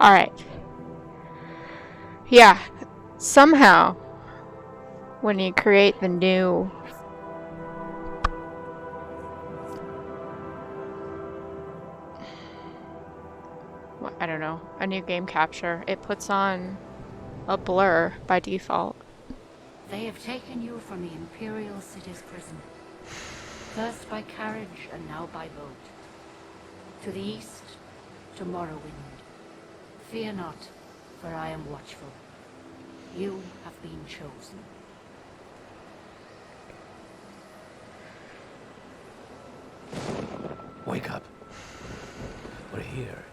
Alright. Yeah. Somehow, when you create the new... I don't know, a new game capture, it puts on a blur by default. They have taken you from the Imperial City's prison. First by carriage and now by boat. To the east, to Morrowind. Fear not, for I am watchful. You have been chosen. Wake up. We're here.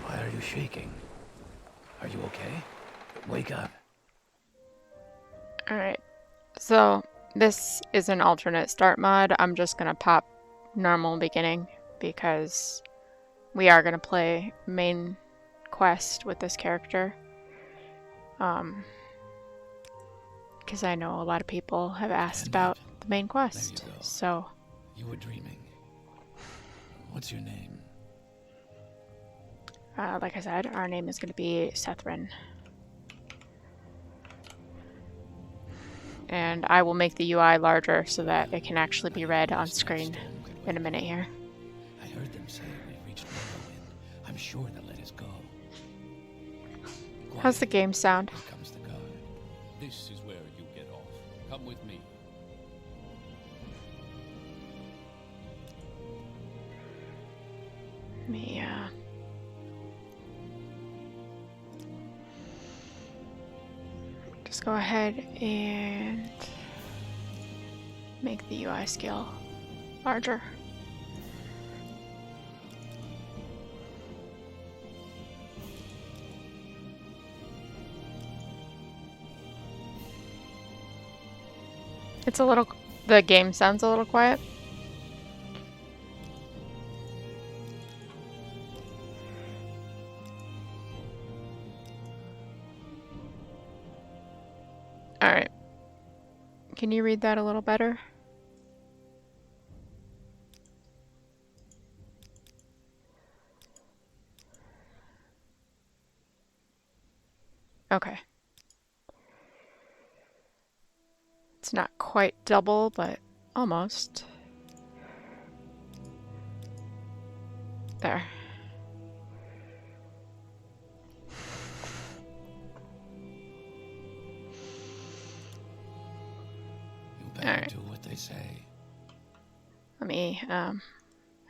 Why are you shaking? Are you okay? Wake up. Alright, so this is an alternate start mod. I'm just gonna pop normal beginning because we are gonna play main quest with this character. Because I know a lot of people have asked about the main quest, so... You were dreaming. What's your name? Like I said, our name is going to be Sethryn. And I will make the UI larger so that it can actually be read on screen in a minute here. I heard them say we reached Morrowind. I'm sure they'll let us go. How's the game sound? Here comes the guard. This is where you get off. Come with me. Yeah. Just go ahead and make the UI scale larger. It's a little, the game sounds a little quiet. Alright. Can you read that a little better? Okay. It's not quite double, but almost. There. Better do what they say. Let me,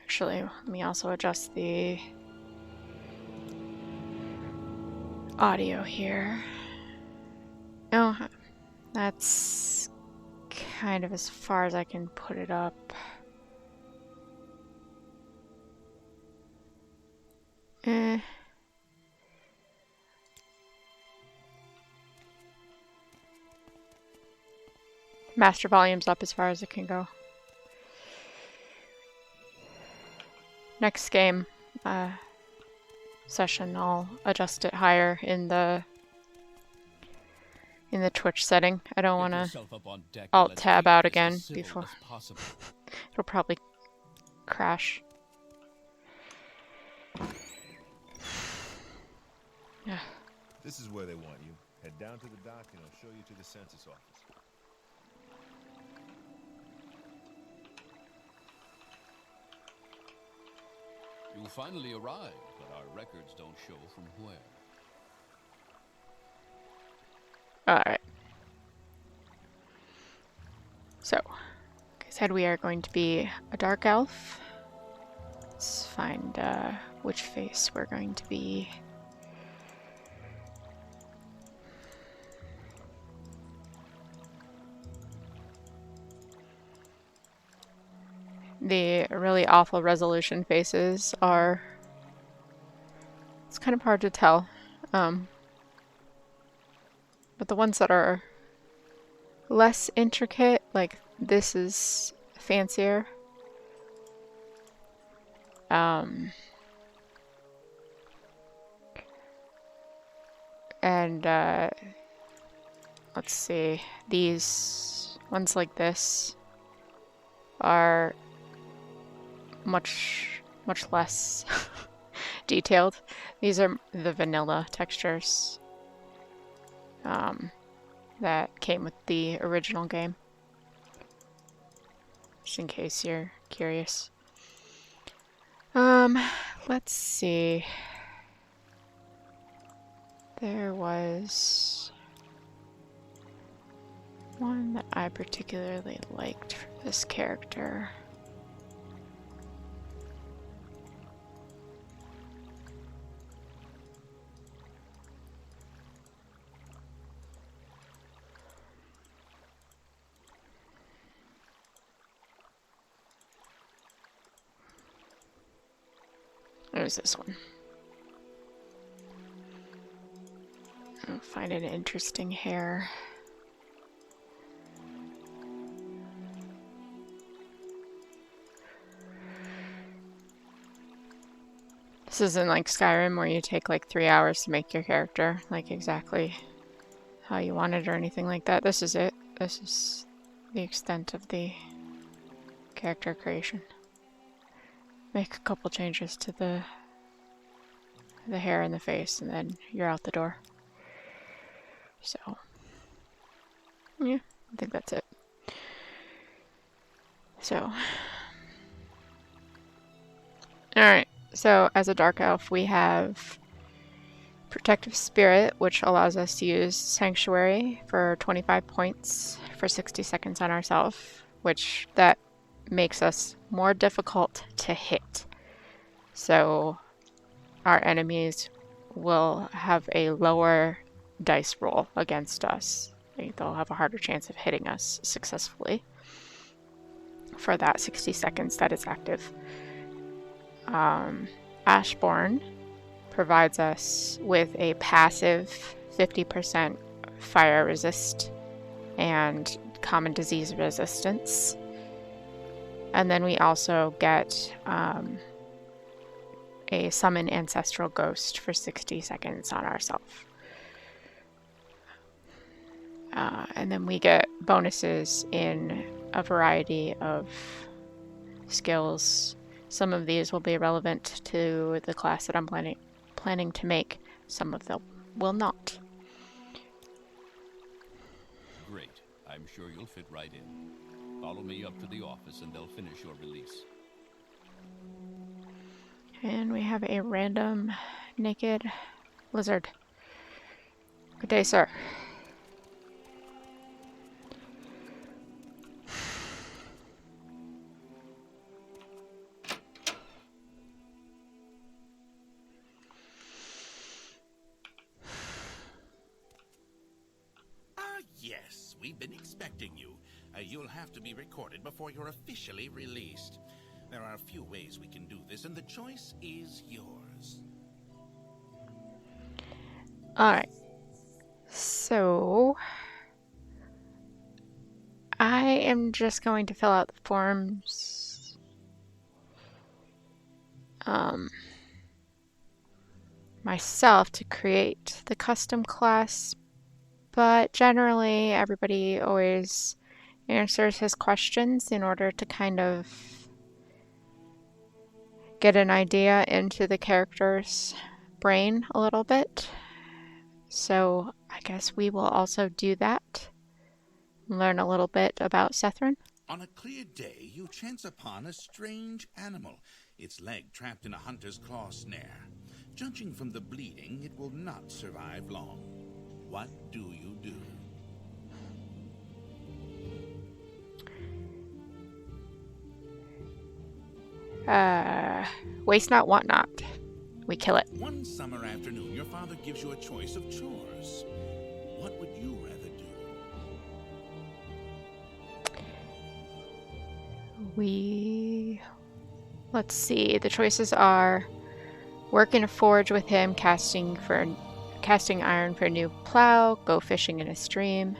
actually, let me also adjust the audio here. Oh, that's kind of as far as I can put it up. Master volume's up as far as it can go. Next game session, I'll adjust it higher in the Twitch setting. I don't want to alt tab out again before it'll probably crash. Yeah. This is where they want you. Head down to the dock and I'll show you to the census office. You finally arrived, but our records don't show from where. Alright. So, like I said, we are going to be a dark elf. Let's find which face we're going to be. The really awful resolution faces are... It's kind of hard to tell. But the ones that are less intricate, like this is fancier. And let's see, these ones like this are much less detailed. These are the vanilla textures that came with the original game. Just in case you're curious. Let's see. There was one that I particularly liked for this character. There's this one. I'll find an interesting hair. This isn't like Skyrim where you take like 3 hours to make your character like exactly how you want it or anything like that. This is it. This is the extent of the character creation. Make a couple changes to the hair and the face, and then you're out the door. So, yeah, I think that's it. So, alright, so as a Dark Elf, we have Protective Spirit, which allows us to use Sanctuary for 25 points for 60 seconds on ourselves, which that makes us more difficult to hit. So our enemies will have a lower dice roll against us. They'll have a harder chance of hitting us successfully for that 60 seconds that is active. Ashborn provides us with a passive 50% fire resist and common disease resistance. And then we also get a summon ancestral ghost for 60 seconds on ourselves. And then we get bonuses in a variety of skills. Some of these will be relevant to the class that I'm planning to make. Some of them will not. Great. I'm sure you'll fit right in. Follow me up to the office and they'll finish your release. And we have a random naked lizard. Good day, sir. Yes, we've been expecting you. You'll have to be recorded before you're officially released. There are a few ways we can do this, and the choice is yours. Alright. So I am just going to fill out the forms. Myself to create the custom class, but generally everybody always answers his questions in order to kind of get an idea into the character's brain a little bit. So I guess we will also do that. Learn a little bit about Sethryn. On a clear day, you chance upon a strange animal, its leg trapped in a hunter's claw snare. Judging from the bleeding, it will not survive long. What do you do? Waste not, want not. We kill it. One summer afternoon, your father gives you a choice of chores. What would you rather do? Let's see. The choices are work in a forge with him, casting iron for a new plow, go fishing in a stream,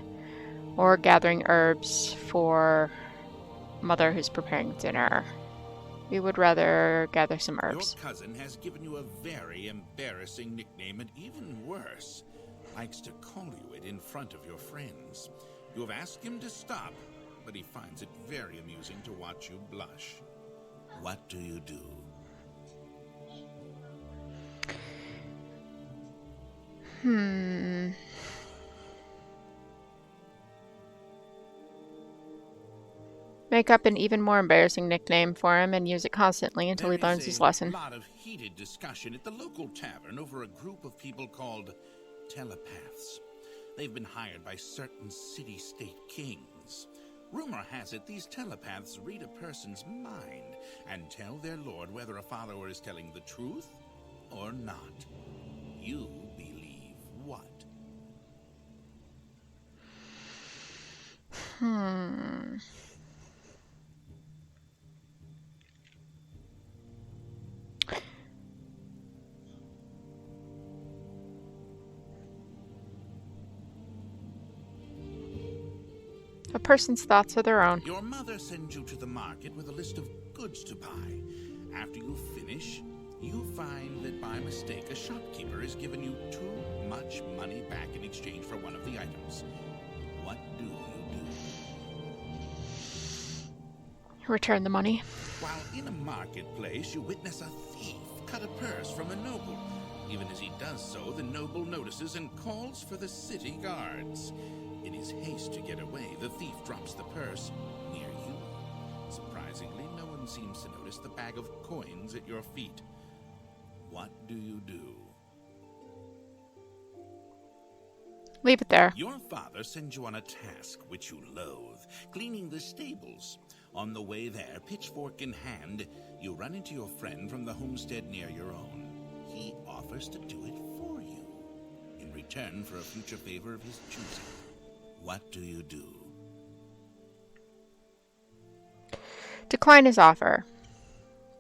or gathering herbs for mother who's preparing dinner. We would rather gather some herbs. Your cousin has given you a very embarrassing nickname, and even worse, likes to call you it in front of your friends. You have asked him to stop, but he finds it very amusing to watch you blush. What do you do? Make up an even more embarrassing nickname for him and use it constantly until he learns his lesson. There is a lot of heated discussion at the local tavern over a group of people called telepaths. They've been hired by certain city-state kings. Rumor has it these telepaths read a person's mind and tell their lord whether a follower is telling the truth or not. You believe what? A person's thoughts are their own. Your mother sends you to the market with a list of goods to buy. After you finish, you find that by mistake a shopkeeper has given you too much money back in exchange for one of the items. What do you do? Return the money. While in a marketplace, you witness a thief cut a purse from a noble. Even as he does so, the noble notices and calls for the city guards. In his haste to get away, the thief drops the purse near you. Surprisingly, no one seems to notice the bag of coins at your feet. What do you do? Leave it there. Your father sends you on a task which you loathe, cleaning the stables. On the way there, pitchfork in hand, you run into your friend from the homestead near your own. He offers to do it for you, in return for a future favor of his choosing. What do you do? Decline his offer.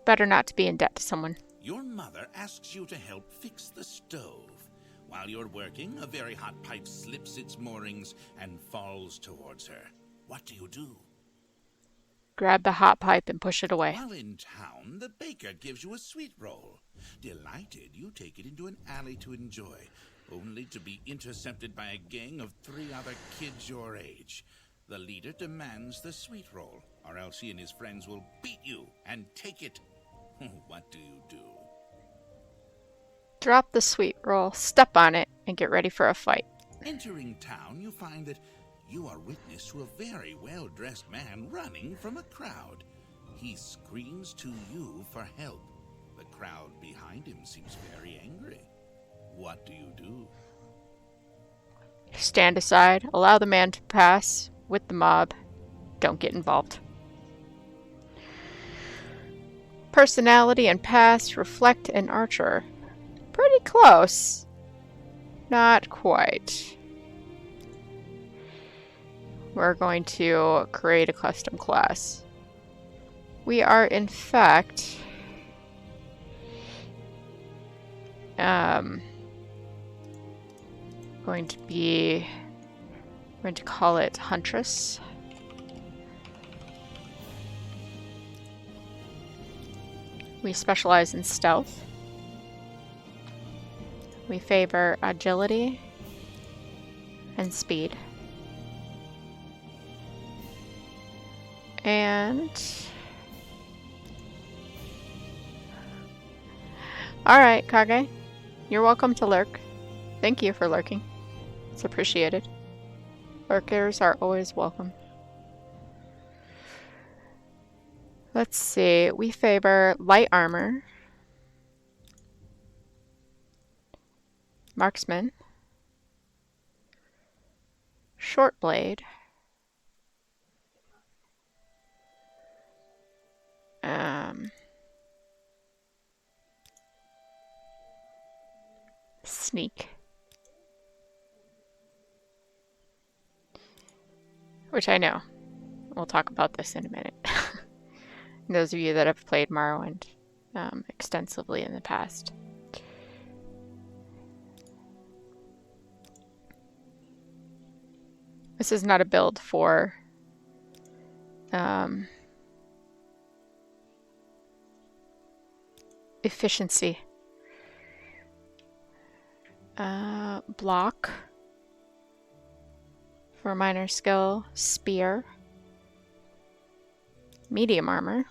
Better not to be in debt to someone. Your mother asks you to help fix the stove. While you're working, a very hot pipe slips its moorings and falls towards her. What do you do? Grab the hot pipe and push it away. While in town, the baker gives you a sweet roll. Delighted, you take it into an alley to enjoy, only to be intercepted by a gang of 3 other kids your age. The leader demands the sweet roll, or else he and his friends will beat you and take it. What do you do? Drop the sweet roll, step on it, and get ready for a fight. Entering town, you find that you are witness to a very well-dressed man running from a crowd. He screams to you for help. The crowd behind him seems very angry. What do you do? Stand aside, allow the man to pass with the mob. Don't get involved. Personality and past reflect an archer. Pretty close. Not quite. We're going to create a custom class. We are, in fact, going to call it Huntress. We specialize in stealth. We favor agility and speed. And alright, Kage. You're welcome to lurk. Thank you for lurking. It's appreciated. Lurkers are always welcome. Let's see. We favor light armor, marksman, short blade, sneak, which I know. We'll talk about this in a minute. Those of you that have played Morrowind extensively in the past. This is not a build for efficiency. Block for minor skill, spear, medium armor,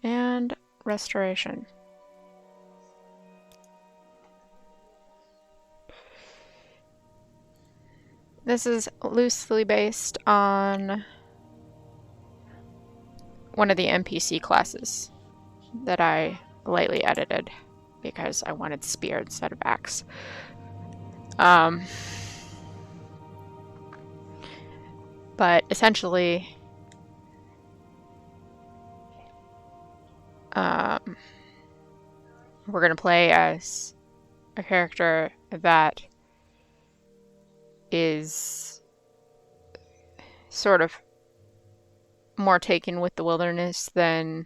and restoration. This is loosely based on one of the NPC classes that I lightly edited because I wanted spear instead of axe. But essentially, we're going to play as a character that is sort of more taken with the wilderness than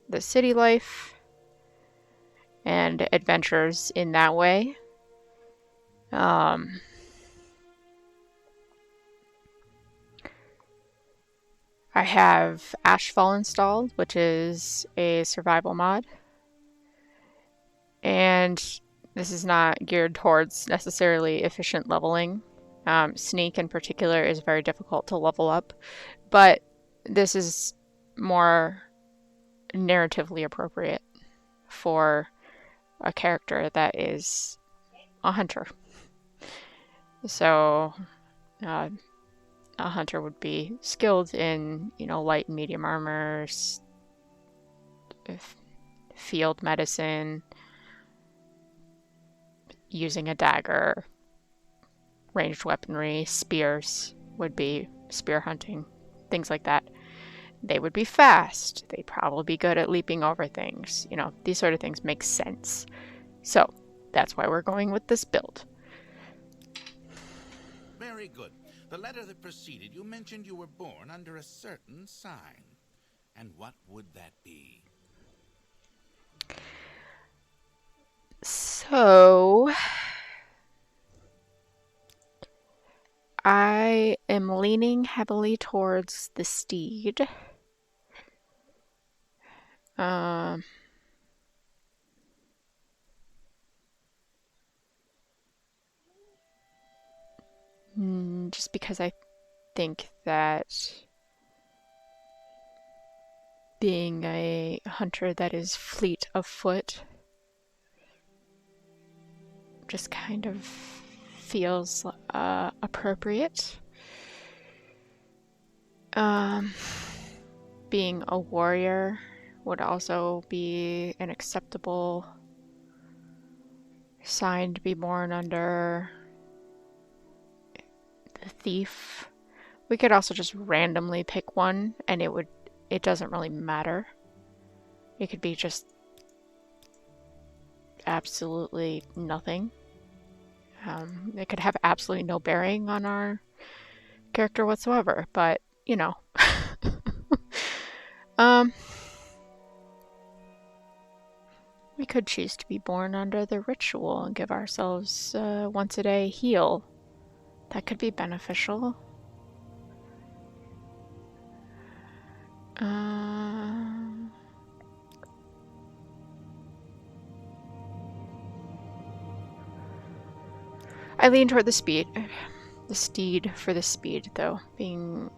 the city life and adventures in that way. I have Ashfall installed, which is a survival mod. And this is not geared towards necessarily efficient leveling. Sneak in particular is very difficult to level up, but this is more narratively appropriate for a character that is a hunter. So a hunter would be skilled in, light and medium armors, field medicine, using a dagger, ranged weaponry, spears would be spear hunting, things like that. They would be fast. They'd probably be good at leaping over things. These sort of things make sense. So that's why we're going with this build. Very good. The letter that preceded you mentioned you were born under a certain sign. And what would that be? So I am leaning heavily towards the steed. Just because I think that being a hunter that is fleet of foot just kind of feels appropriate. Being a warrior would also be an acceptable sign to be born under. The thief. We could also just randomly pick one, and it doesn't really matter. It could be just absolutely nothing. It could have absolutely no bearing on our character whatsoever, but we could choose to be born under the ritual and give ourselves once a day heal. That could be beneficial. I lean toward the speed. The steed for the speed, though, being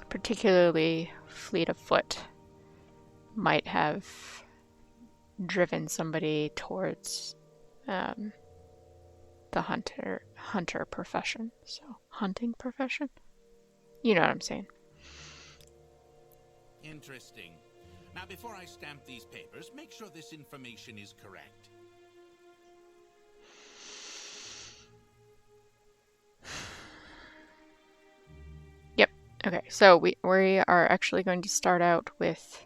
particularly fleet of foot might have driven somebody towards the hunter profession. So, hunting profession? You know what I'm saying. Interesting. Now, before I stamp these papers, make sure this information is correct. Yep. Okay, so we are actually going to start out with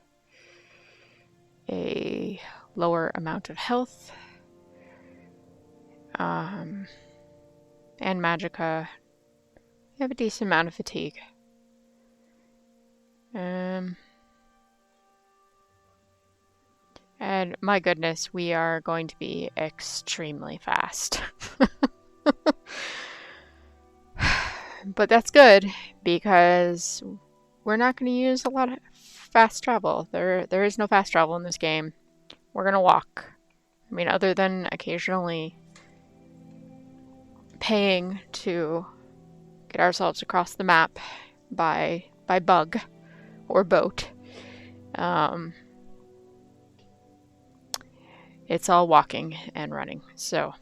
a lower amount of health. And magicka. We have a decent amount of fatigue. And my goodness, we are going to be extremely fast. But that's good, because we're not going to use a lot of fast travel. There is no fast travel in this game. We're going to walk. I mean, other than occasionally paying to get ourselves across the map by bug or boat. It's all walking and running. So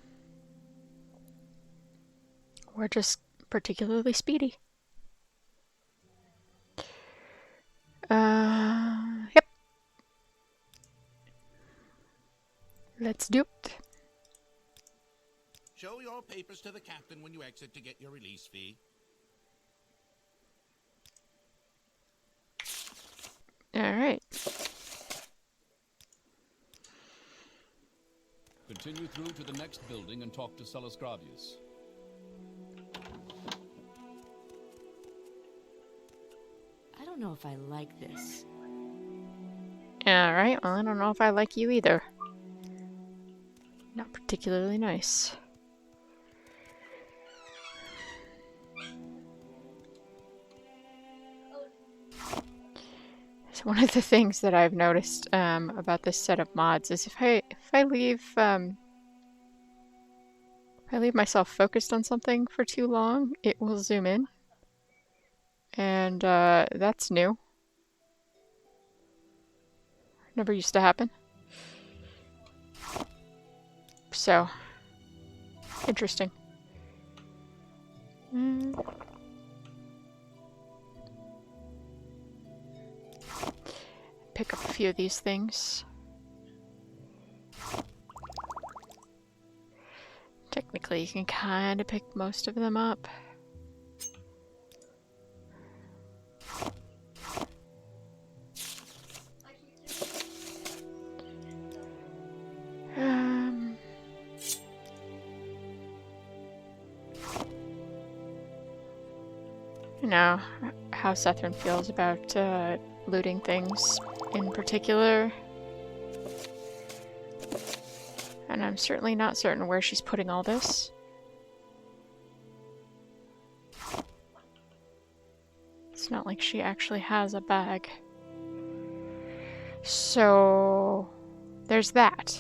We're just particularly speedy. Yep. Let's do it. Show your papers to the captain when you exit to get your release fee. Alright. Continue through to the next building and talk to Celisgravius. I don't know if I like this. Alright, well, I don't know if I like you either. Not particularly nice. So one of the things that I've noticed about this set of mods is if I leave myself focused on something for too long, it will zoom in. And that's new. Never used to happen. So, interesting. Pick up a few of these things. Technically, you can kind of pick most of them up. You know how Sethryn feels about looting things in particular. And I'm certainly not certain where she's putting all this. It's not like she actually has a bag. So there's that.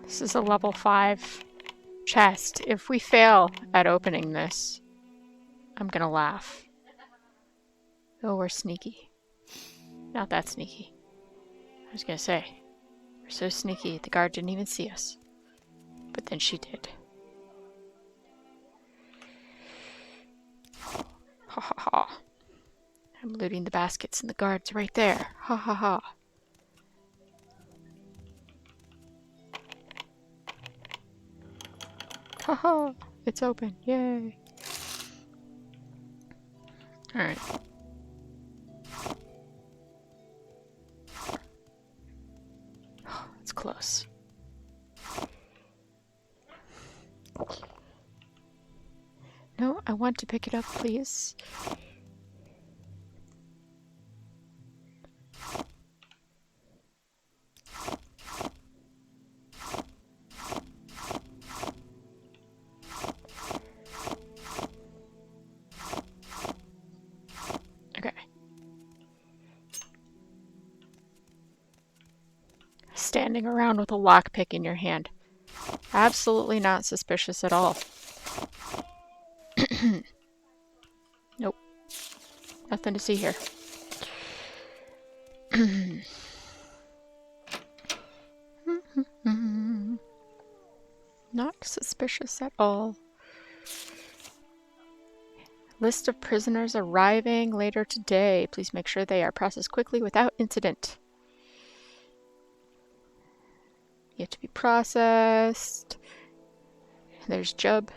This is a level 5 chest. If we fail at opening this, I'm gonna laugh. Oh, we're sneaky. Not that sneaky. I was gonna say, we're so sneaky, the guard didn't even see us. But then she did. Ha ha ha. I'm looting the baskets and the guard's right there. Ha ha ha. Haha, it's open. Yay. Alright. It's close. No, I want to pick it up, please. Standing around with a lockpick in your hand. Absolutely not suspicious at all. Nope. Nothing to see here. Not suspicious at all. List of prisoners arriving later today. Please make sure they are processed quickly without incident. Yet to be processed. There's Jub.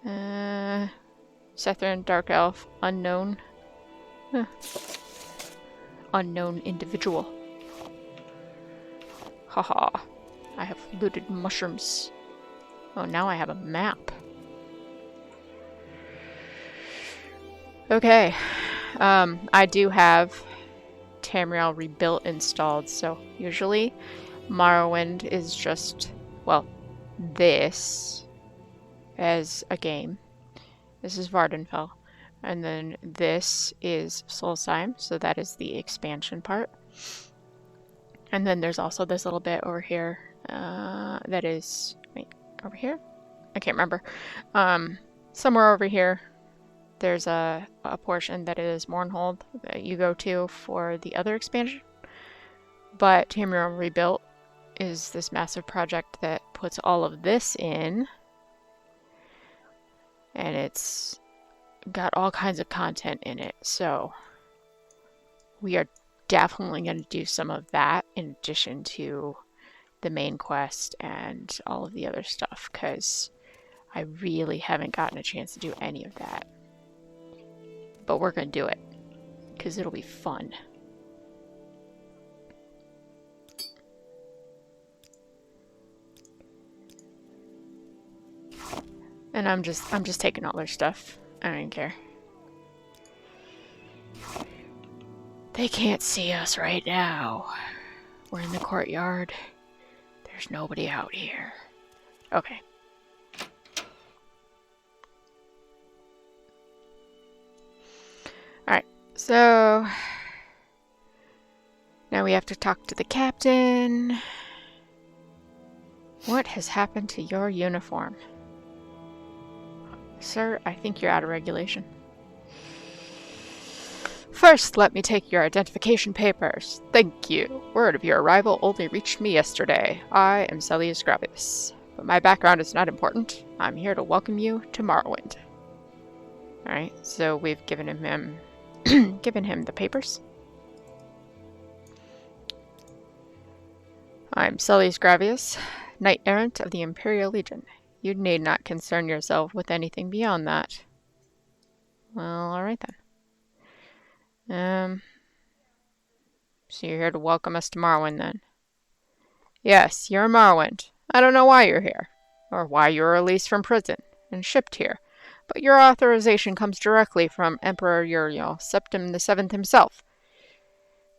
Sethryn, Dark Elf, unknown. Unknown individual. Haha. I have looted mushrooms. Oh, now I have a map. Okay. I do have Tamriel Rebuilt installed, so usually Morrowind is just, well, this as a game. This is Vardenfell. And then this is Solstheim, so that is the expansion part. And then there's also this little bit over here that is, wait, over here? I can't remember. Somewhere over here there's a portion that is Mournhold that you go to for the other expansion. But Tamriel Rebuilt is this massive project that puts all of this in. And it's got all kinds of content in it. So we are definitely going to do some of that in addition to the main quest and all of the other stuff, because I really haven't gotten a chance to do any of that. But we're going to do it, because it'll be fun. And I'm just taking all their stuff. I don't even care. They can't see us right now. We're in the courtyard. There's nobody out here. Okay. Alright, so now we have to talk to the captain. What has happened to your uniform? Sir, I think you're out of regulation. First, let me take your identification papers. Thank you. Word of your arrival only reached me yesterday. I am Celius Gravius, but my background is not important. I'm here to welcome you to Morrowind. Alright, so we've given him given him the papers. I'm Celius Gravius, Knight-Errant of the Imperial Legion. You need not concern yourself with anything beyond that. Well, alright then. So you're here to welcome us to Morrowind then? Yes, you're Morrowind. I don't know why you're here, or why you were released from prison and shipped here, but your authorization comes directly from Emperor Uriel, Septim the Seventh himself.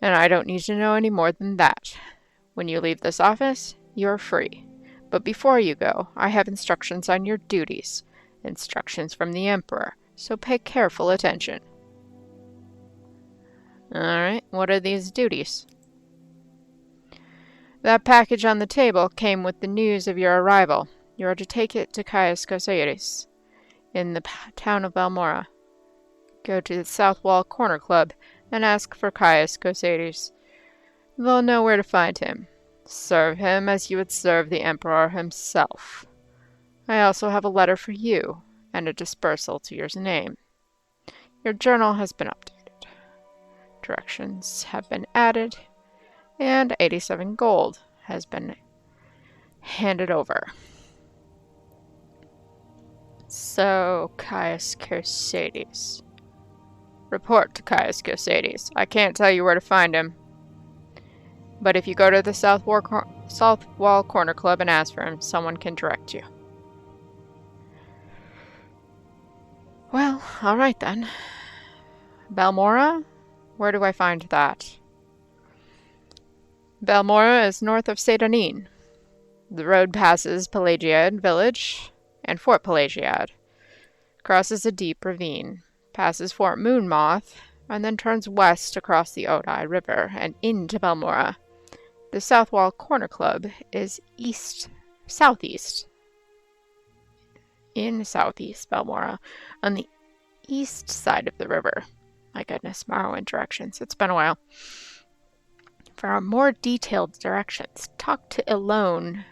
And I don't need to know any more than that. When you leave this office, you're free. But before you go, I have instructions on your duties. Instructions from the Emperor, so pay careful attention. Alright, what are these duties? That package on the table came with the news of your arrival. You are to take it to Caius Cosairis in the town of Balmora. Go to the South Wall Corner Club and ask for Caius Cosairis. They'll know where to find him. Serve him as you would serve the Emperor himself. I also have a letter for you, and a dispersal to your name. Your journal has been updated. Directions have been added, and 87 gold has been handed over. So, Caius Cosairis. Report to Caius Cosairis. I can't tell you where to find him. But if you go to the South Wall Corner Club and ask for him, someone can direct you. Well, alright then. Balmora? Where do I find that? Balmora is north of Sedanin. The road passes Pelagiad Village and Fort Pelagiad, crosses a deep ravine, passes Fort Moonmoth, and then turns west across the Odai River and into Balmora. The South Wall Corner Club is southeast Balmora, on the east side of the river. My goodness, Morrowind directions. It's been a while. For more detailed directions, talk to Elone,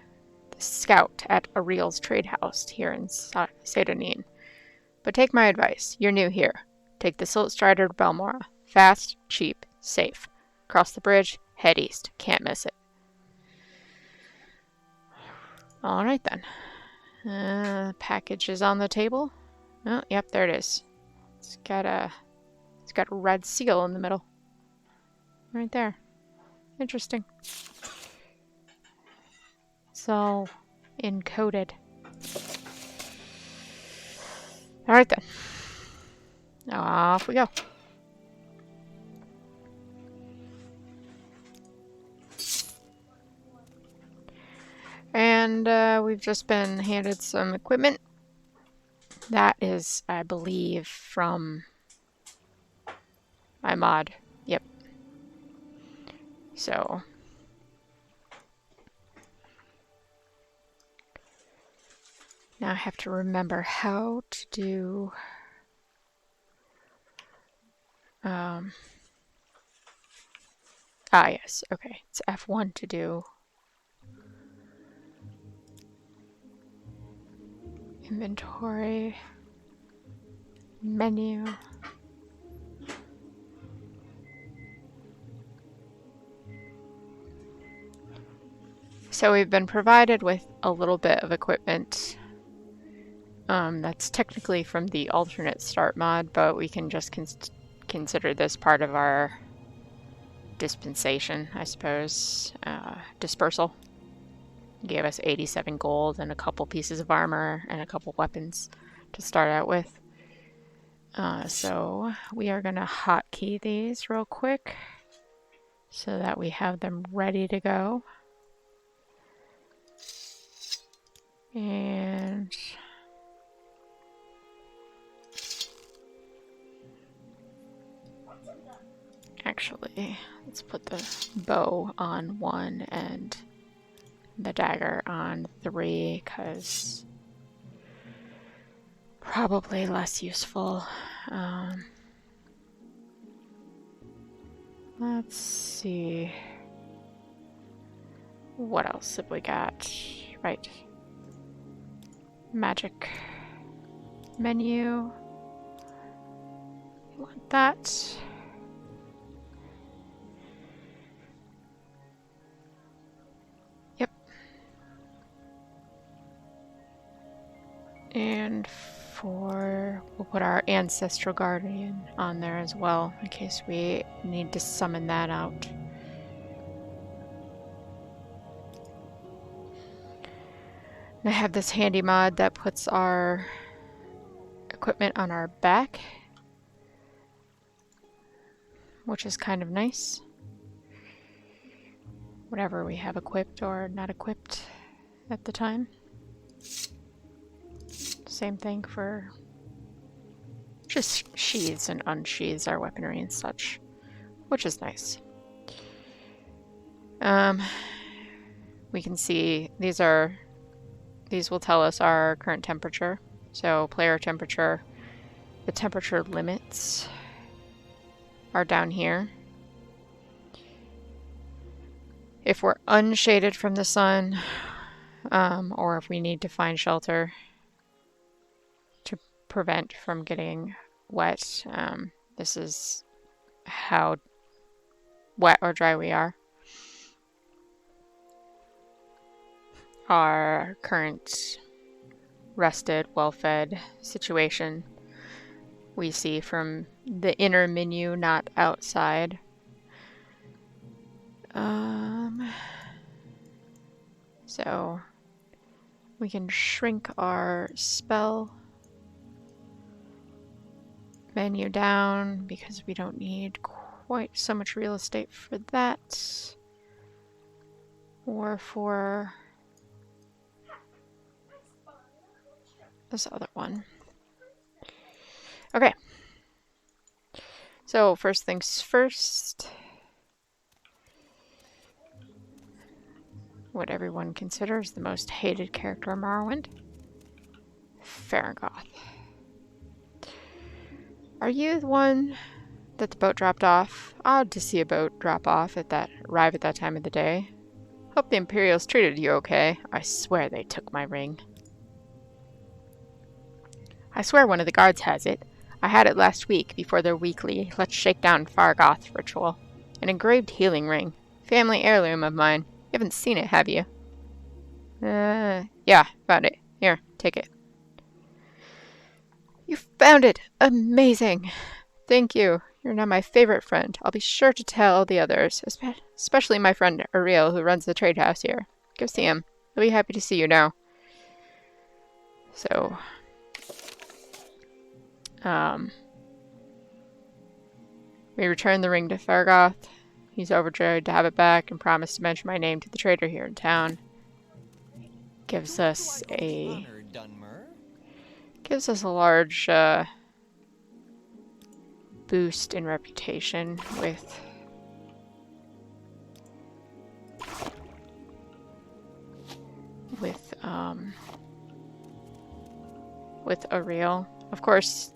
the scout at Ariel's Trade House here in Sedanin. But take my advice. You're new here. Take the Silt Strider to Balmora. Fast, cheap, safe. Cross the bridge, head east. Can't miss it. Alright then. Package is on the table. Oh, yep, there it is. It's got a red seal in the middle. Right there. Interesting. It's all encoded. Alright then. Off we go. And we've just been handed some equipment. That is, I believe, from my mod. Yep. So now I have to remember how to do Yes, okay. It's F1 to do inventory, menu. So we've been provided with a little bit of equipment that's technically from the alternate start mod, but we can just consider this part of our dispensation, I suppose. Dispersal. Gave us 87 gold and a couple pieces of armor and a couple weapons to start out with. So we are going to hotkey these real quick so that we have them ready to go. And actually, let's put the bow on 1 and the dagger on 3, because probably less useful. Let's see. What else have we got? Right. Magic menu. We want that. Yep. And we'll put our Ancestral Guardian on there as well, in case we need to summon that out. I have this handy mod that puts our equipment on our back, which is kind of nice. Whatever we have equipped or not equipped at the time. Same thing for just sheaths and unsheaths our weaponry and such, which is nice. We can see these will tell us our current temperature. So player temperature, the temperature limits are down here. If we're unshaded from the sun, or if we need to find shelter to prevent from getting wet, this is how wet or dry we are. Our current rested, well-fed situation we see from the inner menu, not outside. So we can shrink our spell menu down because we don't need quite so much real estate for that. Or for this other one. Okay. So first things first. What everyone considers the most hated character in Morrowind. Farragoth. Are you the one that the boat dropped off? Odd to see a boat arrive at that time of the day. Hope the Imperials treated you okay. I swear they took my ring. I swear one of the guards has it. I had it last week before their weekly Let's Shake Down Farragoth ritual. An engraved healing ring. Family heirloom of mine. You haven't seen it, have you? Yeah, found it. Here, take it. You found it! Amazing! Thank you. You're now my favorite friend. I'll be sure to tell the others, especially my friend Ariel, who runs the trade house here. Go see him. He'll be happy to see you now. So, we return the ring to Farragoth. He's overjoyed to have it back and promised to mention my name to the trader here in town. Gives us a large boost in reputation with Ariel. Of course,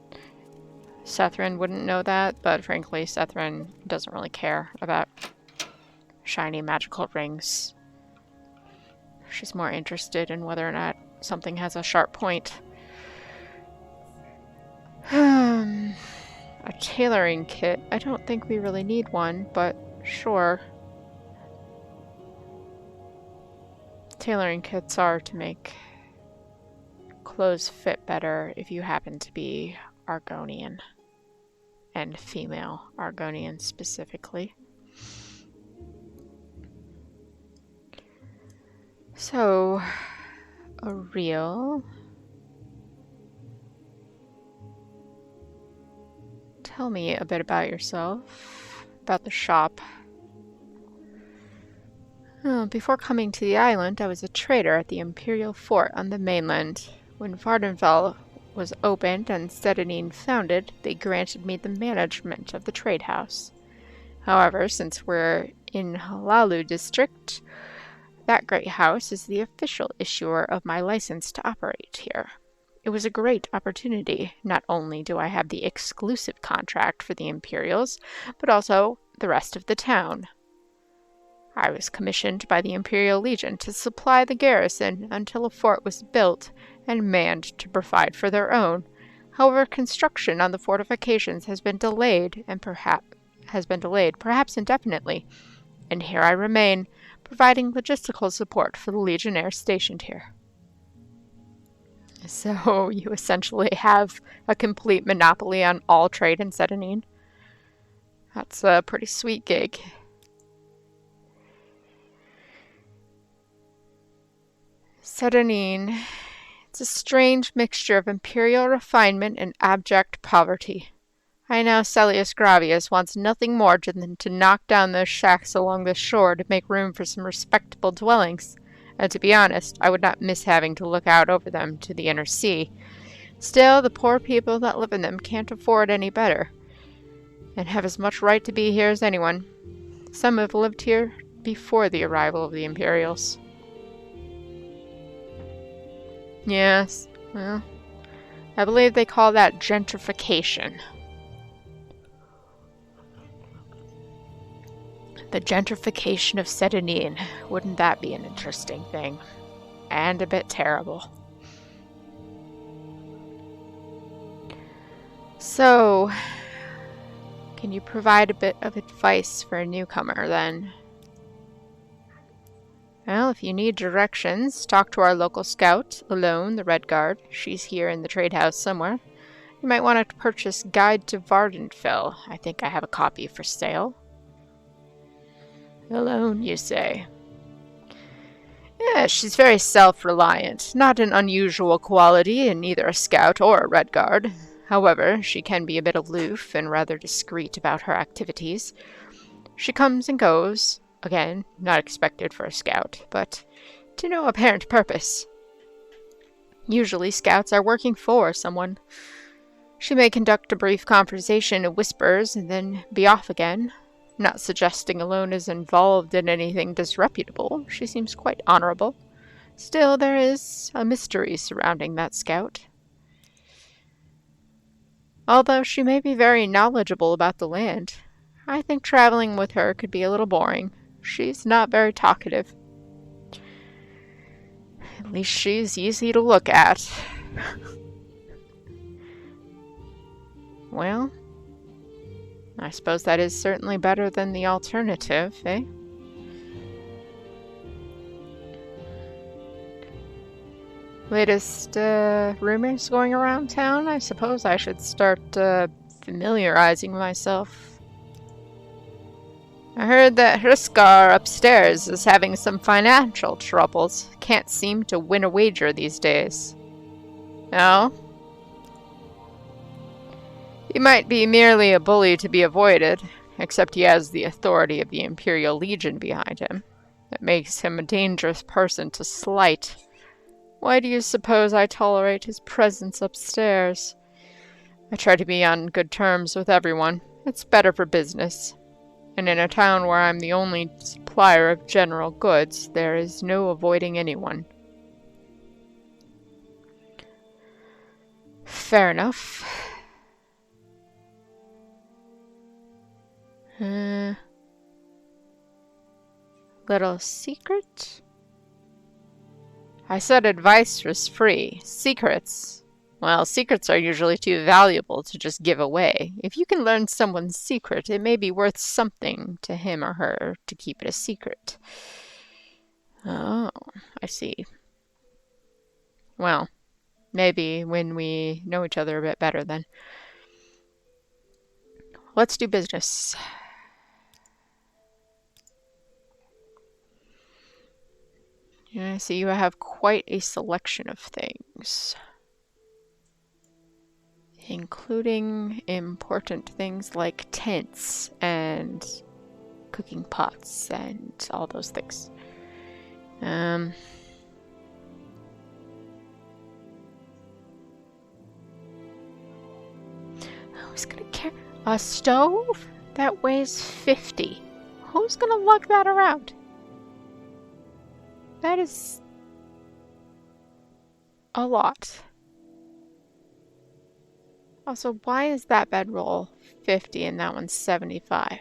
Sethryn wouldn't know that, but frankly, Sethryn doesn't really care about shiny magical rings. She's more interested in whether or not something has a sharp point. A tailoring kit. I don't think we really need one, but sure. Tailoring kits are to make clothes fit better if you happen to be Argonian. And female Argonian specifically. So, a reel. Tell me a bit about yourself, about the shop. Before coming to the island, I was a trader at the Imperial Fort on the mainland. When Vardenfell was opened and Sedinine founded, they granted me the management of the trade house. However, since we're in Halalu district, that great house is the official issuer of my license to operate here. It was a great opportunity. Not only do I have the exclusive contract for the Imperials, but also the rest of the town. I was commissioned by the Imperial Legion to supply the garrison until a fort was built and manned to provide for their own. However, construction on the fortifications has been delayed, perhaps indefinitely, and here I remain, providing logistical support for the Legionnaires stationed here. So, you essentially have a complete monopoly on all trade in Sedinine. That's a pretty sweet gig. Sedinine. It's a strange mixture of imperial refinement and abject poverty. I know Celius Gravius wants nothing more than to knock down those shacks along the shore to make room for some respectable dwellings, and to be honest, I would not miss having to look out over them to the inner sea. Still, the poor people that live in them can't afford any better, and have as much right to be here as anyone. Some have lived here before the arrival of the Imperials. Yes, well, I believe they call that gentrification. The gentrification of Sedinine. Wouldn't that be an interesting thing? And a bit terrible. So, can you provide a bit of advice for a newcomer, then? Well, if you need directions, talk to our local scout, Alone, the Red Guard. She's here in the trade house somewhere. You might want to purchase Guide to Vardenfell. I think I have a copy for sale. Alone, you say? Yeah, she's very self-reliant. Not an unusual quality in either a scout or a Red Guard. However, she can be a bit aloof and rather discreet about her activities. She comes and goes. Again, not expected for a scout, but to no apparent purpose. Usually, scouts are working for someone. She may conduct a brief conversation in whispers and then be off again. Not suggesting Alone is involved in anything disreputable. She seems quite honorable. Still, there is a mystery surrounding that scout. Although she may be very knowledgeable about the land, I think traveling with her could be a little boring. She's not very talkative. At least she's easy to look at. Well, I suppose that is certainly better than the alternative, eh? Latest rumors going around town? I suppose I should start familiarizing myself. I heard that Hriskar upstairs is having some financial troubles. Can't seem to win a wager these days. No? He might be merely a bully to be avoided, except he has the authority of the Imperial Legion behind him. That makes him a dangerous person to slight. Why do you suppose I tolerate his presence upstairs? I try to be on good terms with everyone. It's better for business. And in a town where I'm the only supplier of general goods, there is no avoiding anyone. Fair enough. Little secret? I said advice was free. Secrets? Well, secrets are usually too valuable to just give away. If you can learn someone's secret, it may be worth something to him or her to keep it a secret. Oh, I see. Well, maybe when we know each other a bit better then. Let's do business. Yeah, I see you have quite a selection of things, including important things like tents and cooking pots and all those things. Who's gonna carry a stove that weighs 50? Who's gonna lug that around? That is a lot. Also, why is that bedroll 50 and that one's 75?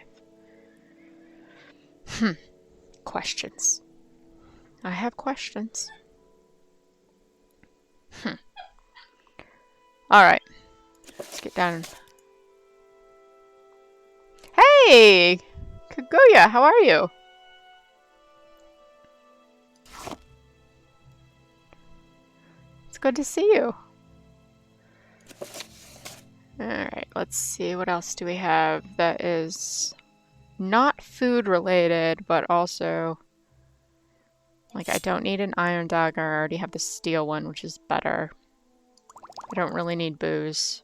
Questions. I have questions. Alright. Let's get down. Hey! Kaguya, how are you? It's good to see you. Alright, let's see. What else do we have that is not food related, but also... Like, I don't need an iron dagger. I already have the steel one, which is better. I don't really need booze.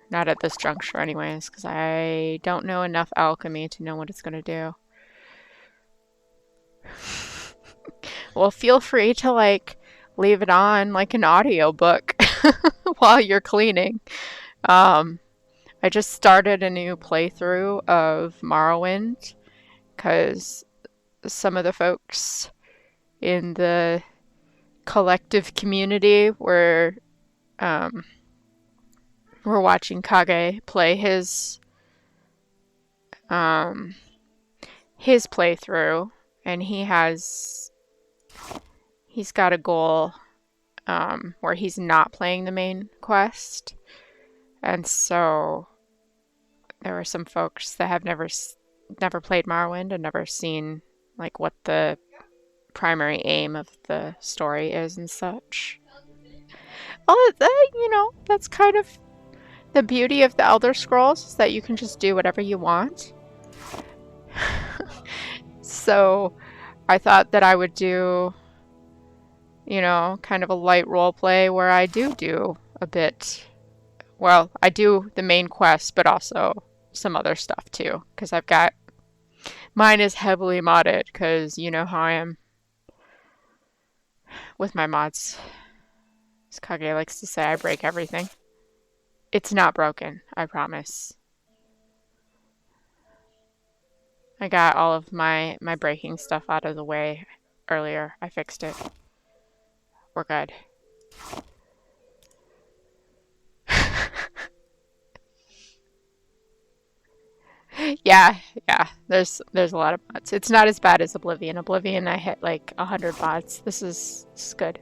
Not at this juncture anyways, because I don't know enough alchemy to know what it's going to do. Well, feel free to, like, leave it on like an audiobook while you're cleaning. I just started a new playthrough of Morrowind, because some of the folks in the collective community were watching Kage play his playthrough, and he's got a goal where he's not playing the main quest, and so there were some folks that have never played Morrowind and never seen like what the primary aim of the story is and such. Well, you know, that's kind of the beauty of the Elder Scrolls, is that you can just do whatever you want. So I thought that I would do, you know, kind of a light roleplay where I do a bit. Well, I do the main quest, but also some other stuff too, because I've got... Mine is heavily modded, because you know how I am with my mods. As Kage likes to say, I break everything. It's not broken, I promise. I got all of my breaking stuff out of the way earlier. I fixed it. We're good. Yeah. There's a lot of bots. It's not as bad as Oblivion. Oblivion, I hit like 100 bots. This is good.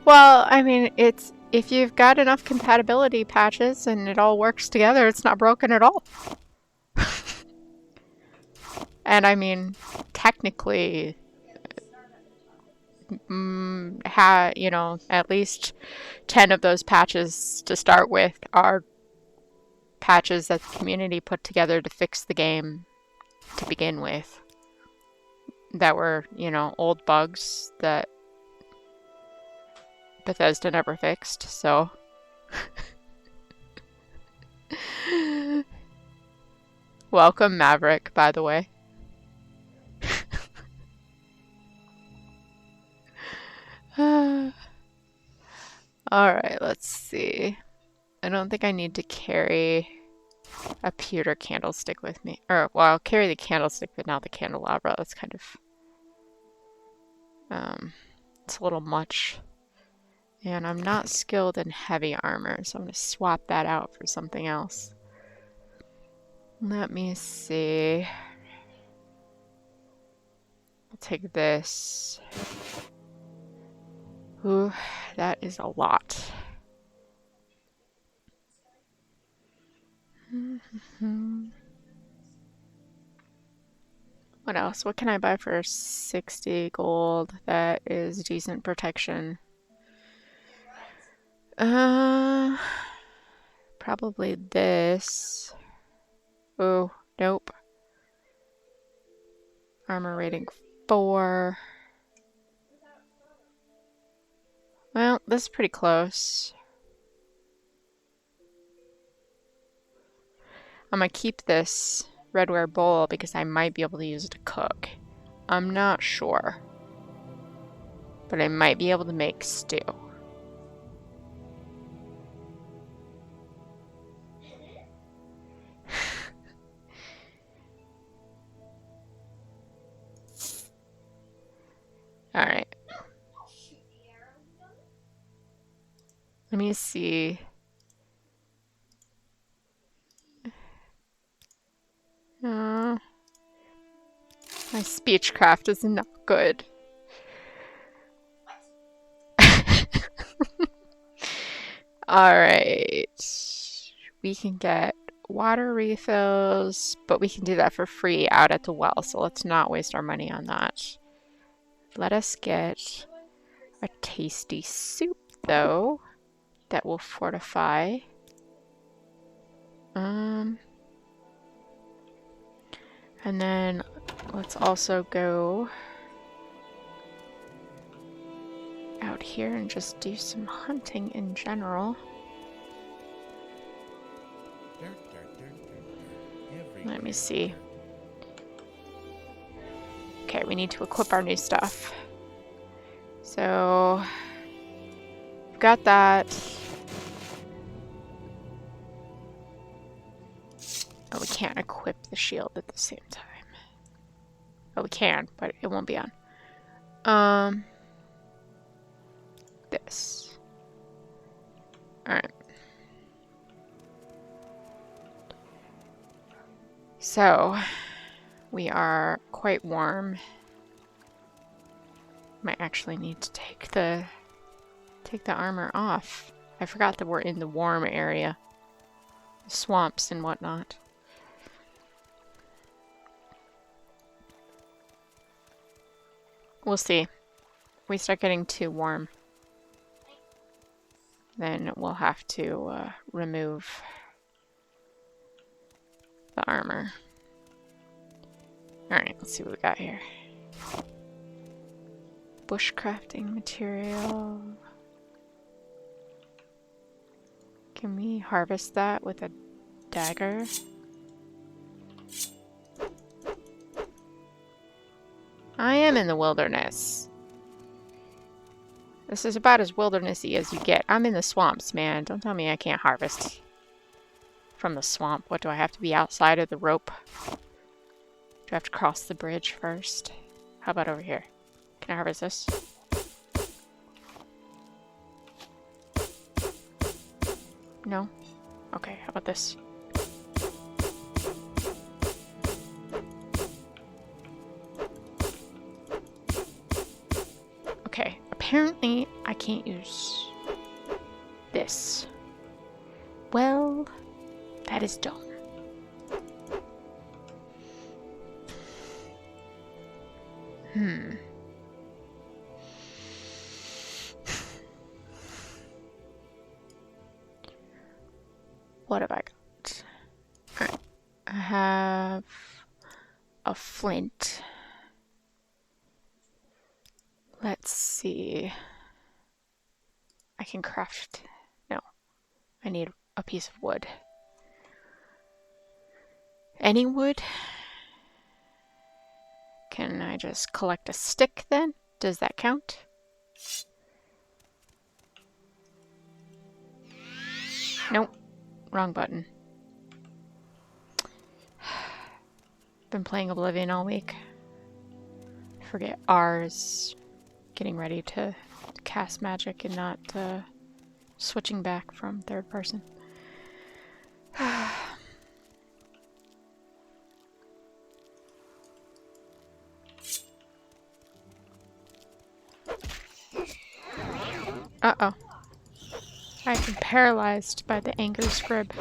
Well, I mean, it's... If you've got enough compatibility patches and it all works together, it's not broken at all. And I mean, technically, you know, at least 10 of those patches to start with are patches that the community put together to fix the game to begin with. That were, you know, old bugs that Bethesda never fixed, so... Welcome, Maverick, by the way. Alright, let's see. I don't think I need to carry a pewter candlestick with me. Or, well, I'll carry the candlestick, but not the candelabra. That's kind of... it's a little much. And I'm not skilled in heavy armor, so I'm going to swap that out for something else. Let me see. I'll take this. Ooh, that is a lot. What else? What can I buy for 60 gold? That is decent protection. Probably this. Oh, nope. Armor rating 4. Well, this is pretty close. I'm gonna keep this redware bowl because I might be able to use it to cook. I'm not sure. But I might be able to make stew. Alright. Let me see. My speechcraft is not good. Alright. We can get water refills, but we can do that for free out at the well, so let's not waste our money on that. Let us get a tasty soup, though, that will fortify. And then let's also go out here and just do some hunting in general. Let me see. Okay, we need to equip our new stuff. So, we've got that. Oh, we can't equip the shield at the same time. Oh, we can, but it won't be on. This. Alright. So, we are quite warm. Might actually need to take the armor off. I forgot that we're in the warm area. The swamps and whatnot. We'll see. If we start getting too warm, then we'll have to remove the armor. Alright, let's see what we got here. Bushcrafting material. Can we harvest that with a dagger? I am in the wilderness. This is about as wildernessy as you get. I'm in the swamps, man. Don't tell me I can't harvest from the swamp. What, do I have to be outside of the rope? Do I have to cross the bridge first? How about over here? Can I harvest this? No? Okay, how about this? Okay, apparently I can't use this. Well, that is dumb. What have I got? Alright. I have a flint. Let's see. I can craft... No. I need a piece of wood. Any wood? Can I just collect a stick then? Does that count? Nope. Wrong button. Been playing Oblivion all week. Forget R's getting ready to cast magic and not switching back from third person. Uh-oh. I've been paralyzed by the angry scrib.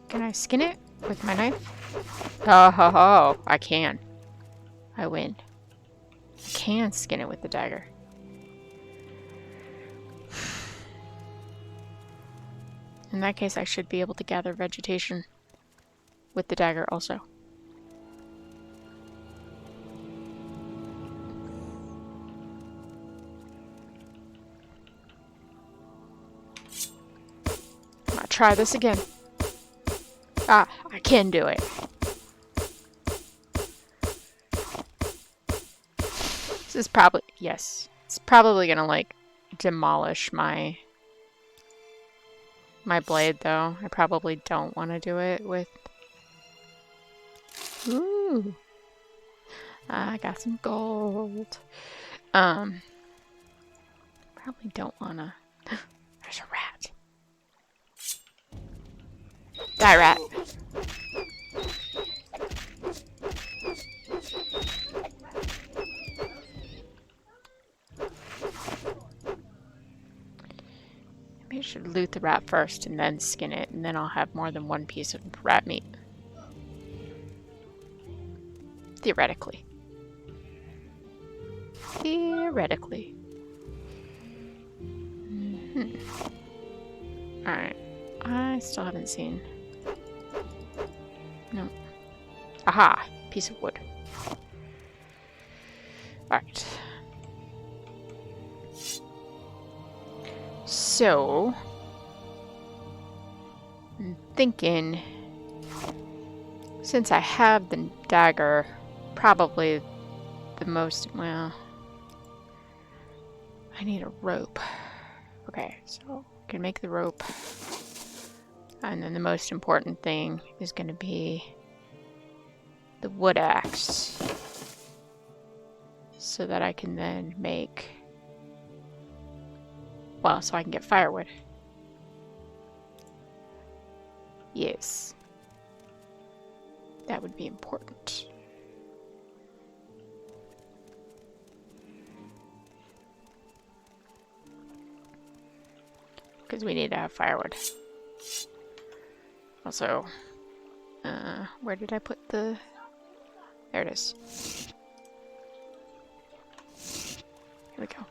Can I skin it with my knife? Oh ho ho! I can. I win. I can skin it with the dagger. In that case, I should be able to gather vegetation with the dagger also. I'm gonna try this again. Ah, I can do it. This is probably, yes, it's probably gonna like demolish my blade though. I probably don't want to do it with. Ooh, I got some gold. Probably don't wanna. There's a rat. Die, rat. Maybe I should loot the rat first and then skin it, and then I'll have more than one piece of rat meat. Theoretically. Theoretically. Alright. I still haven't seen. No. Aha! Piece of wood. Alright. So, I'm thinking, since I have the dagger, probably the most, well, I need a rope. Okay, so I can make the rope. And then the most important thing is going to be the wood axe. So that I can then make, well, so I can get firewood. Yes. That would be important. Because we need to have firewood. Also, where did I put the... There it is. Here we go.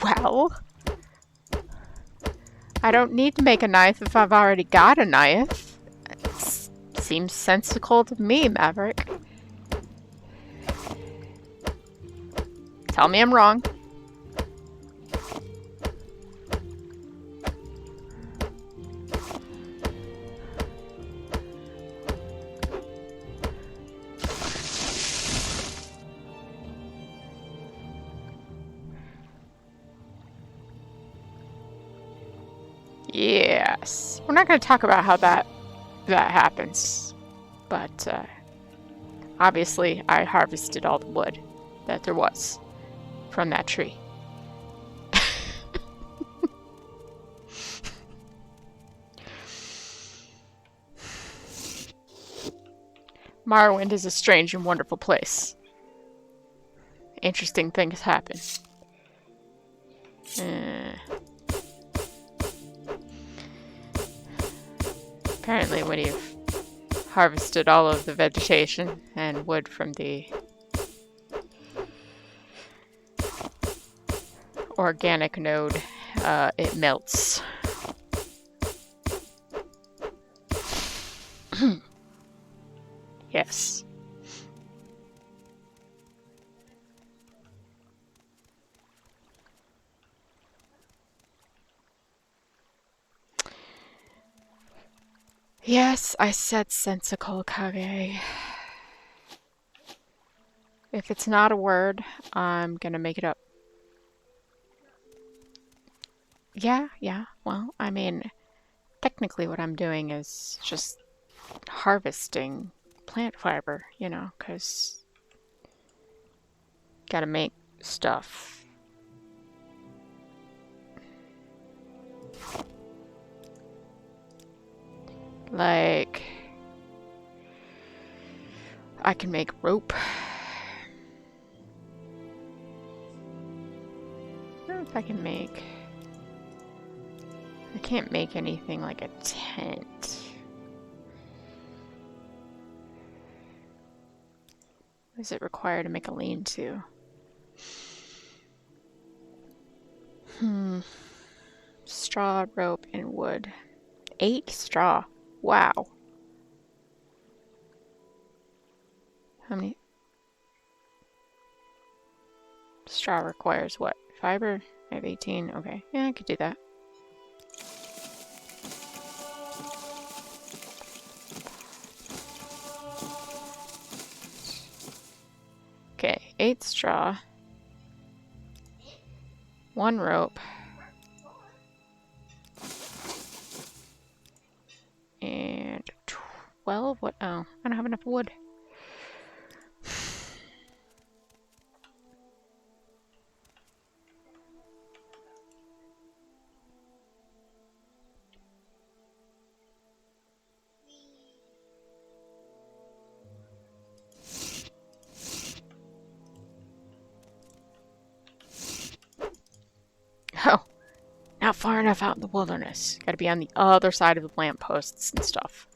Well, I don't need to make a knife if I've already got a knife. It seems sensical to me, Maverick. Tell me I'm wrong. Yes. We're not going to talk about how that happens. But, obviously, I harvested all the wood that there was from that tree. Morrowind is a strange and wonderful place. Interesting things happen. Apparently when you've harvested all of the vegetation and wood from the organic node, it melts. Yes. Yes, I said sensical, Kage. If it's not a word, I'm gonna make it up. Yeah. Well, I mean, technically what I'm doing is just harvesting plant fiber, you know, because gotta make stuff. Like, I can make rope. I don't know if I can make... I can't make anything like a tent. What does it require to make a lean-to? Straw, rope, and wood. 8 straw. Wow. How many? Straw requires what? Fiber? I have 18. Okay. Yeah, I could do that. Okay, 8 straw. 1 rope. And 12? What? Oh, I don't have enough wood. Oh, not far enough out in the wilderness. Gotta be on the other side of the lampposts and stuff.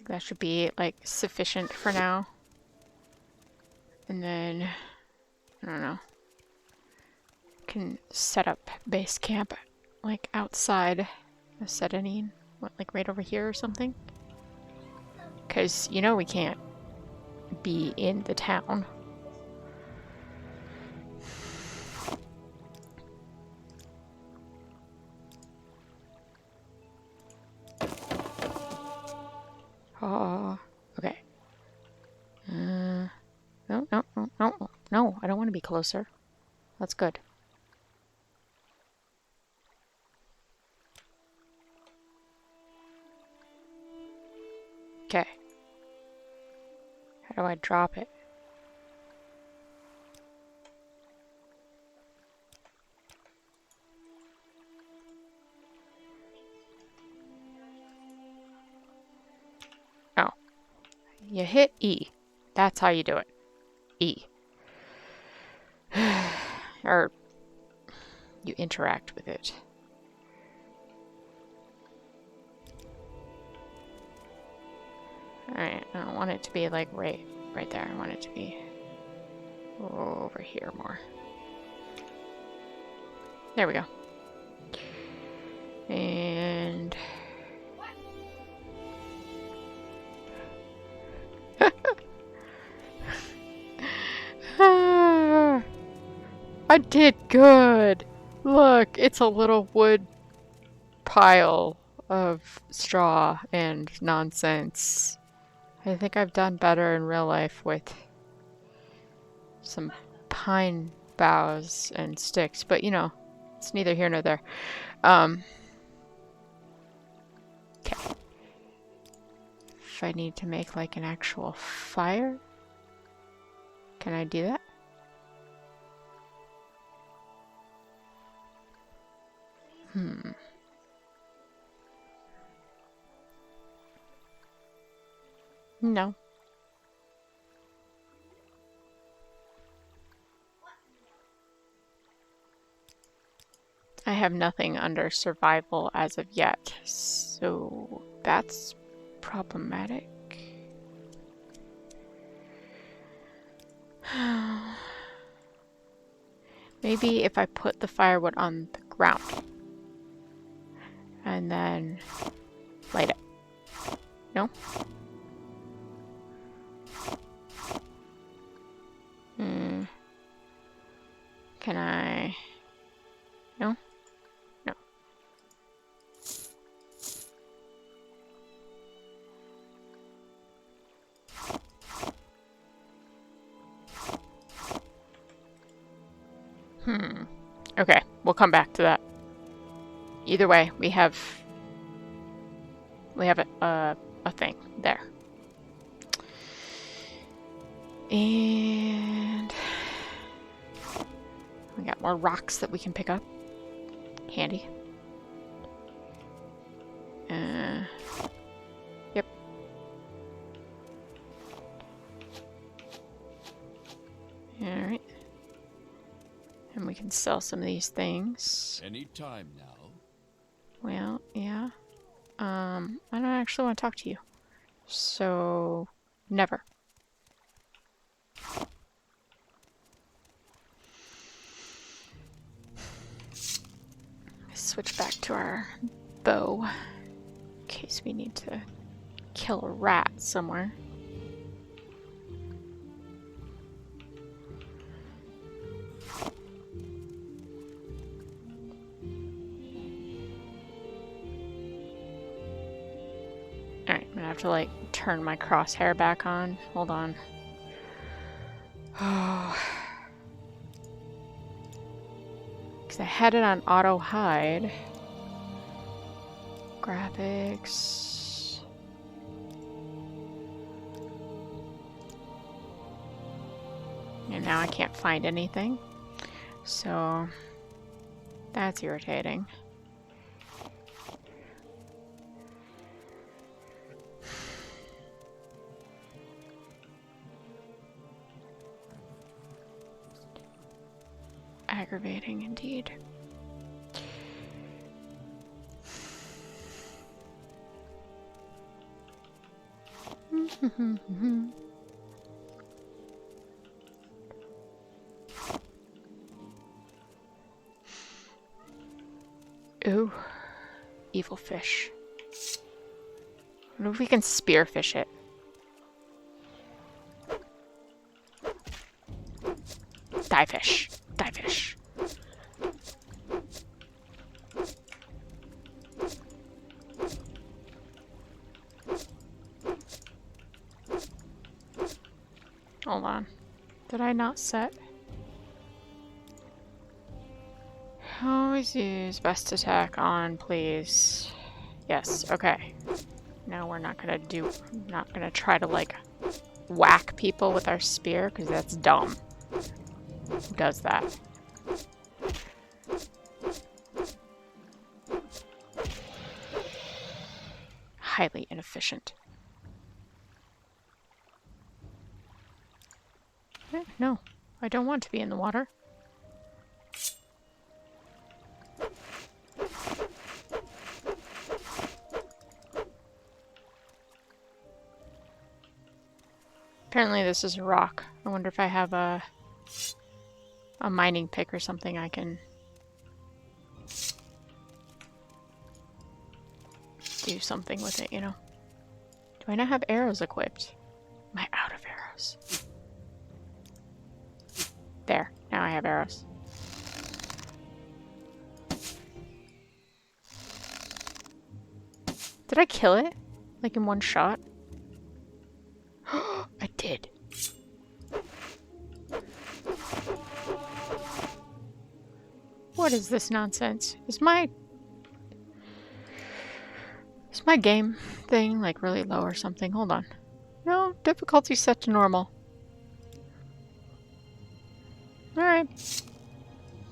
That should be like sufficient for now. And then, I don't know, can set up base camp like outside of Sethryn, what, like right over here or something? Because you know we can't be in the town. Oh, okay. No, I don't want to be closer. That's good. Okay. How do I drop it? Oh. You hit E. That's how you do it. E. Or you interact with it. Alright, I don't want it to be like right there. I want it to be over here more. There we go. And I did good. Look, it's a little wood pile of straw and nonsense. I think I've done better in real life with some pine boughs and sticks, but you know, it's neither here nor there. Okay. If I need to make like an actual fire, can I do that? No. I have nothing under survival as of yet, so that's problematic. Maybe if I put the firewood on the ground and then light it. No? Can I? No? No. Okay, we'll come back to that. Either way, we have a thing there. And we got more rocks that we can pick up. Handy. Yep. Alright. And we can sell some of these things. Any time now. Well, yeah. I don't actually want to talk to you. So, never. Switch back to our bow in case we need to kill a rat somewhere. Alright, I'm gonna have to like turn my crosshair back on. Hold on. Oh. I had it on auto hide. Graphics. And now I can't find anything. So that's irritating. Aggravating indeed. Ooh, evil fish. I wonder if we can spearfish it. Die fish. Die fish. Hold on. Did I not set? Always use best attack on, please. Yes, okay. Now we're not gonna try to like whack people with our spear, because that's dumb. Who does that? Highly inefficient. No, I don't want to be in the water. Apparently this is a rock. I wonder if I have a mining pick or something I can do something with it, you know? Do I not have arrows equipped? Am I out of arrows? There, now I have arrows. Did I kill it? Like in one shot? I did. What is this nonsense? Is my game thing like really low or something? Hold on. No, difficulty set to normal. Alright.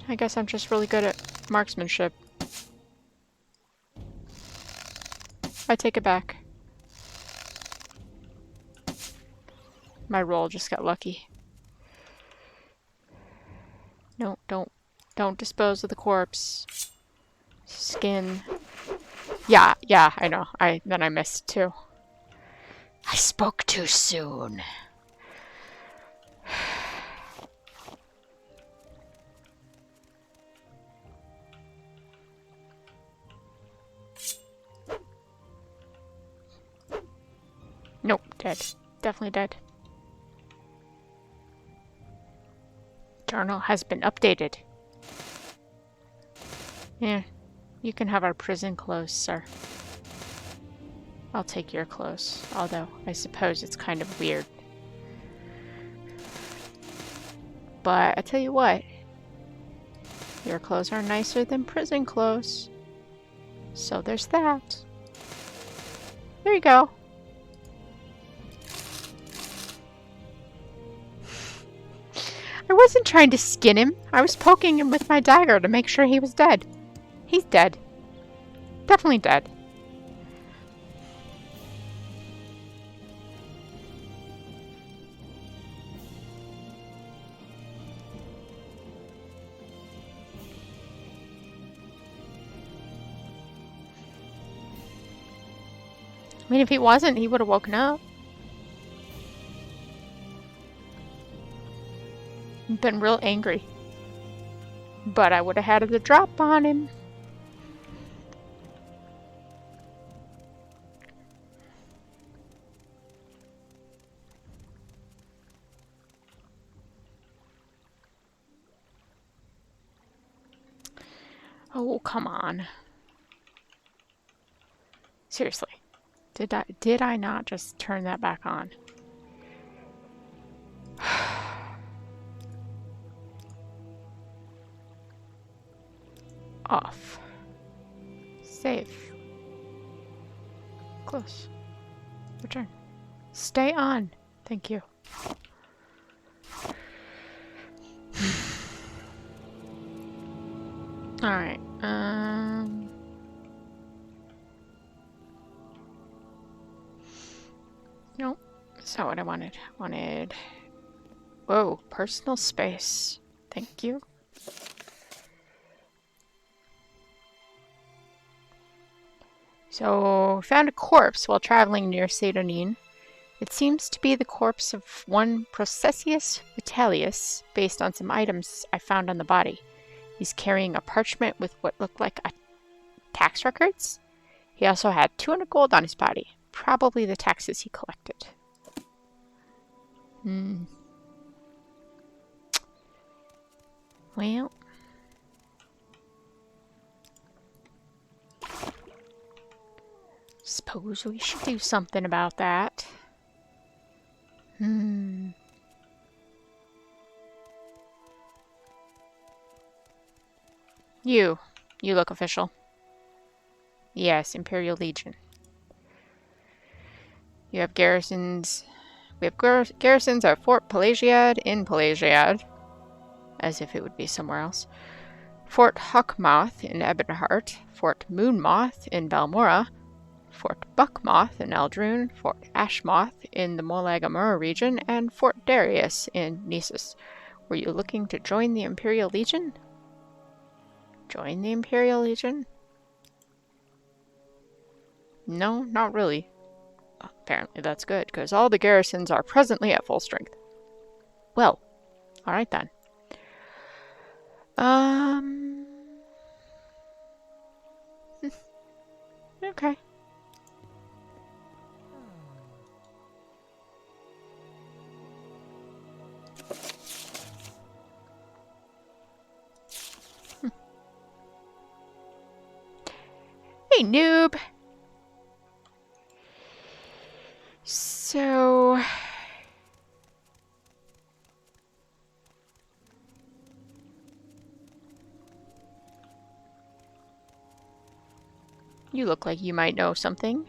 I guess I'm just really good at marksmanship. I take it back. My roll just got lucky. No, don't dispose of the corpse. Skin. Yeah, I know. Then I missed too. I spoke too soon. Nope, dead. Definitely dead. Journal has been updated. Yeah, you can have our prison clothes, sir. I'll take your clothes, although I suppose it's kind of weird. But I tell you what, your clothes are nicer than prison clothes. So there's that. There you go. I wasn't trying to skin him. I was poking him with my dagger to make sure he was dead. He's dead. Definitely dead. I mean, if he wasn't, he would have woken up. Been real angry. But I would have had the drop on him. Oh, come on. Seriously. Did I not just turn that back on? Off. Save. Close. Return. Stay on. Thank you. Alright. Nope. That's not what I wanted. Whoa, personal space. Thank you. So, found a corpse while traveling near Sedonin. It seems to be the corpse of one Processius Vitellius, based on some items I found on the body. He's carrying a parchment with what looked like tax records. He also had 200 gold on his body, probably the taxes he collected. Well. Suppose we should do something about that. You look official. Yes, Imperial Legion. You have garrisons. We have garrisons at Fort Pelagiad in Pelagiad, as if it would be somewhere else. Fort Hawkmoth in Ebonheart, Fort Moonmoth in Balmora, Fort Buckmoth in Eldrune, Fort Ashmoth in the Molag-Amura region, and Fort Darius in Nessus. Were you looking to join the Imperial Legion? Join the Imperial Legion? No, not really. Apparently that's good, because all the garrisons are presently at full strength. Well, alright then. Okay. Hey, noob! So... you look like you might know something.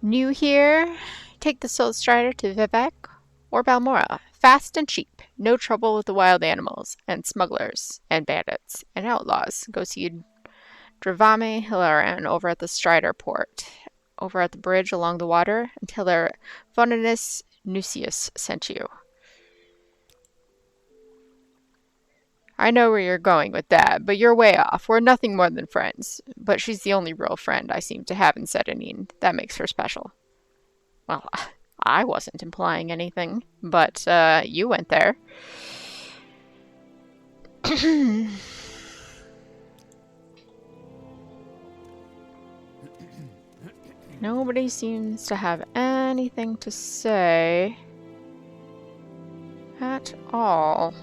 New here? Take the Soul Strider to Vivek or Balmora. Fast and cheap. No trouble with the wild animals, and smugglers, and bandits, and outlaws. Go see Dravame Hilaran over at the Strider port. Over at the bridge along the water, and tell her Voninus Nucius sent you. I know where you're going with that, but you're way off. We're nothing more than friends. But she's the only real friend I seem to have in Sedonin. That makes her special. Well, I wasn't implying anything, but you went there. Nobody seems to have anything to say at all.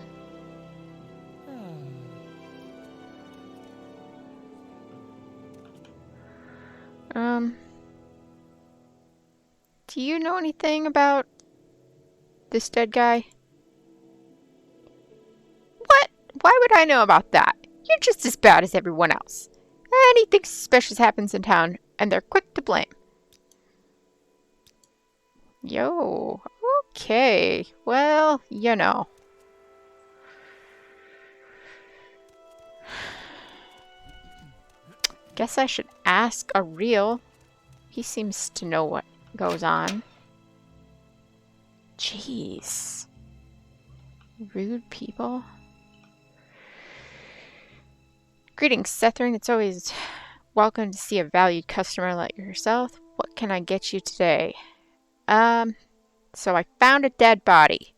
Do you know anything about this dead guy? What? Why would I know about that? You're just as bad as everyone else. Anything suspicious happens in town, and they're quick to blame. Yo, okay. Well, you know. Guess I should ask Ariel. He seems to know what goes on. Jeez. Rude people. Greetings, Sethryn. It's always welcome to see a valued customer like yourself. What can I get you today? So I found a dead body.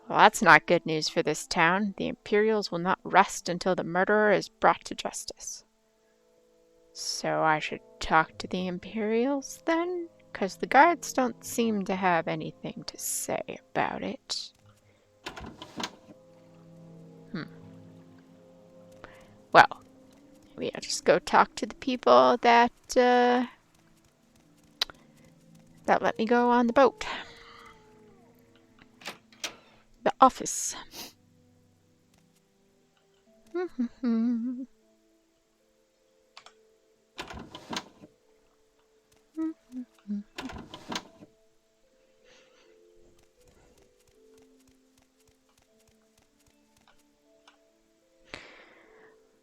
Well, that's not good news for this town. The Imperials will not rest until the murderer is brought to justice. So I should talk to the Imperials then? Because the guards don't seem to have anything to say about it. Well, maybe I'll just go talk to the people that let me go on the boat. The office.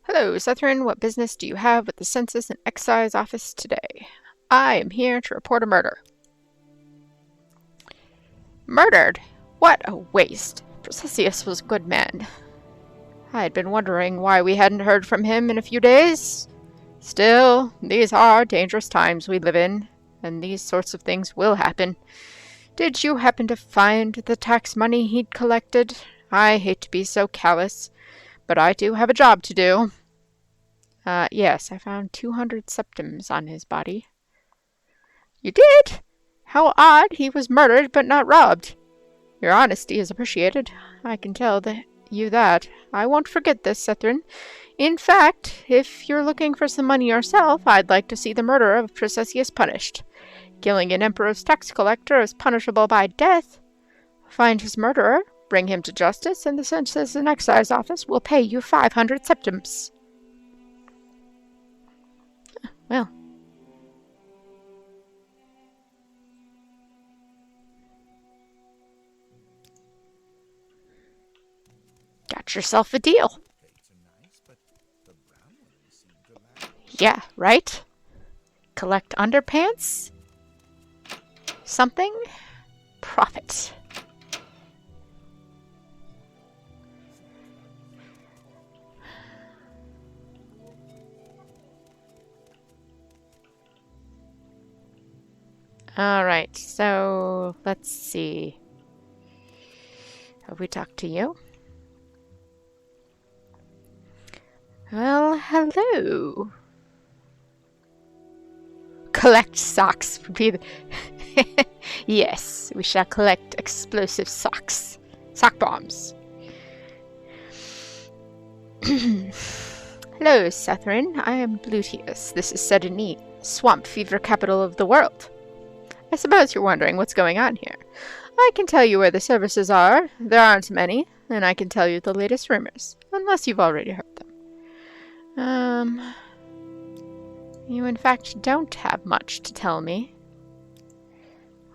Hello, Sethryn. What business do you have with the Census and Excise office today? I am here to report a murder. Murdered? What a waste. Processius was a good man. I had been wondering why we hadn't heard from him in a few days. Still, these are dangerous times we live in, and these sorts of things will happen. Did you happen to find the tax money he'd collected? I hate to be so callous, but I do have a job to do. Yes, I found 200 septims on his body. You did? How odd, he was murdered but not robbed. Your honesty is appreciated. I can tell you that. I won't forget this, Sethryn. In fact, if you're looking for some money yourself, I'd like to see the murderer of Processius punished. Killing an emperor's tax collector is punishable by death. Find his murderer, bring him to justice, and the Census and Excise office will pay you 500 septims. Well. Got yourself a deal. Yeah, right? Collect underpants? Something? Profit. Alright, so let's see. Have we talked to you? Well, hello. Collect socks would be the... Yes, we shall collect explosive socks. Sock bombs. Hello, Sethryn. I am Blutius. This is Sedini, swamp fever capital of the world. I suppose you're wondering what's going on here. I can tell you where the services are. There aren't many, and I can tell you the latest rumors, unless you've already heard them. You in fact don't have much to tell me.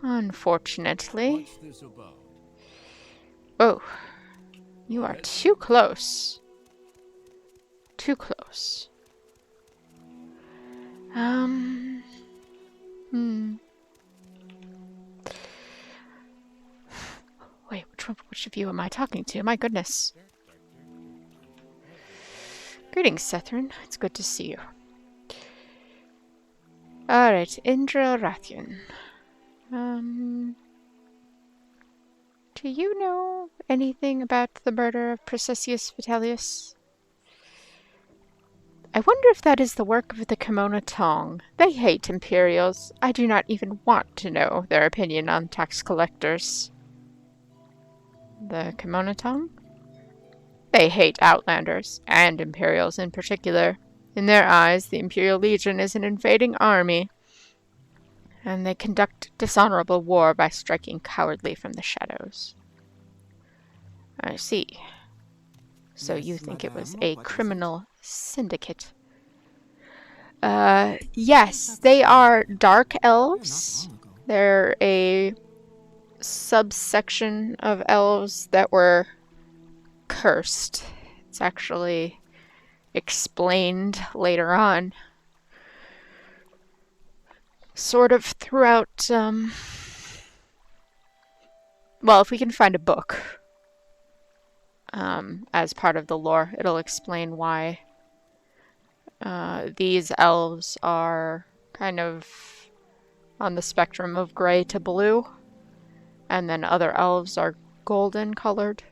Unfortunately. What's this about? Oh, you are too close. Too close. Wait, which of you am I talking to? My goodness. Greetings, Sethryn. It's good to see you. Alright, Indra Rathian. Do you know anything about the murder of Processius Vitellius? I wonder if that is the work of the Kimono Tong. They hate Imperials. I do not even want to know their opinion on tax collectors. The Kimono Tong? They hate Outlanders, and Imperials in particular. In their eyes, the Imperial Legion is an invading army, and they conduct dishonorable war by striking cowardly from the shadows. I see. So Yes, you think it was madame, a what is criminal syndicate? Yes, they are dark elves. Not long ago. They're a subsection of elves that were cursed. It's actually explained later on. Sort of throughout, well, if we can find a book as part of the lore, it'll explain why these elves are kind of on the spectrum of gray to blue, and then other elves are golden colored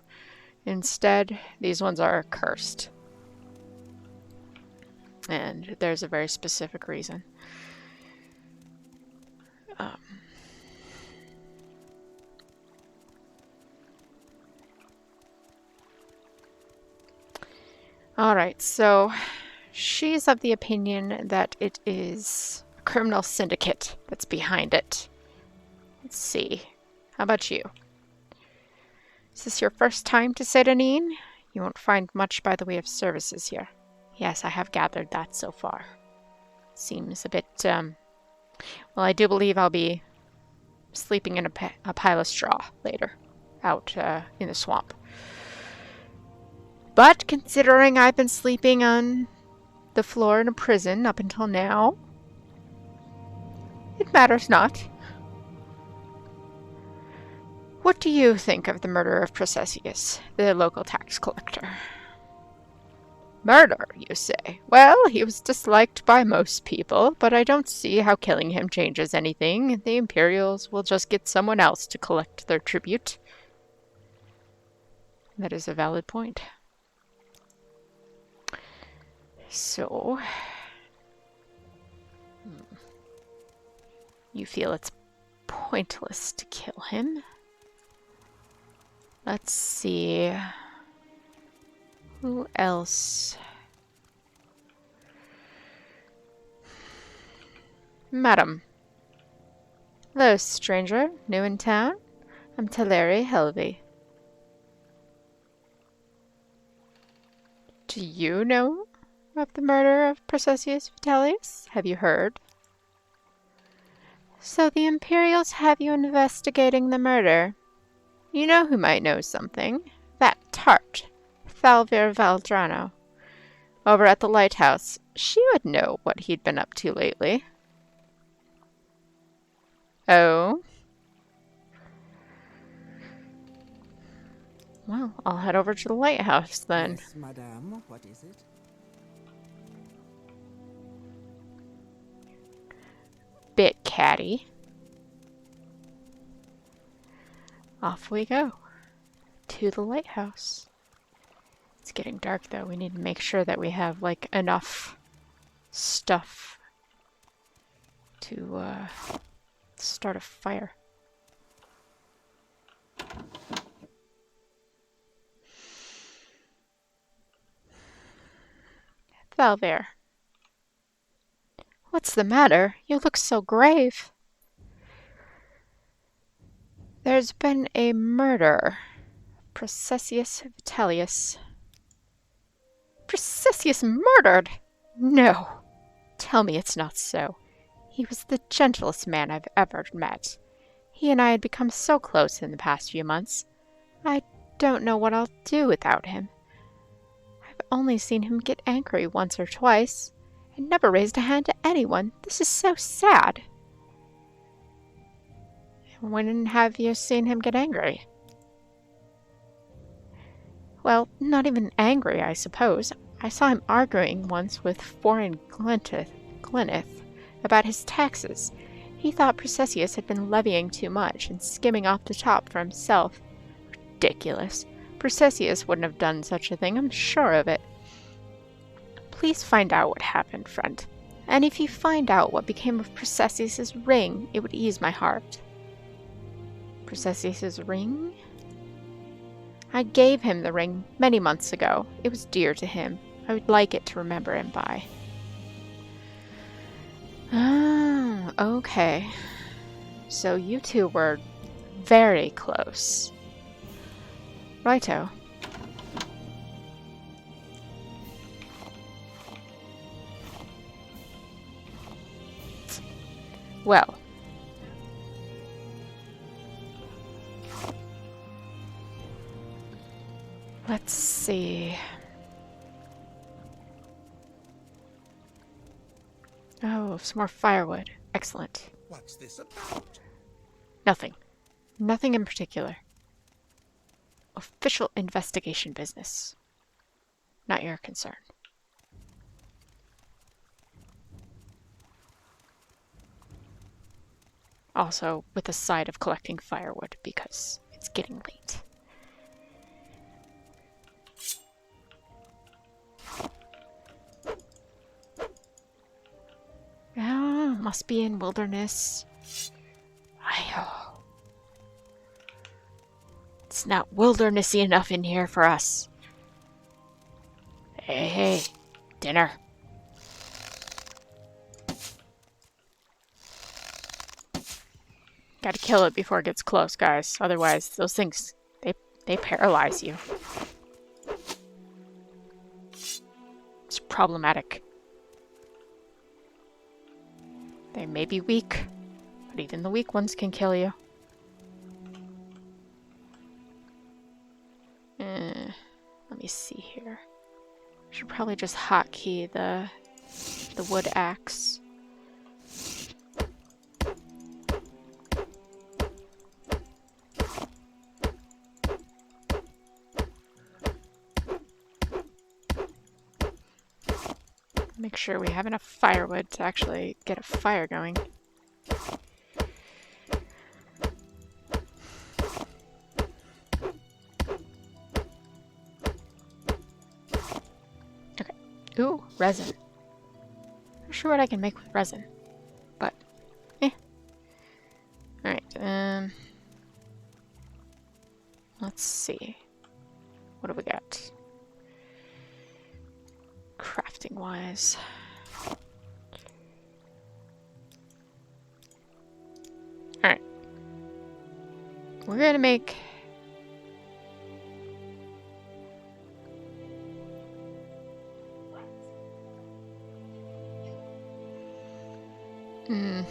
instead. These ones are cursed, and there's a very specific reason. Alright, so she's of the opinion that it is a criminal syndicate that's behind it. Let's see. How about you? Is this your first time to Sedanine? You won't find much by the way of services here. Yes, I have gathered that so far. Seems a bit, well, I do believe I'll be sleeping in a pile of straw later, out in the swamp. But considering I've been sleeping on the floor in a prison up until now, it matters not. What do you think of the murder of Processius, the local tax collector? Murder, you say? Well, he was disliked by most people, but I don't see how killing him changes anything. The Imperials will just get someone else to collect their tribute. That is a valid point. So, you feel it's pointless to kill him? Let's see. Who else? Madam. Hello, stranger. New in town? I'm Teleri Helvey. Do you know of the murder of Processius Vitellius? Have you heard? So the Imperials have you investigating the murder. You know who might know something. That tart, Thalvir Valdrano, over at the lighthouse. She would know what he'd been up to lately. Oh? Well, I'll head over to the lighthouse then. Yes, madame, what is it? Bit catty. Off we go to the lighthouse. It's getting dark though. We need to make sure that we have like enough stuff to start a fire. Thalvir. What's the matter? You look so grave. There's been a murder. Processius Vitellius. Processius murdered? No. Tell me it's not so. He was the gentlest man I've ever met. He and I had become so close in the past few months. I don't know what I'll do without him. I've only seen him get angry once or twice, and never raised a hand to anyone. This is so sad. When have you seen him get angry? Well, not even angry, I suppose. I saw him arguing once with foreign Glenith about his taxes. He thought Processius had been levying too much and skimming off the top for himself. Ridiculous. Processius wouldn't have done such a thing, I'm sure of it. Please find out what happened, friend. And if you find out what became of Processius's ring, it would ease my heart. Processius's ring? I gave him the ring many months ago. It was dear to him. I would like it to remember him by. Ah, okay. So you two were very close. Righto. Well. Let's see. Oh, some more firewood. Excellent. What's this about? Nothing. Nothing in particular. Official investigation business. Not your concern. Also, with a side of collecting firewood, because it's getting late. Ah, must be in wilderness. It's not wildernessy enough in here for us. Hey, dinner. Gotta kill it before it gets close, guys. Otherwise, those things, they paralyze you. It's problematic. They may be weak, but even the weak ones can kill you. Let me see here. Should probably just hotkey the wood axe. Make sure we have enough firewood to actually get a fire going. Okay. Ooh, resin. Not sure what I can make with resin, but Alright, let's see. What do we got? Crafting wise. Alright. We're gonna make I'm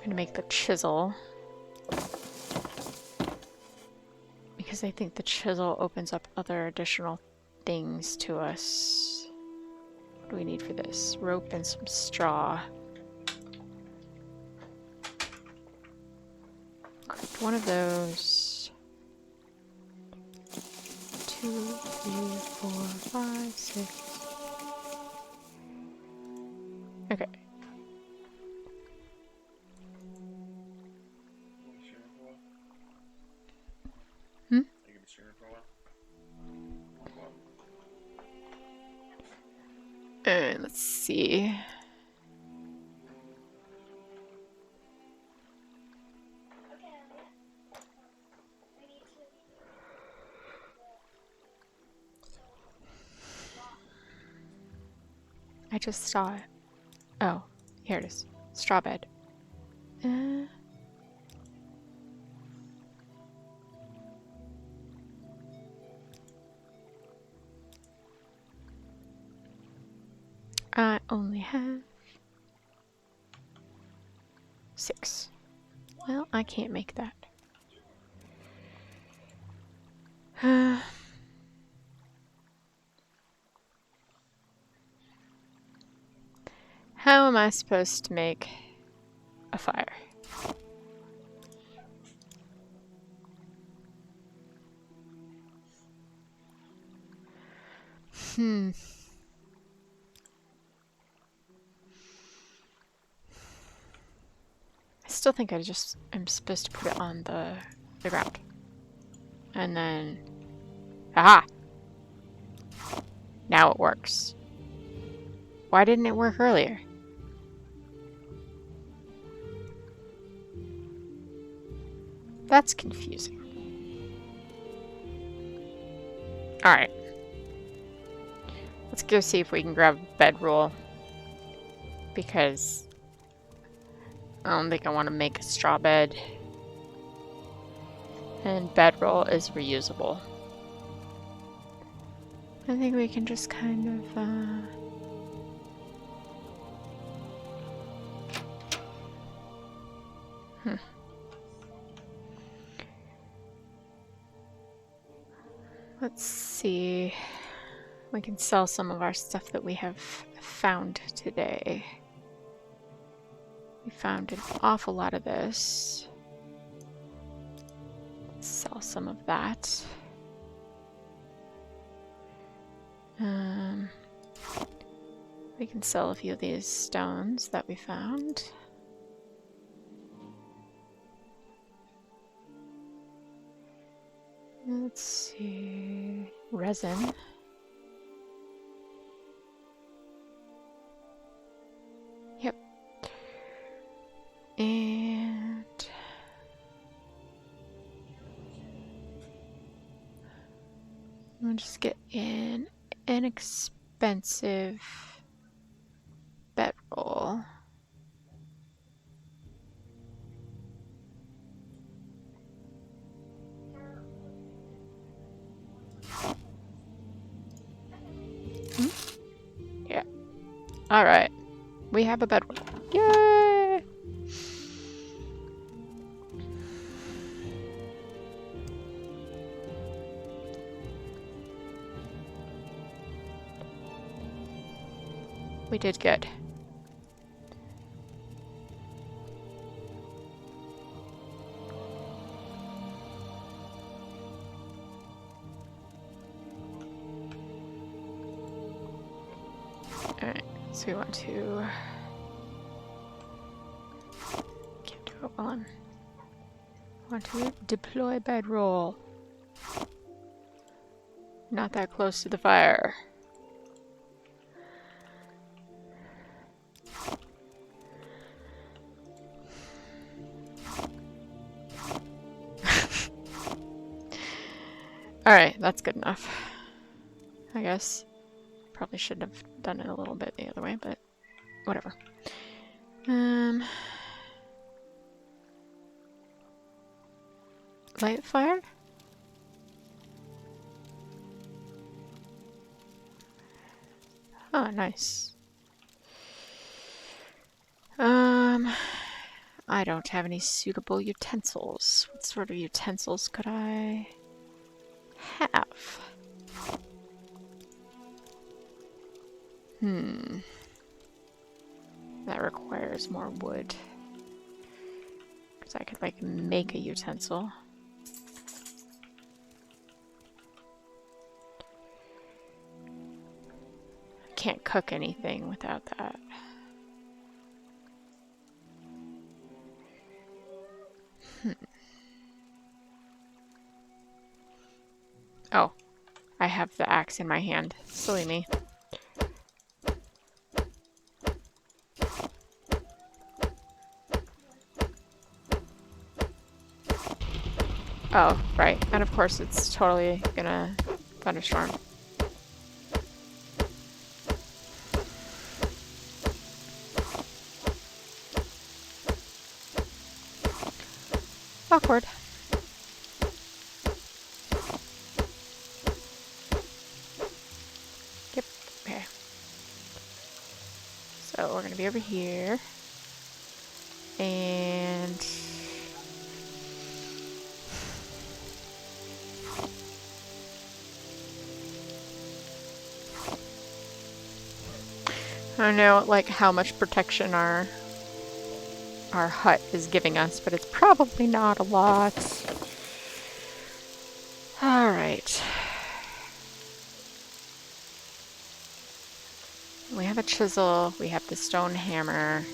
gonna make the chisel. Because I think the chisel opens up other additional things to us. What do we need for this? Rope and some straw. Craft one of those. 2, 3, 4, 5, 6. Okay. Let's see. I just saw it. Oh, here it is. Straw bed. I only have 6. Well, I can't make that. How am I supposed to make a fire? I still think I just am supposed to put it on the ground. And then... Aha! Now it works. Why didn't it work earlier? That's confusing. Alright. Let's go see if we can grab a bedroll. Because I don't think I want to make a straw bed. And bedroll is reusable. I think we can just kind of, Let's see. We can sell some of our stuff that we have found today. We found an awful lot of this. Sell some of that. We can sell a few of these stones that we found. Let's see. Resin. Yep. And we'll just get an inexpensive bedroll. Yeah. All right. We have a bedroll. Yay! We did good. Alright, so we want to... Can't do it while I'm... Want to deploy bedroll. Not that close to the fire. Alright, that's good enough. I guess. Probably should have done it a little bit the other way, but whatever. Light fire? Oh, nice. I don't have any suitable utensils. What sort of utensils could I have? That requires more wood. Because I could, like, make a utensil. I can't cook anything without that. Oh, I have the axe in my hand. Silly me. Oh, right. And of course it's totally gonna thunderstorm. Awkward. Yep, okay. So we're gonna be over here. And I don't know, like, how much protection our hut is giving us, but it's probably not a lot. Alright. We have a chisel, we have the stone hammer.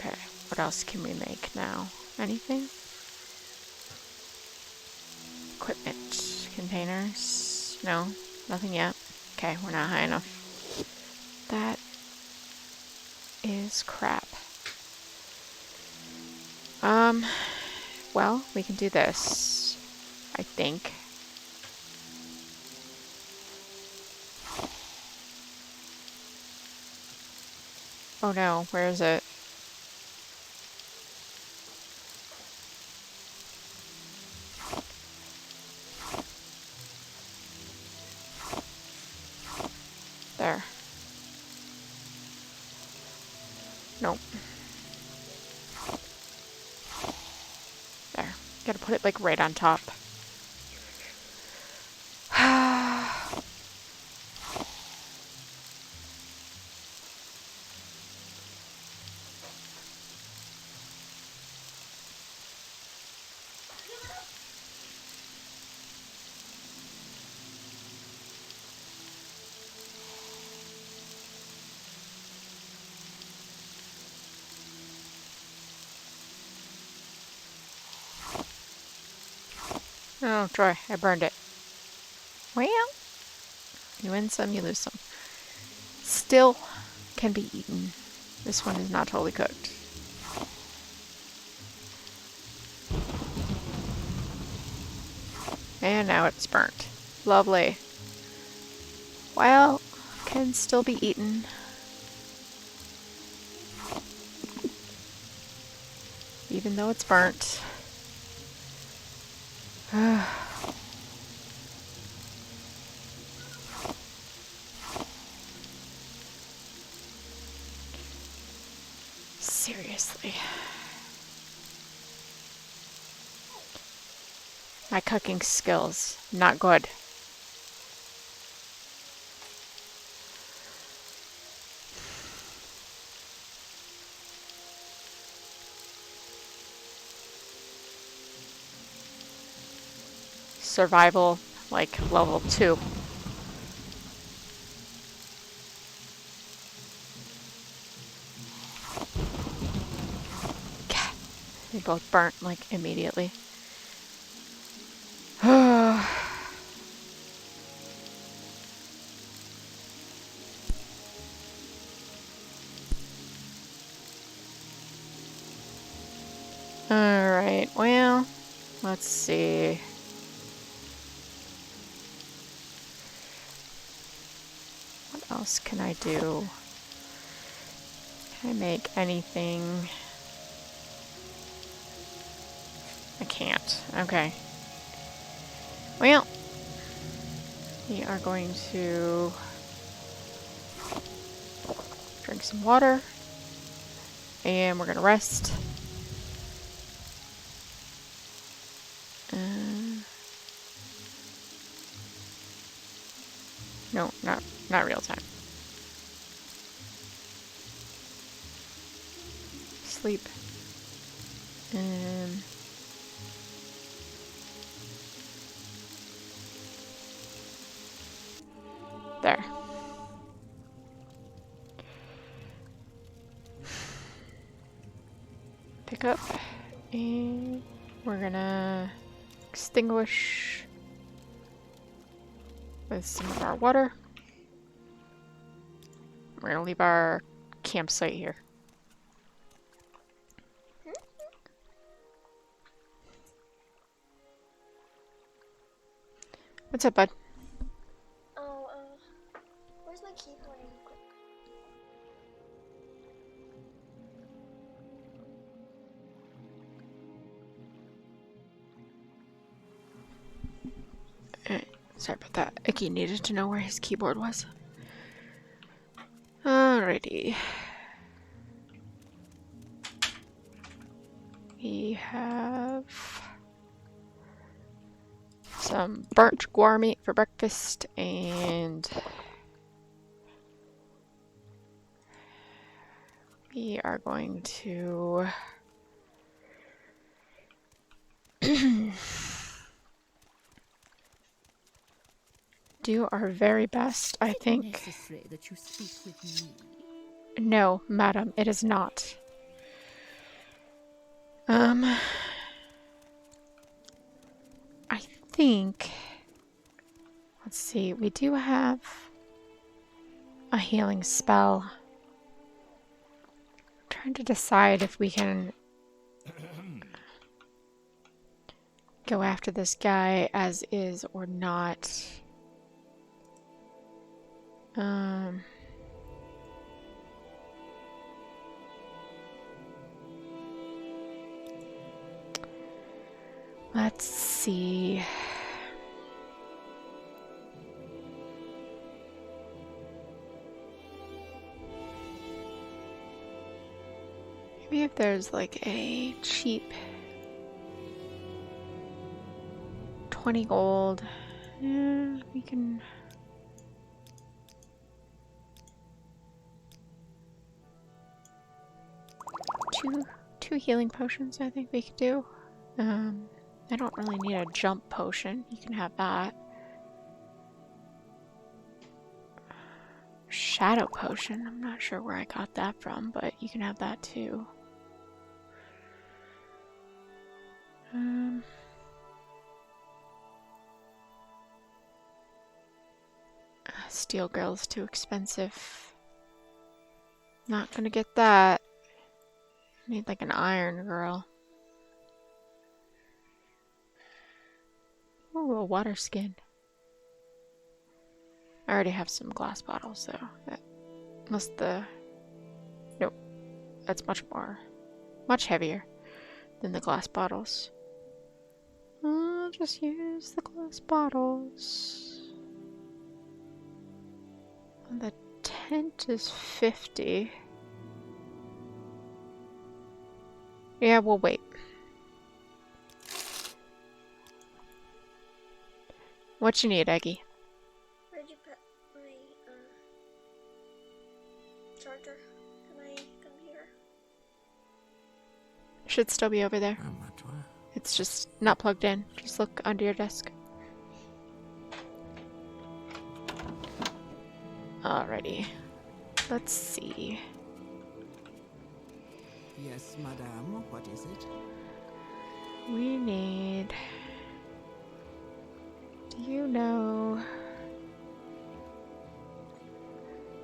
Okay, what else can we make now? Anything? Equipment. Containers? No, nothing yet. Okay, we're not high enough. That is crap. Well, we can do this, I think. Oh no, where is it? There. Nope. There. Gotta put it like right on top. Oh, Troy, I burned it. Well, you win some, you lose some. Still can be eaten. This one is not totally cooked. And now it's burnt. Lovely. Well, can still be eaten. Even though it's burnt. Seriously. My cooking skills, not good. Survival, like level 2. God, they both burnt like immediately. Alright, well, let's see. What else can I do? Can I make anything? I can't. Okay. Well, we are going to drink some water, and we're going to rest. No, not real time. Sleep. There. Pick up, and we're gonna extinguish with some of our water. We're gonna leave our campsite here. What's up, bud? Oh, where's my keyboard? Sorry about that. Icky needed to know where his keyboard was. Alrighty. We have some burnt guar meat for breakfast, and we are going to do our very best, I think. Necessary that you speak with me. No, madam, it is not. I think, let's see, we do have a healing spell. I'm trying to decide if we can go after this guy as is or not. Let's see. Maybe if there's like a cheap 20 gold. Yeah, we can. Two healing potions I think we could do. I don't really need a jump potion. You can have that. Shadow potion. I'm not sure where I got that from, but you can have that too. Steel Girl's too expensive. Not gonna get that. Need like an Iron Girl. Ooh, a water skin. I already have some glass bottles though. Nope. That's much heavier than the glass bottles. I'll just use the glass bottles. The tent is 50. Yeah, we'll wait. What you need, Eggy? Where'd you put my charger to my computer? Should still be over there. It's just not plugged in. Just look under your desk. Alrighty. Let's see. Yes, madame. What is it? We need... Do you know...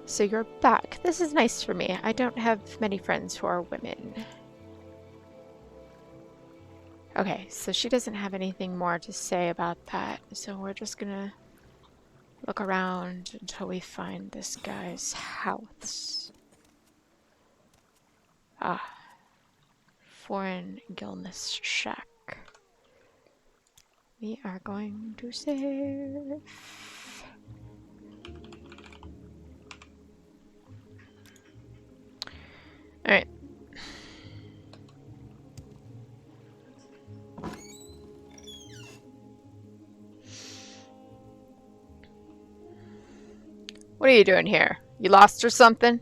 So you're back. This is nice for me. I don't have many friends who are women. Okay, so she doesn't have anything more to say about that. So we're just gonna look around until we find this guy's house. Ah. Foreign Gilness Shack. We are going to save. Alright. What are you doing here? You lost or something?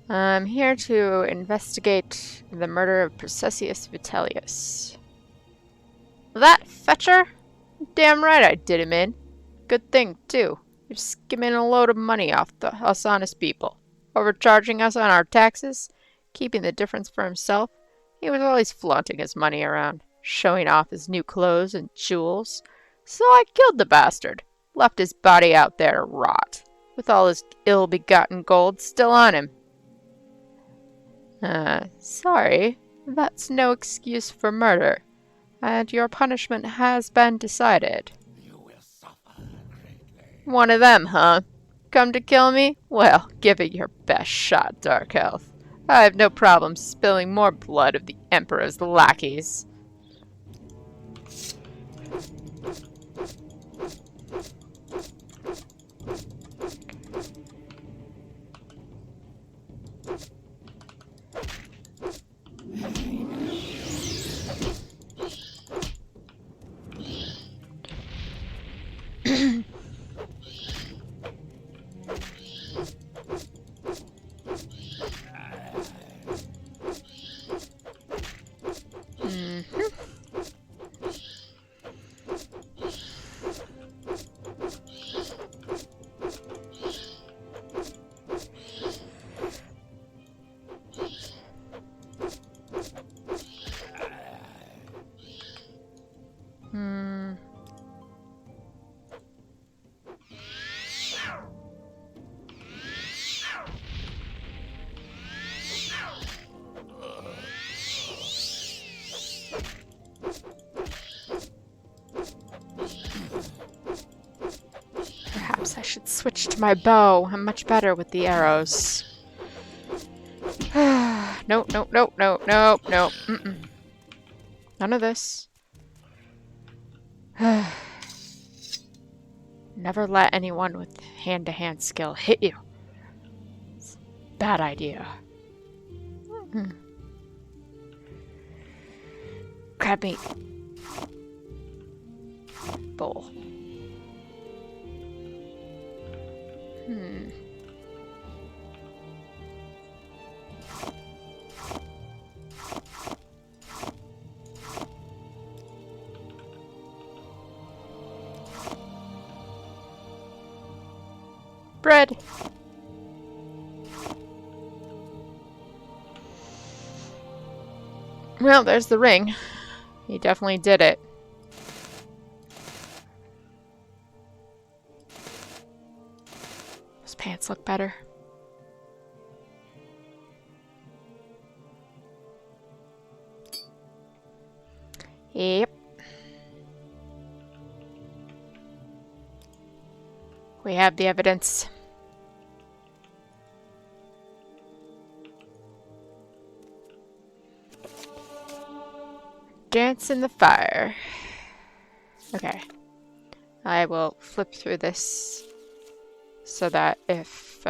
I'm here to investigate the murder of Processius Vitellius. That fetcher? Damn right I did him in. Good thing, too. You're skimming a load of money off us honest people. Overcharging us on our taxes, keeping the difference for himself. He was always flaunting his money around, showing off his new clothes and jewels. So I killed the bastard. Left his body out there to rot, with all his ill-begotten gold still on him. Sorry, that's no excuse for murder, and your punishment has been decided. You will suffer greatly. One of them, huh? Come to kill me? Well, give it your best shot, Dark Elf. I have no problem spilling more blood of the Emperor's lackeys. should switch to my bow. I'm much better with the arrows. Nope, nope, nope, nope, nope, nope. None of this. Never let anyone with hand-to-hand skill hit you. It's a bad idea. Crab meat. Bowl. Bread. Well, there's the ring. He definitely did it. Those pants look better. Yep. We have the evidence. Dance in the fire. Okay. I will flip through this so that if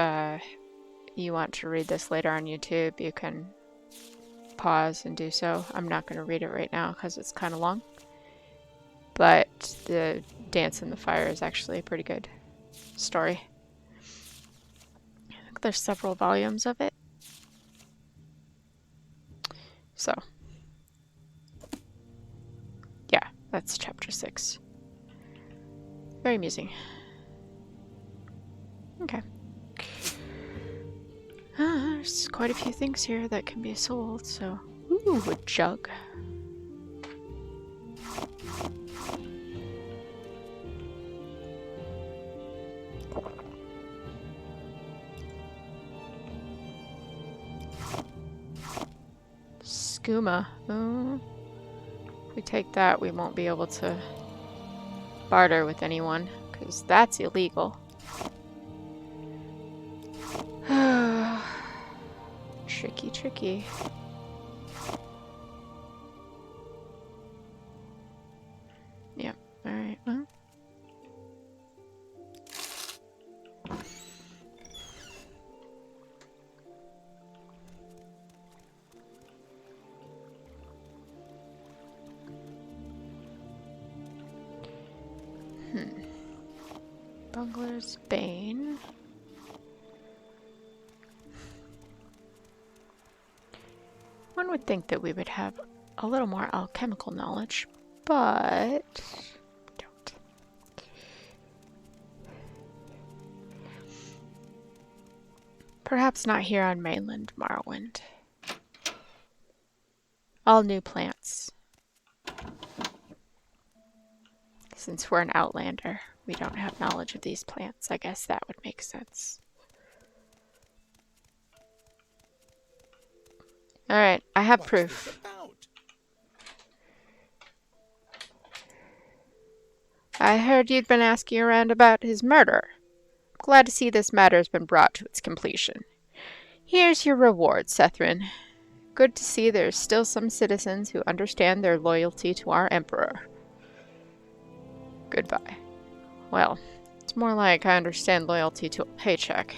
you want to read this later on YouTube, you can pause and do so. I'm not going to read it right now because it's kind of long. But the Dance in the Fire is actually a pretty good story. I think there's several volumes of it. So, yeah, that's chapter 6. Very amusing. Okay. There's quite a few things here that can be sold, so... Ooh, a jug. Skooma. Oh. If we take that, we won't be able to barter with anyone, because that's illegal. Tricky, tricky. Yep, alright, well. Bungler's Bane. One would think that we would have a little more alchemical knowledge, but we don't. Perhaps not here on mainland Morrowind. All new plants. Since we're an outlander, we don't have knowledge of these plants. I guess that would make sense. Alright, I have proof. I heard you'd been asking around about his murder. Glad to see this matter has been brought to its completion. Here's your reward, Sethryn. Good to see there's still some citizens who understand their loyalty to our Emperor. Goodbye. Well, it's more like I understand loyalty to a paycheck.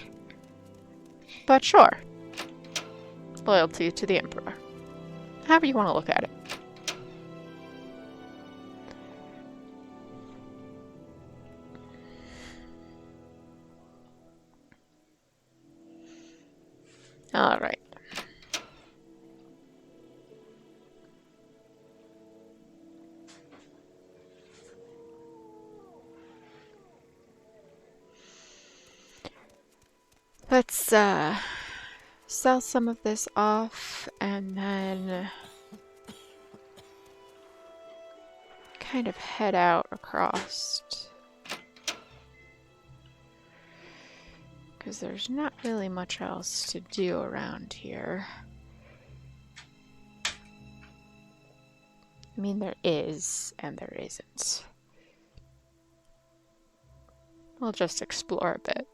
But sure. Loyalty to the Emperor. However you want to look at it. Alright. Let's sell some of this off and then kind of head out across. Because there's not really much else to do around here. I mean, there is and there isn't. We'll just explore a bit.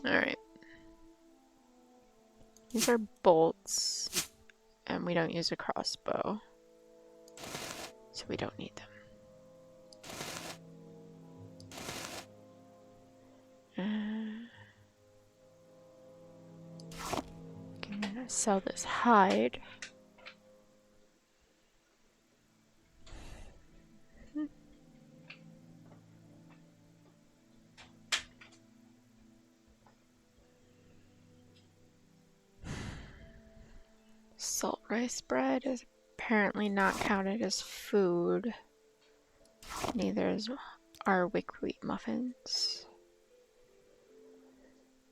Alright. These are bolts, and we don't use a crossbow, so we don't need them. I'm gonna sell this hide. Salt rice bread is apparently not counted as food. Neither is our wick wheat muffins.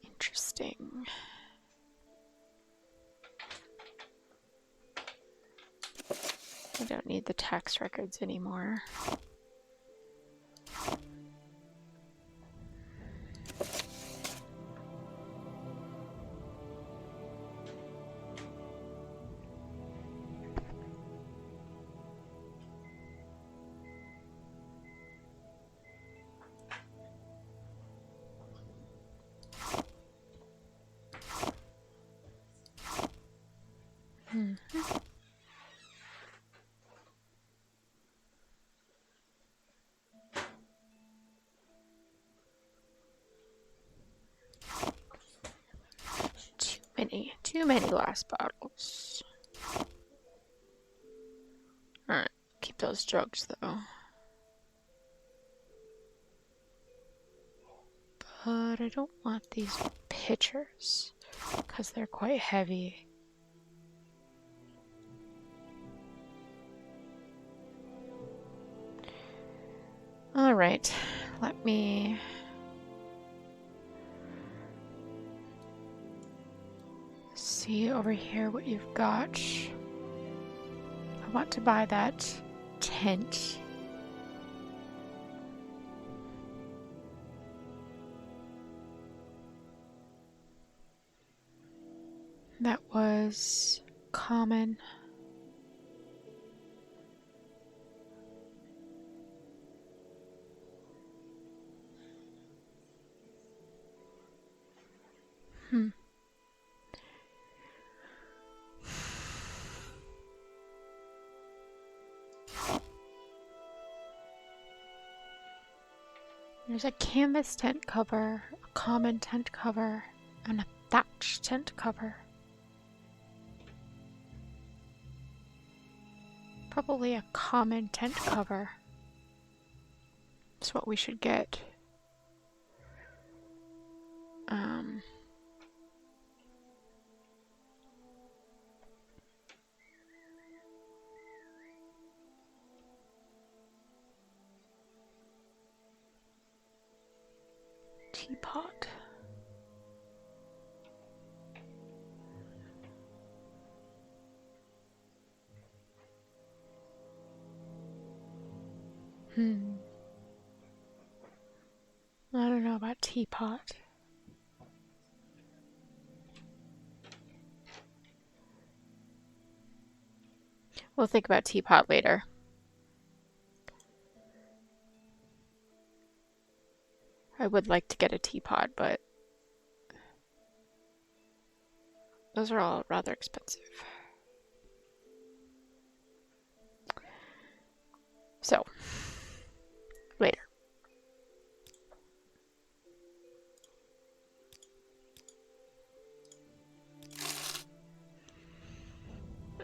Interesting. I don't need the tax records anymore. Too many glass bottles. Alright, keep those jugs though. But I don't want these pitchers, because they're quite heavy. Alright, let me... see over here what you've got. I want to buy that tent. That was common. There's a canvas tent cover, a common tent cover, and a thatch tent cover. Probably a common tent cover. That's what we should get. Teapot. I don't know about teapot. We'll think about teapot later. I would like to get a teapot, but those are all rather expensive. So, later.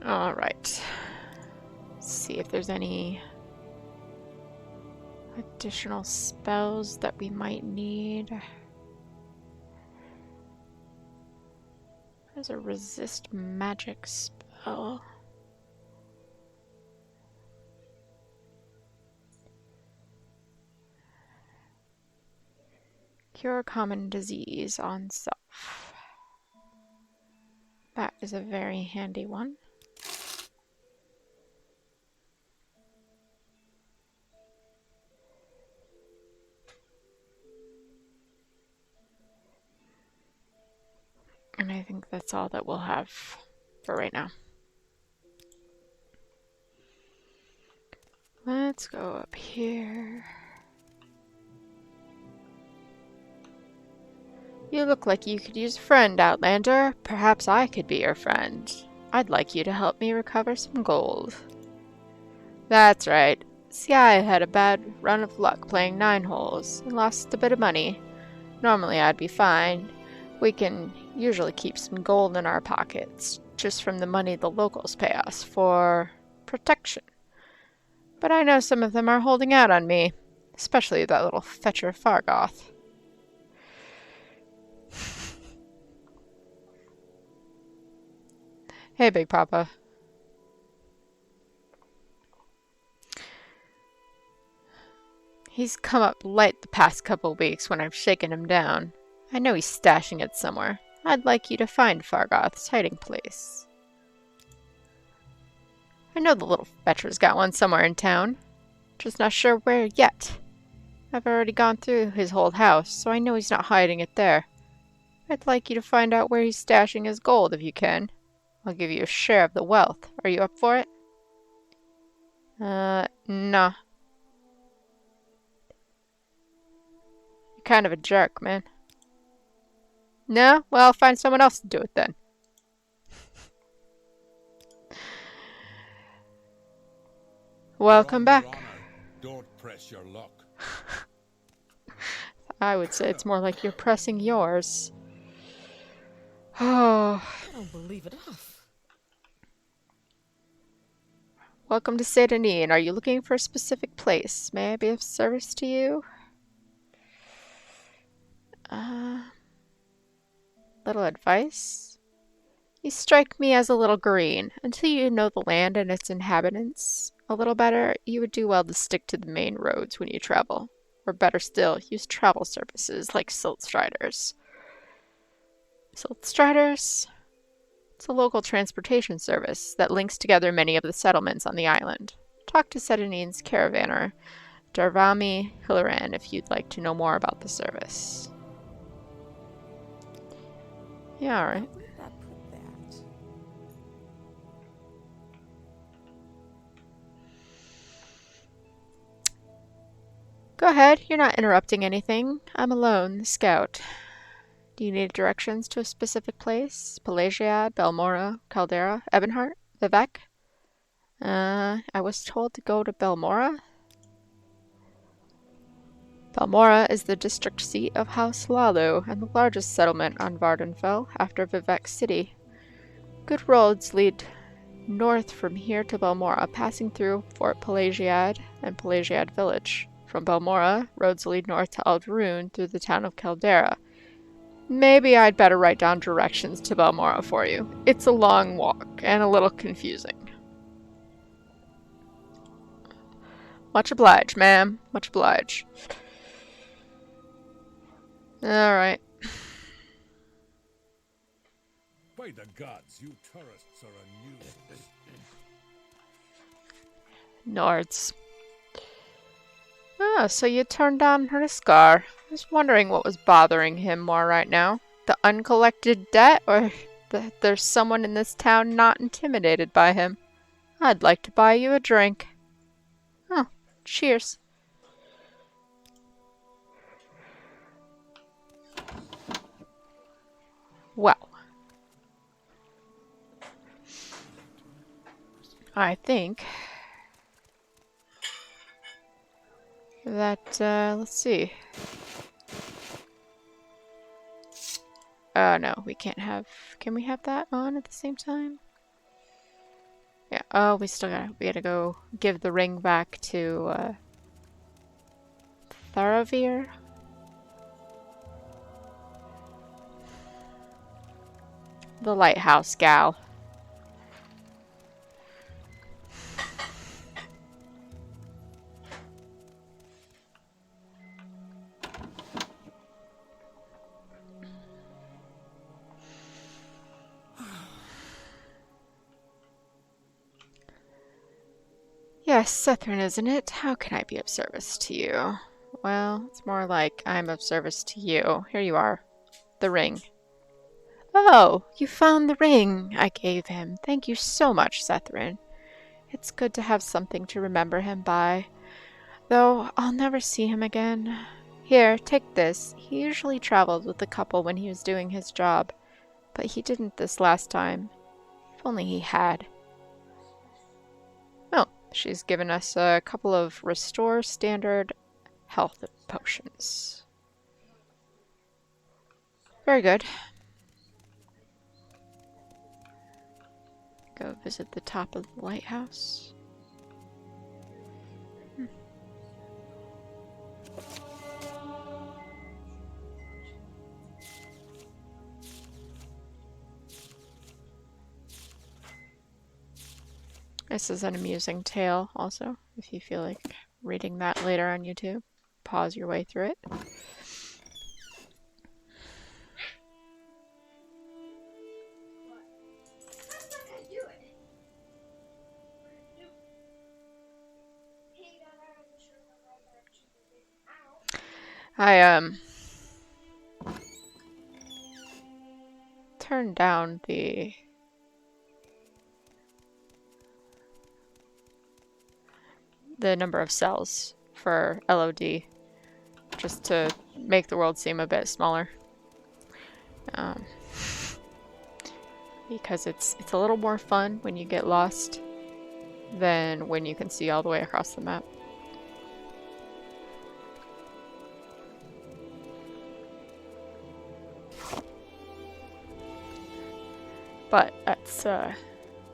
All right. Let's see if there's any additional spells that we might need. There's a resist magic spell. Cure common disease on self. That is a very handy one. And I think that's all that we'll have for right now. Let's go up here. You look like you could use a friend, Outlander. Perhaps I could be your friend. I'd like you to help me recover some gold. That's right. See, I had a bad run of luck playing 9 holes and lost a bit of money. Normally I'd be fine. We can usually keep some gold in our pockets, just from the money the locals pay us for protection. But I know some of them are holding out on me, especially that little fetcher Fargoth. Hey, Big Papa. He's come up light the past couple weeks when I've shaken him down. I know he's stashing it somewhere. I'd like you to find Fargoth's hiding place. I know the little fetcher's got one somewhere in town. Just not sure where yet. I've already gone through his whole house, so I know he's not hiding it there. I'd like you to find out where he's stashing his gold if you can. I'll give you a share of the wealth. Are you up for it? Nah. You're kind of a jerk, man. No? Well, find someone else to do it then. Welcome back. Don't press your luck. I would say it's more like you're pressing yours. Oh. I don't believe it. Welcome to Sethryn. Are you looking for a specific place? May I be of service to you? Little advice? You strike me as a little green. Until you know the land and its inhabitants a little better, you would do well to stick to the main roads when you travel. Or better still, use travel services like Siltstriders. Siltstriders? It's a local transportation service that links together many of the settlements on the island. Talk to Sethryn's caravaner, Darvami Hilaran, if you'd like to know more about the service. Yeah, alright. Where did I put that? Go ahead, you're not interrupting anything. I'm alone, the scout. Do you need directions to a specific place? Pelagiad, Belmora, Caldera, Ebonheart, Vivec? I was told to go to Belmora. Belmora is the district seat of House Lalo and the largest settlement on Vardenfell after Vivec City. Good roads lead north from here to Belmora, passing through Fort Pelagiad and Pelagiad Village. From Belmora, roads lead north to Aldrune through the town of Caldera. Maybe I'd better write down directions to Belmora for you. It's a long walk and a little confusing. Much obliged, ma'am. Much obliged. Alright. By the gods, you tourists are a nuisance. Nords. Oh, so you turned down Hriskar. I was wondering what was bothering him more right now. The uncollected debt, or that there's someone in this town not intimidated by him. I'd like to buy you a drink. Oh, cheers. Well, I think that, let's see. No, we can't have, can we have that on at the same time? Yeah, oh, we gotta go give the ring back to, Tharavir. The lighthouse gal. Yes, Sethryn, isn't it? How can I be of service to you? Well, it's more like I'm of service to you. Here you are. The ring. Oh, you found the ring I gave him. Thank you so much, Sethryn. It's good to have something to remember him by. Though I'll never see him again. Here, take this. He usually traveled with the couple when he was doing his job, but he didn't this last time. If only he had. Oh, she's given us a couple of restore standard health potions. Very good. Go visit the top of the lighthouse. This is an amusing tale also, if you feel like reading that later on YouTube. Pause your way through it. I turned down the number of cells for LOD just to make the world seem a bit smaller. Because it's a little more fun when you get lost than when you can see all the way across the map. But that's at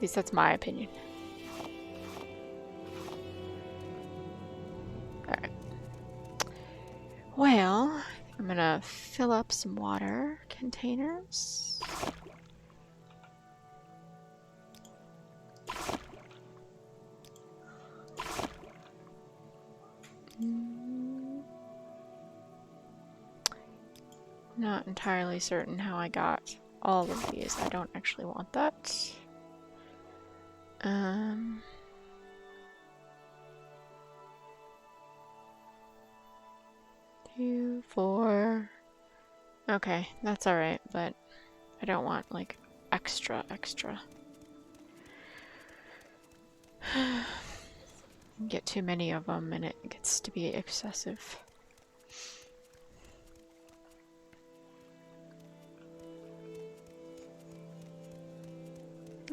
least that's my opinion. Alright. Well, I'm gonna fill up some water containers. Not entirely certain how I got all of these. I don't actually want that. 2, 4. Okay, that's alright, but I don't want like extra. Get too many of them and it gets to be excessive.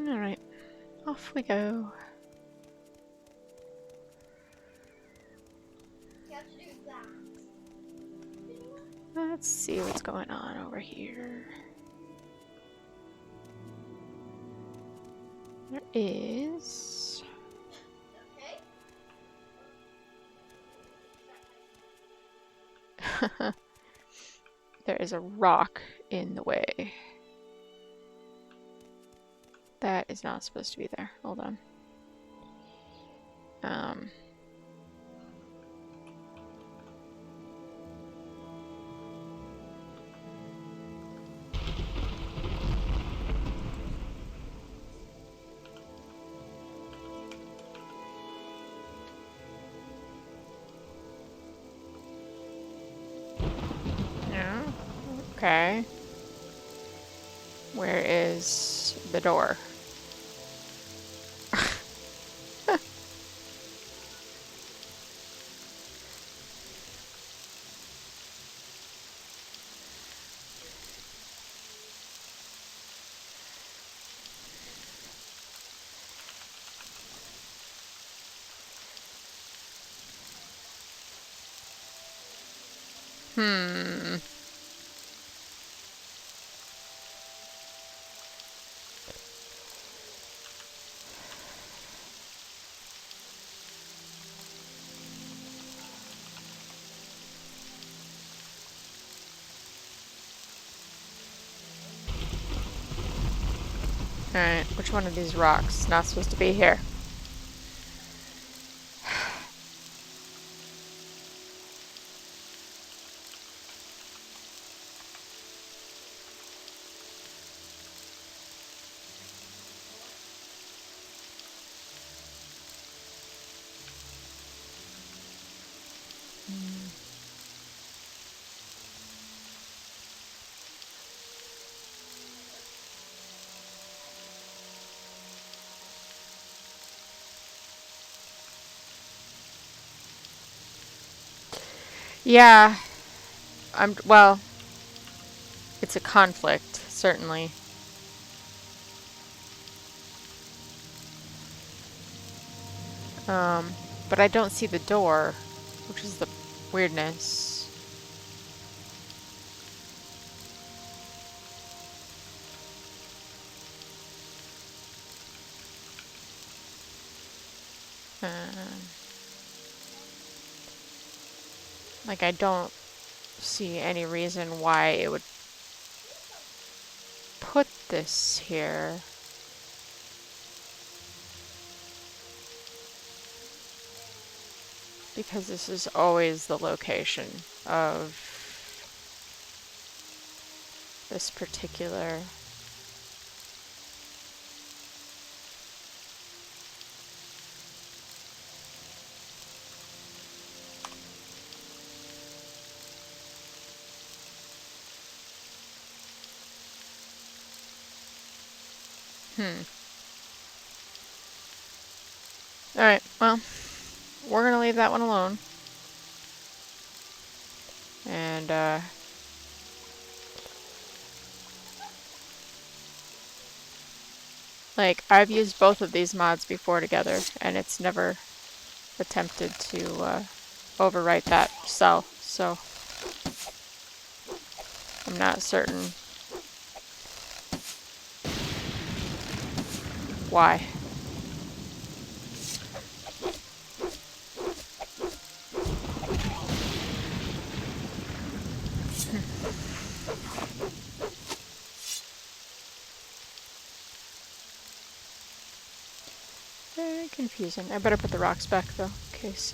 Alright, off we go. Let's see what's going on over here. There is... there is a rock in the way. That is not supposed to be there. Hold on. Yeah. Okay. Where is the door? Alright, which one of these rocks is not supposed to be here? Yeah. Well, it's a conflict, certainly. But I don't see the door, which is the weirdness. Like, I don't see any reason why it would put this here. Because this is always the location of this particular... Alright, well, we're gonna leave that one alone. And, like, I've used both of these mods before together, and it's never attempted to, overwrite that cell, so I'm not certain why. Very confusing. I better put the rocks back though, in case,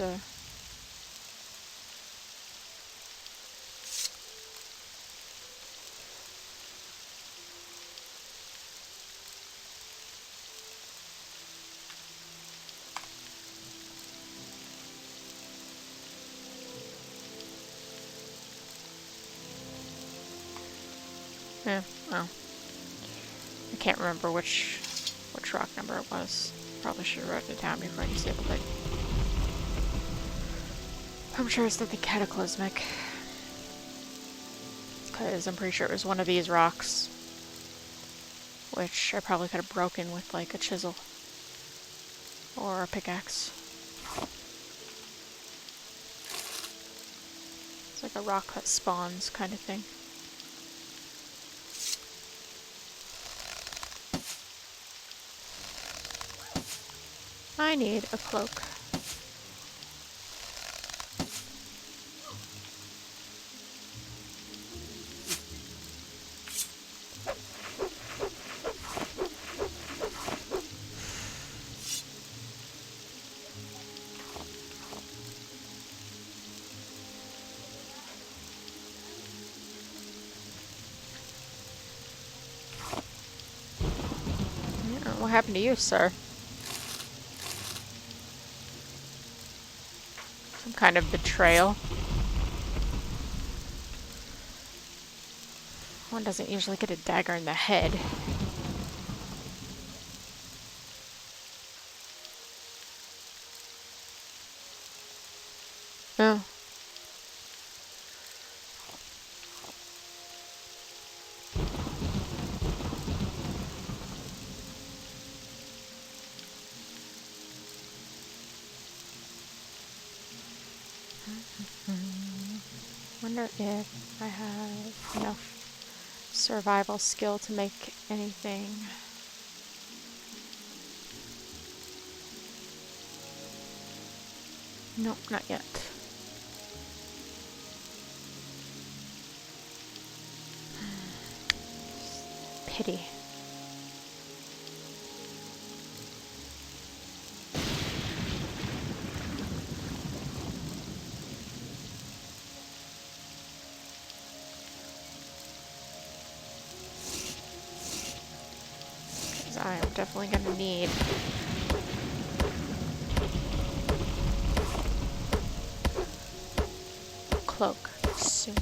yeah, well. I can't remember which rock number it was. Probably should have wrote it down before I disabled it. I'm sure it's nothing cataclysmic. Because I'm pretty sure it was one of these rocks. Which I probably could have broken with like a chisel. Or a pickaxe. It's like a rock that spawns kind of thing. I need a cloak. Yeah, what happened to you, sir? Some kind of betrayal. One doesn't usually get a dagger in the head. Oh. Wonder if I have enough survival skill to make anything. Nope, not yet. Pity. I am definitely going to need a cloak soon.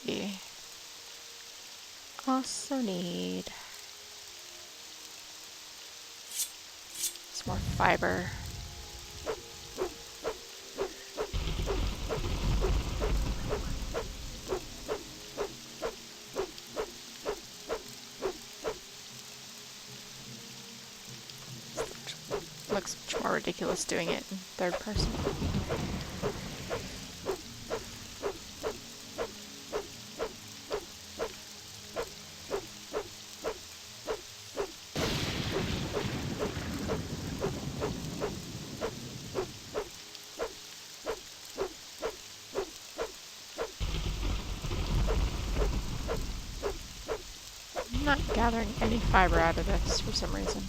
we also need some more fiber. Looks much more ridiculous doing it in third person. I'm not gathering any fiber out of this for some reason.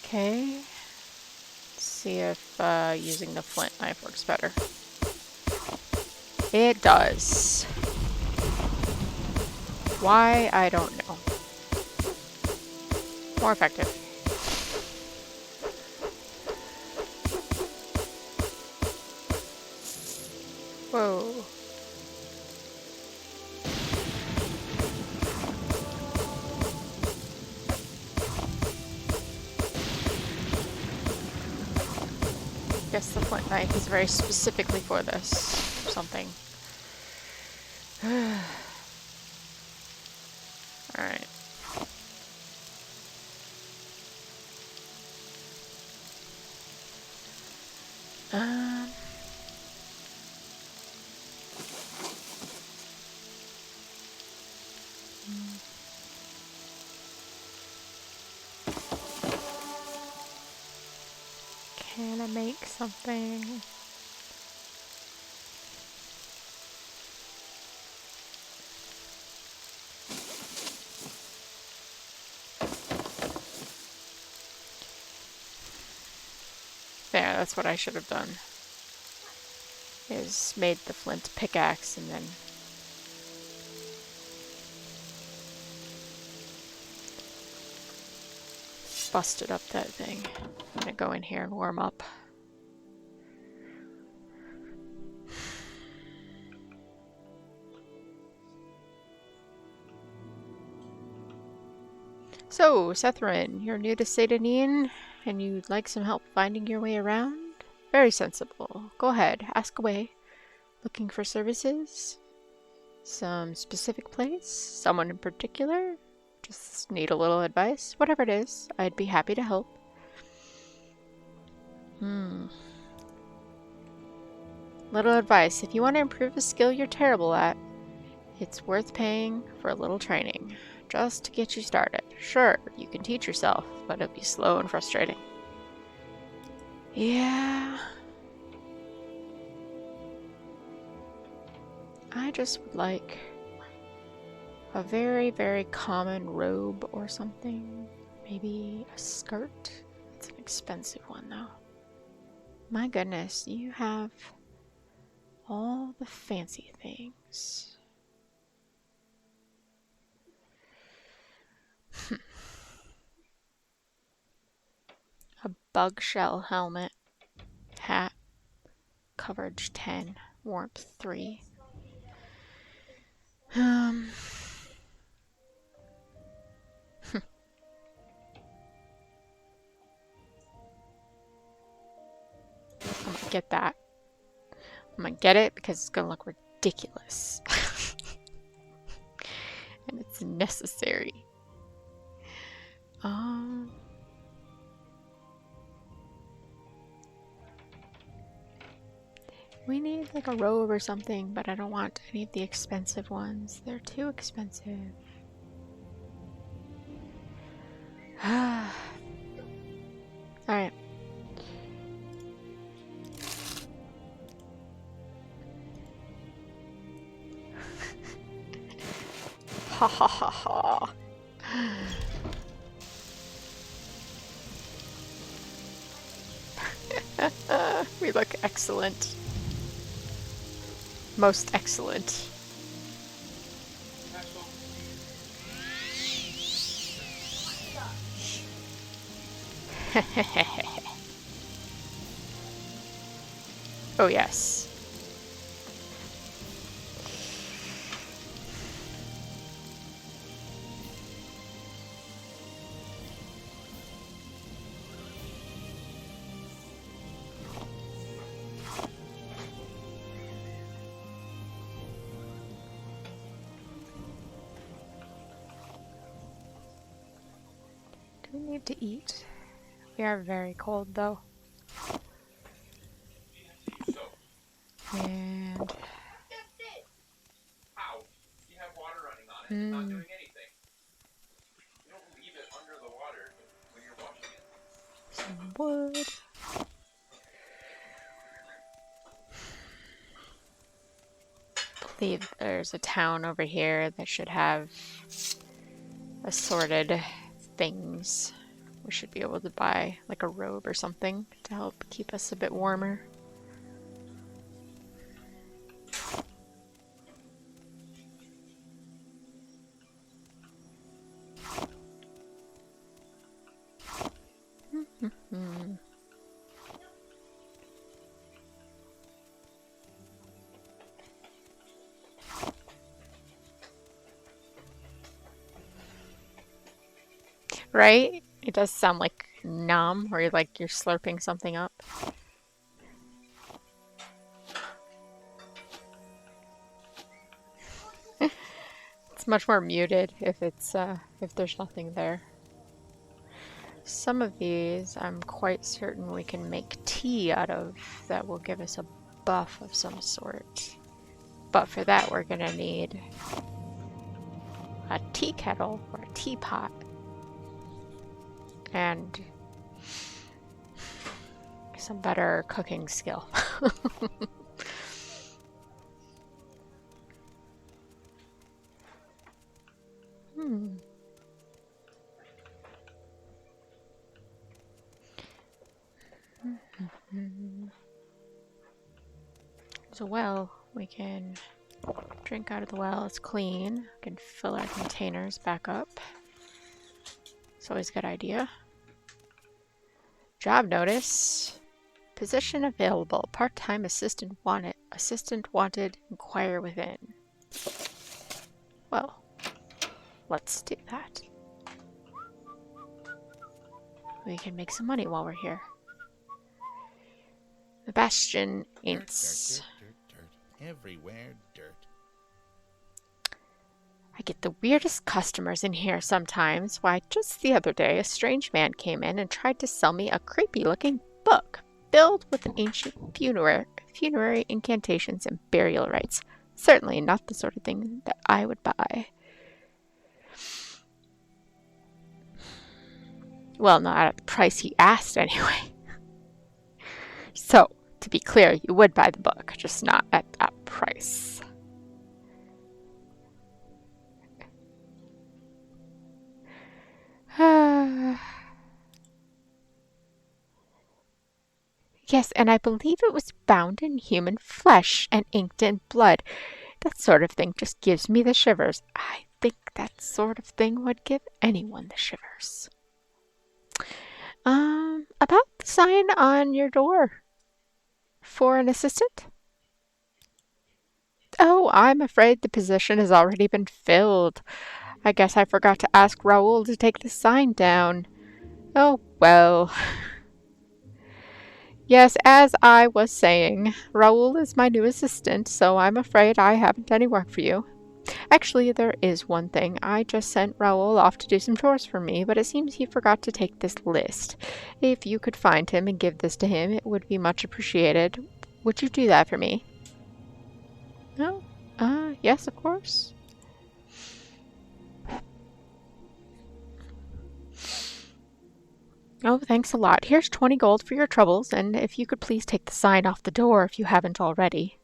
Okay. Let's see if using the flint knife works better. It does. Why? I don't know. More effective. Whoa. Guess the flint knife is very specifically for this or something. Alright. Can I make something? There, that's what I should have done. Is made the flint pickaxe and then busted up that thing. I'm gonna go in here and warm up. So, Sethryn, you're new to Sedanine and you'd like some help finding your way around? Very sensible. Go ahead, ask away. Looking for services? Some specific place? Someone in particular? Just need a little advice? Whatever it is, I'd be happy to help. Little advice. If you want to improve a skill you're terrible at, it's worth paying for a little training. Just to get you started. Sure, you can teach yourself, but it'll be slow and frustrating. Yeah. I just would like a very, very common robe or something. Maybe a skirt. It's an expensive one though. My goodness, you have all the fancy things. A bug shell helmet, hat, coverage 10, warmth 3. I'm gonna get that. I'm gonna get it because it's gonna look ridiculous. And it's necessary. We need like a robe or something, but I don't want any of the expensive ones. They're too expensive. Alright. Ha ha ha ha. We look excellent. Most excellent. Oh yes. Do we need to eat? We are very cold though. And How? You have water running on it. It's not doing anything. You don't leave it under the water when you're washing it. some wood. I believe there's a town over here that should have assorted things. We should be able to buy like a robe or something to help keep us a bit warmer. Right? It does sound like nom, or like you're slurping something up. It's much more muted if it's if there's nothing there. Some of these I'm quite certain we can make tea out of that will give us a buff of some sort. But for that we're gonna need a tea kettle or a teapot. And some better cooking skill. There's a well. We can drink out of the well. It's clean. We can fill our containers back up. It's always a good idea. Job notice. Position available. Part-time assistant wanted. Assistant wanted. Inquire within. Well, let's do that. We can make some money while we're here. The Bastion Aints. Dirt. Everywhere dirt. I get the weirdest customers in here sometimes. Why, just the other day, a strange man came in and tried to sell me a creepy-looking book filled with ancient funerary incantations and burial rites. Certainly not the sort of thing that I would buy. Well, not at the price he asked, anyway. So, to be clear, you would buy the book, just not at that price. Yes, and I believe it was bound in human flesh and inked in blood. That sort of thing just gives me the shivers. I think that sort of thing would give anyone the shivers. About the sign on your door. For an assistant? Oh, I'm afraid the position has already been filled. I guess I forgot to ask Raoul to take the sign down. Oh, well. Yes, as I was saying, Raoul is my new assistant, so I'm afraid I haven't any work for you. Actually, there is one thing. I just sent Raoul off to do some chores for me, but it seems he forgot to take this list. If you could find him and give this to him, it would be much appreciated. Would you do that for me? No? Yes, of course. Oh, thanks a lot. Here's 20 gold for your troubles, and if you could please take the sign off the door if you haven't already.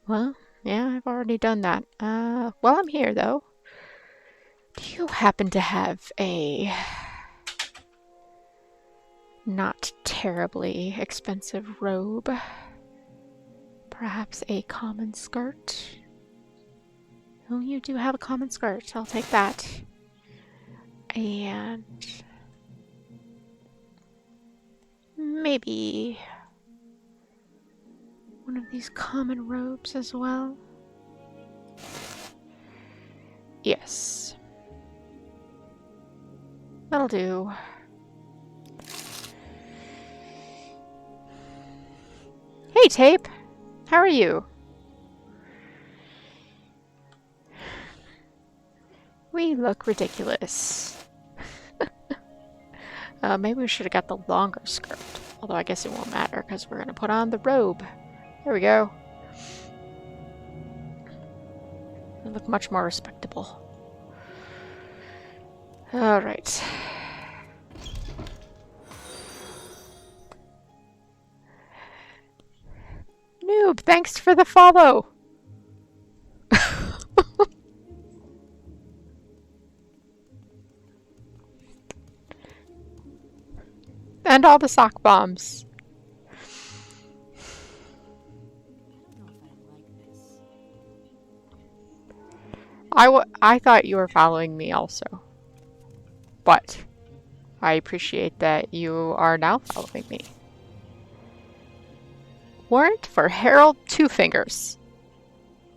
Well, yeah, I've already done that. While I'm here, though, do you happen to have a not terribly expensive robe. Perhaps a common skirt. Oh, you do have a common skirt. I'll take that. And maybe one of these common robes as well. Yes. That'll do. Hey, Tape. How are you? We look ridiculous. Maybe we should have got the longer skirt. Although I guess it won't matter because we're going to put on the robe. There we go. We look much more respectable. Alright. Noob, thanks for the follow! And all the sock bombs. I thought you were following me also. But I appreciate that you are now following me. Warrant for Harold Two Fingers.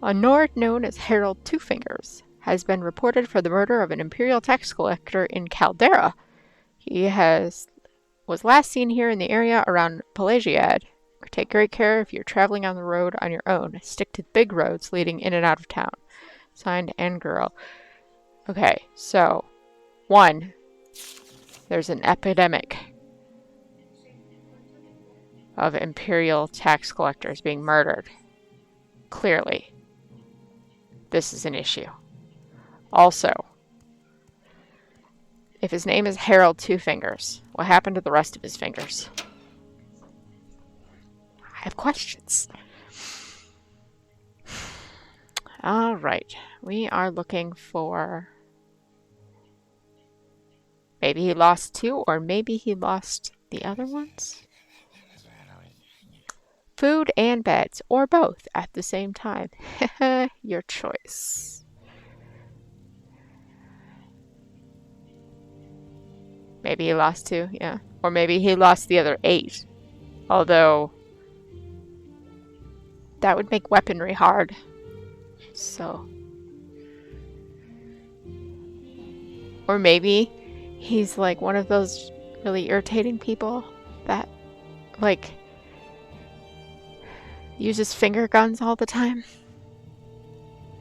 A Nord known as Harold Two Fingers has been reported for the murder of an Imperial tax collector in Caldera. He was last seen here in the area around Pelagiad. Take great care if you're traveling on the road on your own. Stick to big roads leading in and out of town. Signed, Ann Girl. Okay, so 1. There's an epidemic of Imperial tax collectors being murdered. Clearly, this is an issue. Also, if his name is Harold Two Fingers, what happened to the rest of his fingers? I have questions. Alright, we are looking for... Maybe he lost 2, or maybe he lost the other ones? Food and beds, or both at the same time. Your choice. Maybe he lost 2, yeah. Or maybe he lost the other 8. Although, that would make weaponry hard. So. Or maybe he's like one of those really irritating people that, like, uses finger guns all the time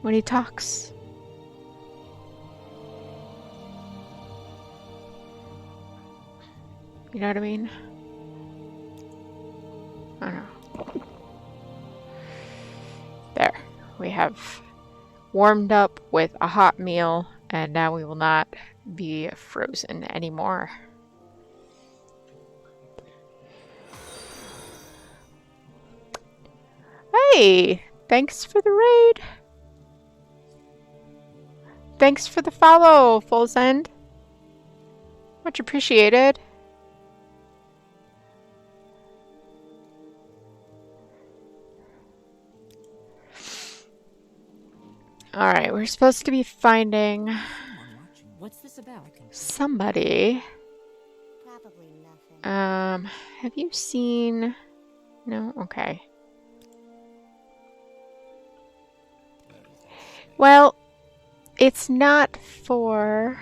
when he talks. You know what I mean? I don't know. There. We have warmed up with a hot meal, and now we will not be frozen anymore. Hey! Thanks for the raid! Thanks for the follow, Full Send. Much appreciated. Alright, we're supposed to be finding What's this about? somebody. Probably nothing. Have you seen... No? Okay. Well, it's not for...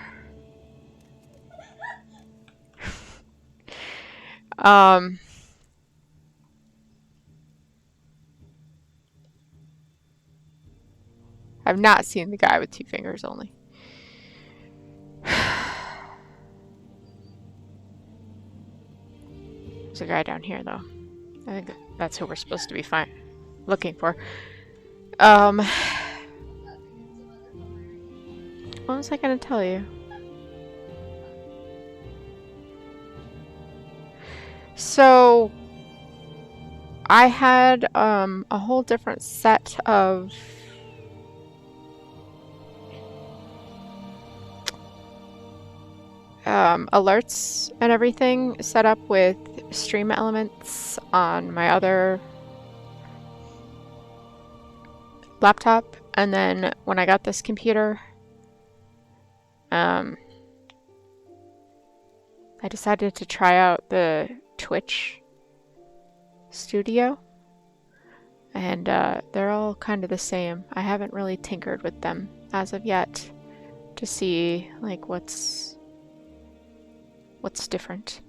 I've not seen the guy with 2 fingers only. There's a guy down here, though. I think that's who we're supposed to be looking for. What was I going to tell you? So, I had a whole different set of alerts and everything set up with stream elements on my other laptop, and then when I got this computer, I decided to try out the Twitch studio, and they're all kind of the same. I haven't really tinkered with them as of yet to see like what's different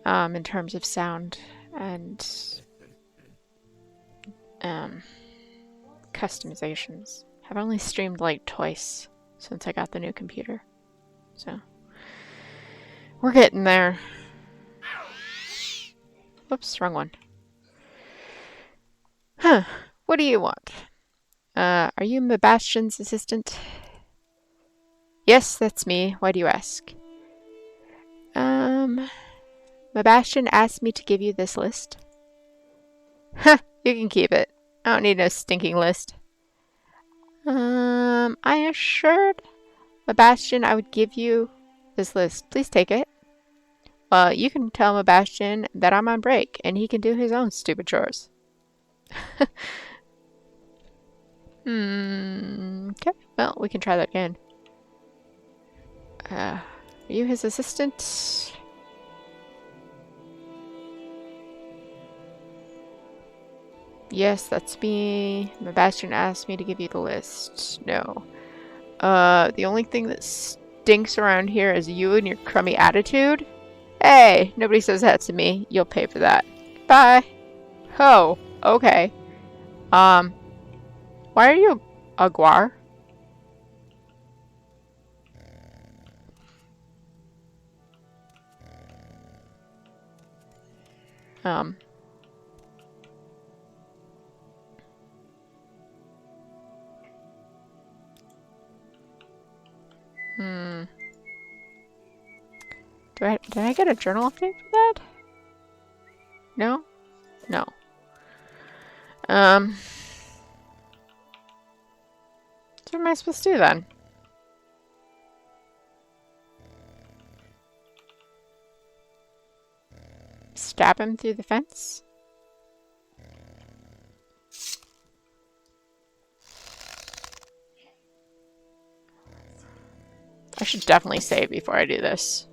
in terms of sound and customizations. I've only streamed like twice since I got the new computer, so we're getting there. Whoops, wrong one. Huh, what do you want? Are you Sebastian's assistant? Yes, that's me. Why do you ask? Sebastian asked me to give you this list. Huh, you can keep it. I don't need no stinking list. I assured Sebastian I would give you this list. Please take it. Well, you can tell Sebastian that I'm on break and he can do his own stupid chores. Okay, well, we can try that again. Are you his assistant? Yes, that's me. Sebastian asked me to give you the list. No. The only thing that stinks around here is you and your crummy attitude. Hey, nobody says that to me. You'll pay for that. Bye. Oh, okay. Why are you a Guar? Did I get a journal update for that? No? No. So what am I supposed to do then? Stab him through the fence? I should definitely save before I do this.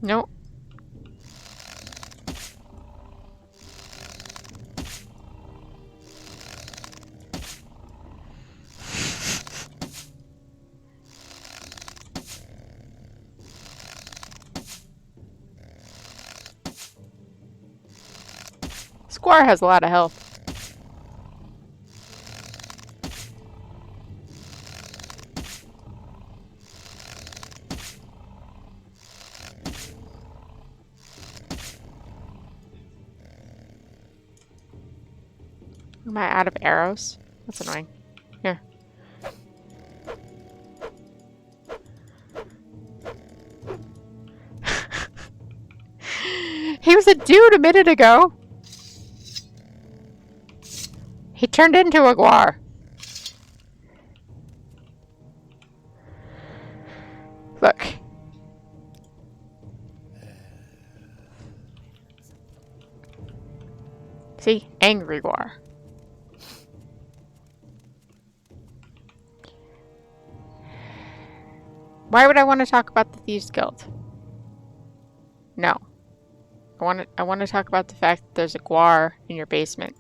Nope. Squire has a lot of health. Am I out of arrows? That's annoying. Here. He was a dude a minute ago. He turned into a Guar. Look. See? Angry Guar. Why would I want to talk about the Thieves Guild? No. I want to talk about the fact that there's a Guar in your basement.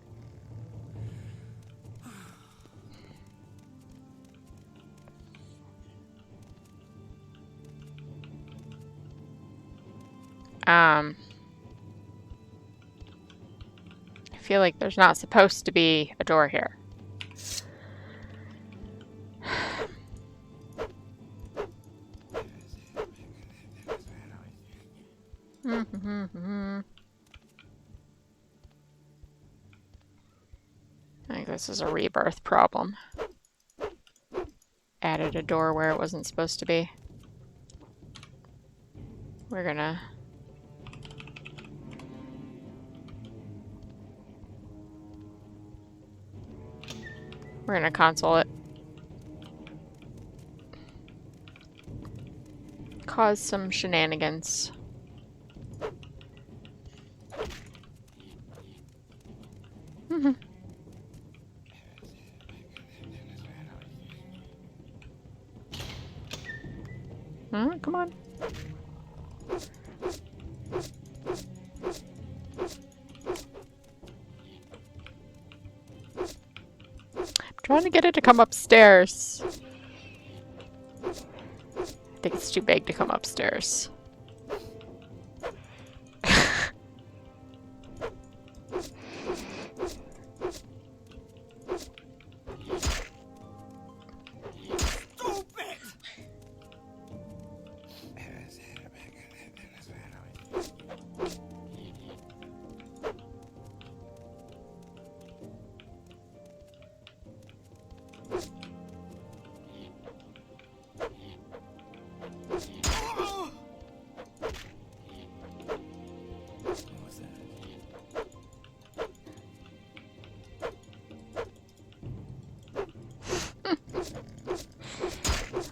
I feel like there's not supposed to be a door here. this is a rebirth problem. Added a door where it wasn't supposed to be. We're gonna... console it. Cause some shenanigans. Come on. I'm trying to get it to come upstairs. I think it's too big to come upstairs.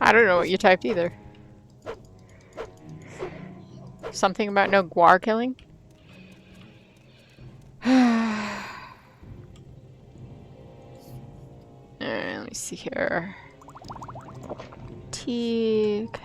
I don't know what you typed either. Something about no Guar killing? Let me see here. Teague.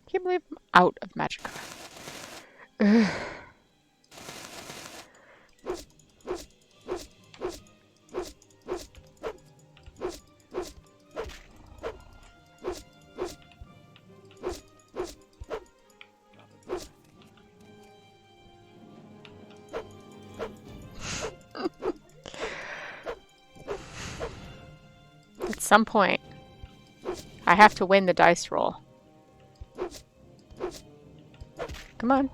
I can't believe I'm out of magic. Ugh. At some point, I have to win the dice roll. Come on.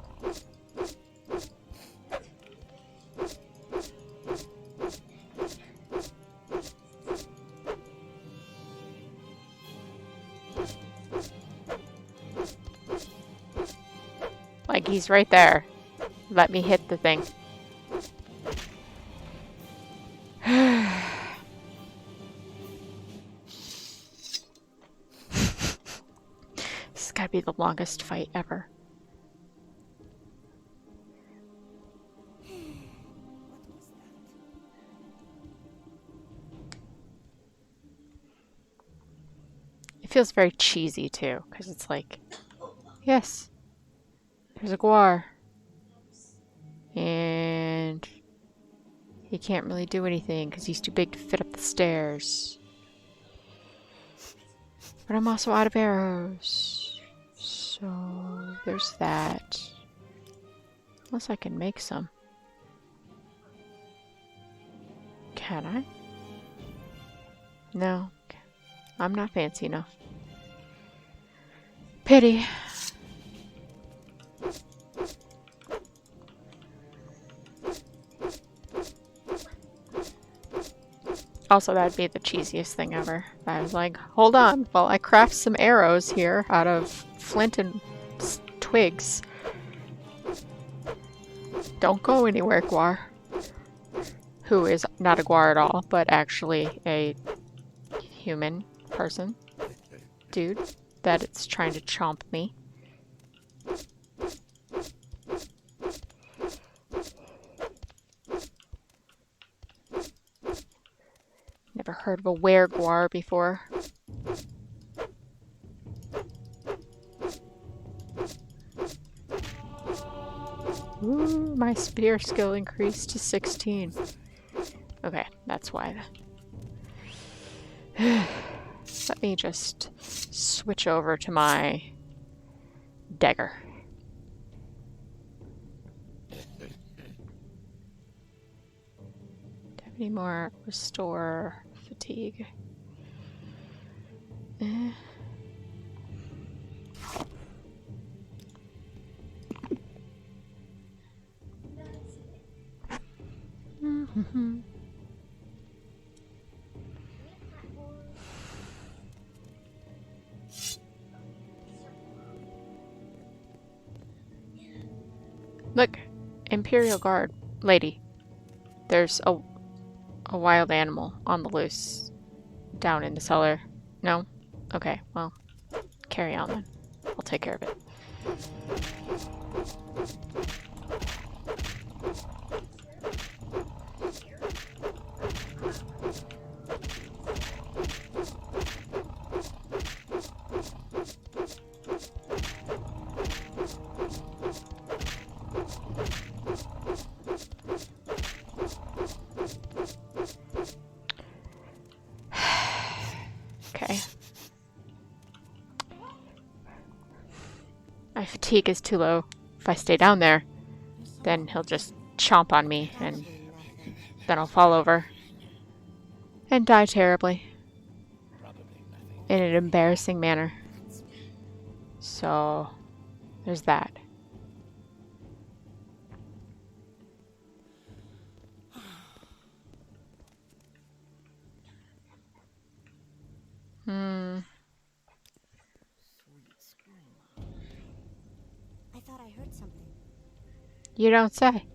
Like, he's right there. Let me hit the thing. This has got to be the longest fight ever. It feels very cheesy too, because it's like, yes, there's a Guar. And he can't really do anything because he's too big to fit up the stairs. But I'm also out of arrows. So there's that. Unless I can make some. Can I? No. I'm not fancy enough. Pity. Also, that'd be the cheesiest thing ever. I was like, hold on, while I craft some arrows here out of flint and twigs. Don't go anywhere, Guar. Who is not a Guar at all, but actually a human person. Dude, that it's trying to chomp me. Never heard of a were-Guar before. Ooh, my spear skill increased to 16. Okay, that's why. Let me just switch over to my dagger. Do I have any more restore fatigue? Look, Imperial Guard lady. There's a wild animal on the loose down in the cellar. No? Okay, well, carry on then. I'll take care of it. Okay. My fatigue is too low. If I stay down there, then he'll just chomp on me, and then I'll fall over and die terribly in an embarrassing manner. So, there's that. I thought I heard something. You don't say.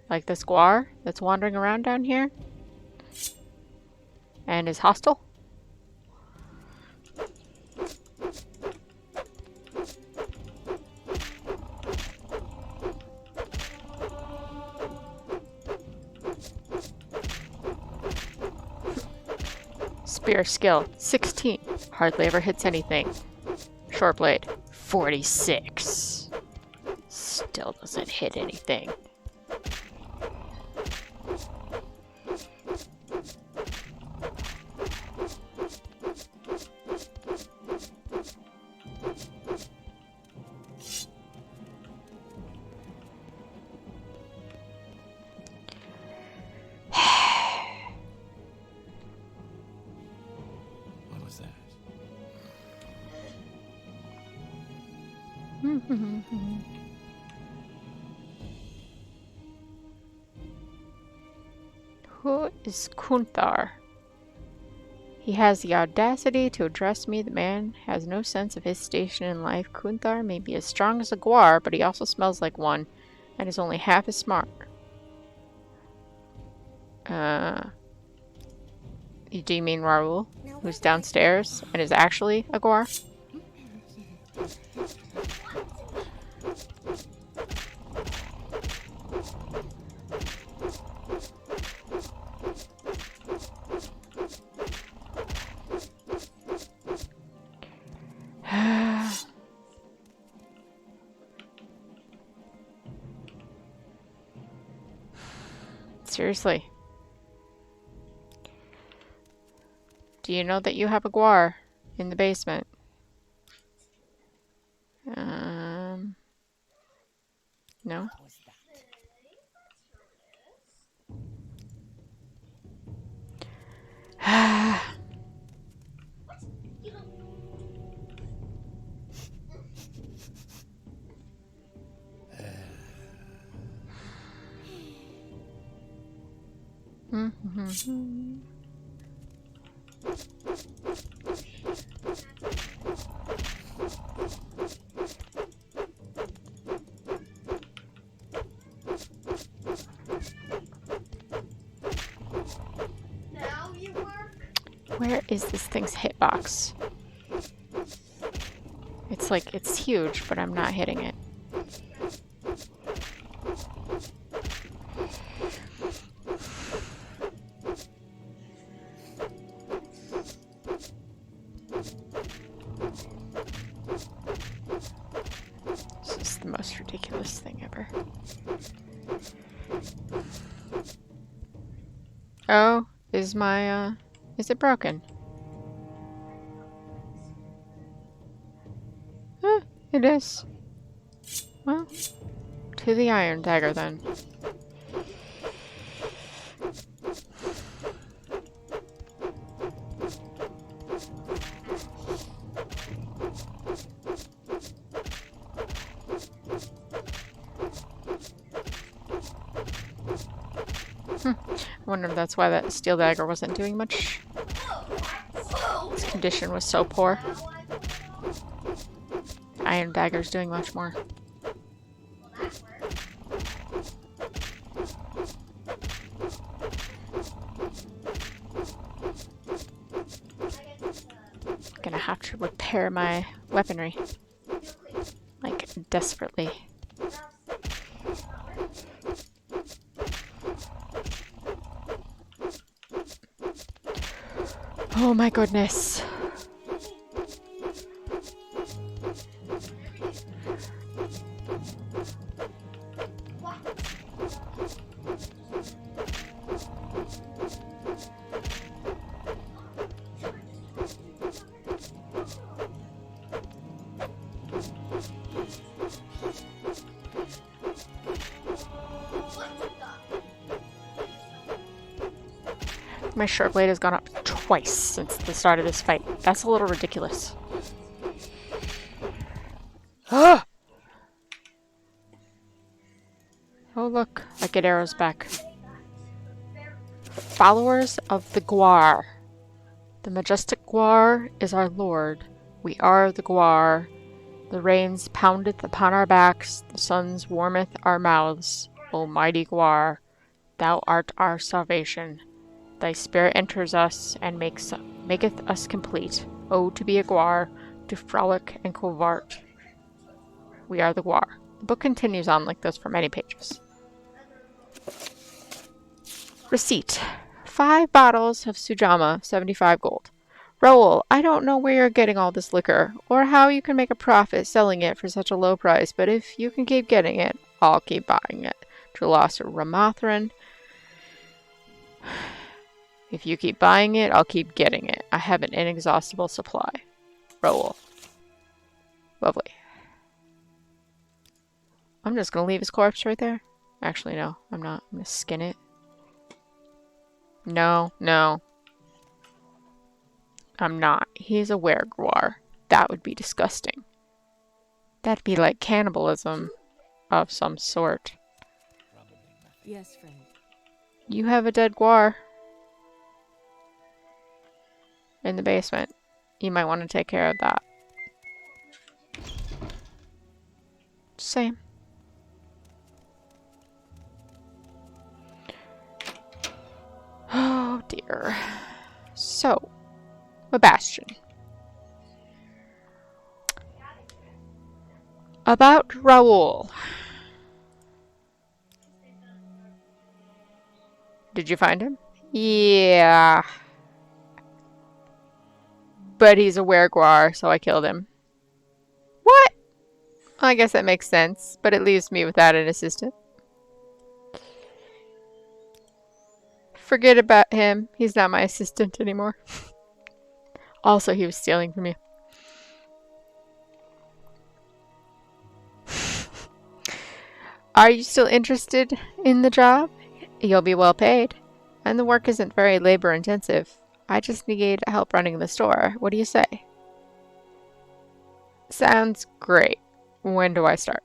Like this Guar that's wandering around down here? And is hostile? Spear skill, 16. Hardly ever hits anything. Short blade, 46. Still doesn't hit anything. What was that? Who is Kunthar? He has the audacity to address me. The man has no sense of his station in life. Kunthar may be as strong as a Guar, but he also smells like one, and is only half as smart. Do you mean Raoul, who's downstairs and is actually a Guar? Seriously. Do you know that you have a Guar in the basement? No? Where is this thing's hitbox? It's like, it's huge, but I'm not hitting it. This is the most ridiculous thing ever. Oh, is my, is it broken? It is. Well, to the iron dagger then. I wonder if that's why that steel dagger wasn't doing much. Its condition was so poor. Iron dagger's doing much more. Gonna have to repair my weaponry. Like, desperately. Oh my goodness. My short blade has gone up twice since the start of this fight. That's a little ridiculous. Ah! Oh look, I get arrows back. Followers of the Guar. The majestic Guar is our lord. We are the Guar. The rains poundeth upon our backs, the suns warmeth our mouths. O mighty Guar, thou art our salvation. Thy spirit enters us and maketh us complete. Oh, to be a Guar, to frolic and covert. We are the Guar. The book continues on like this for many pages. Receipt. 5 bottles of Sujama, 75 gold. Raoul, I don't know where you're getting all this liquor, or how you can make a profit selling it for such a low price, but if you can keep getting it, I'll keep buying it. Drelosser Ramathran. If you keep buying it, I'll keep getting it. I have an inexhaustible supply. Raoul. Lovely. I'm just gonna leave his corpse right there. Actually, no, I'm not. I'm gonna skin it. No, no. I'm not. He's a werewolf. That would be disgusting. That'd be like cannibalism of some sort. Yes, friend. You have a dead Guar in the basement. You might want to take care of that. Same. Oh dear. So, a bastion. About Raoul. Did you find him? Yeah. But he's a werewolf, so I killed him. What? I guess that makes sense, but it leaves me without an assistant. Forget about him. He's not my assistant anymore. Also, he was stealing from you. Are you still interested in the job? You'll be well paid. And the work isn't very labor intensive. I just need help running the store. What do you say? Sounds great. When do I start?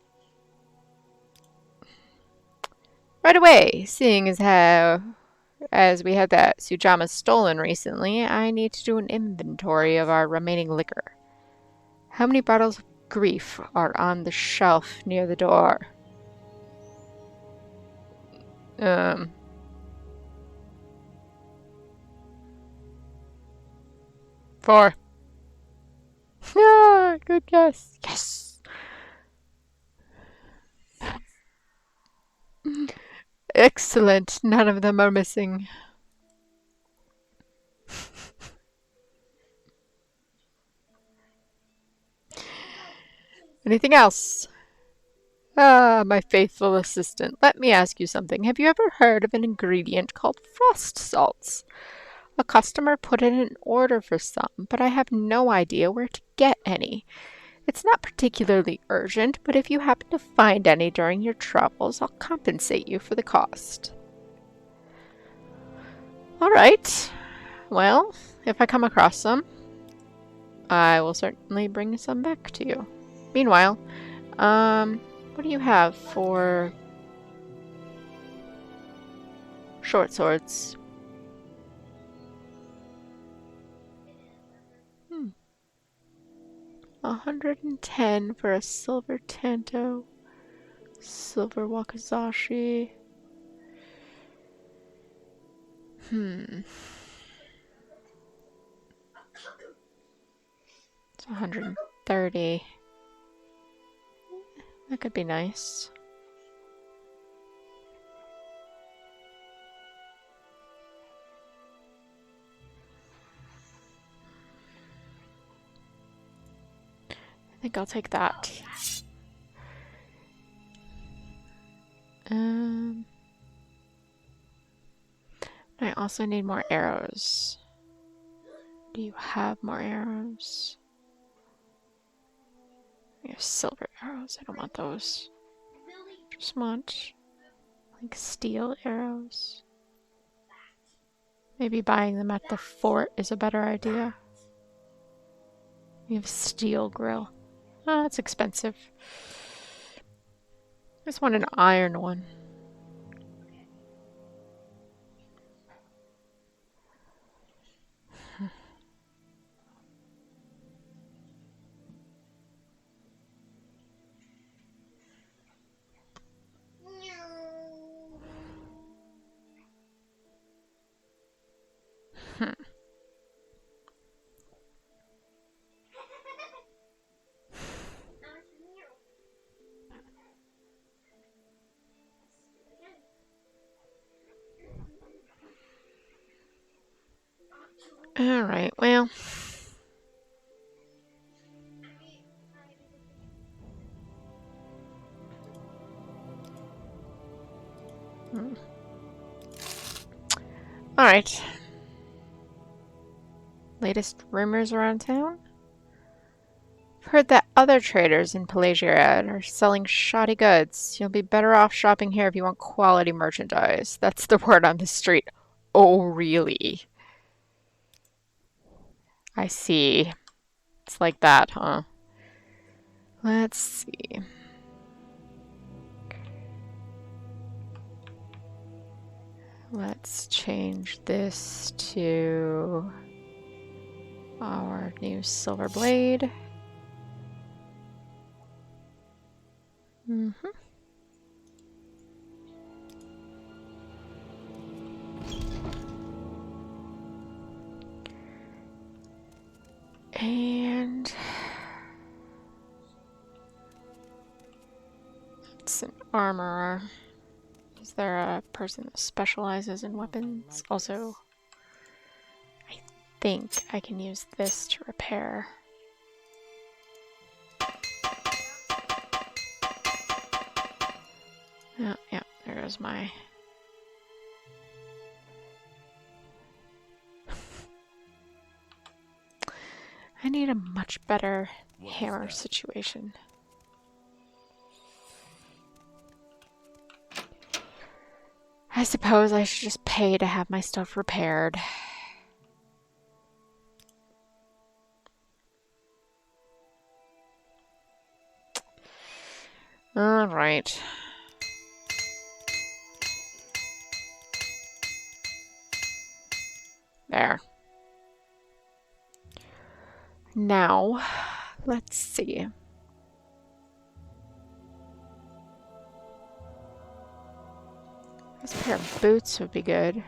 Right away. Seeing as we had that Sujama stolen recently, I need to do an inventory of our remaining liquor. How many bottles of grief are on the shelf near the door? 4. Ah, good guess. Yes! Excellent. None of them are missing. Anything else? Ah, my faithful assistant. Let me ask you something. Have you ever heard of an ingredient called frost salts? A customer put in an order for some, but I have no idea where to get any. It's not particularly urgent, but if you happen to find any during your travels, I'll compensate you for the cost. Alright. Well, if I come across some, I will certainly bring some back to you. Meanwhile, what do you have for short swords? 110 for a silver tanto, silver wakizashi. It's 130. That could be nice. I think I'll take that. I also need more arrows. Do you have more arrows? I have silver arrows. I don't want those. Just want like steel arrows. Maybe buying them at the fort is a better idea. We have steel grill. Oh, that's expensive. I just want an iron one. Alright, well. Alright. Latest rumors around town? I've heard that other traders in Pelagiad are selling shoddy goods. You'll be better off shopping here if you want quality merchandise. That's the word on the street. Oh, really? I see. It's like that, huh? Let's see. Let's change this to our new silver blade. And it's an armorer. Is there a person that specializes in weapons? Also, I think I can use this to repair. Oh, yeah, there goes my... I need a much better hammer situation. I suppose I should just pay to have my stuff repaired. All right. There. Now, let's see. This pair of boots would be good.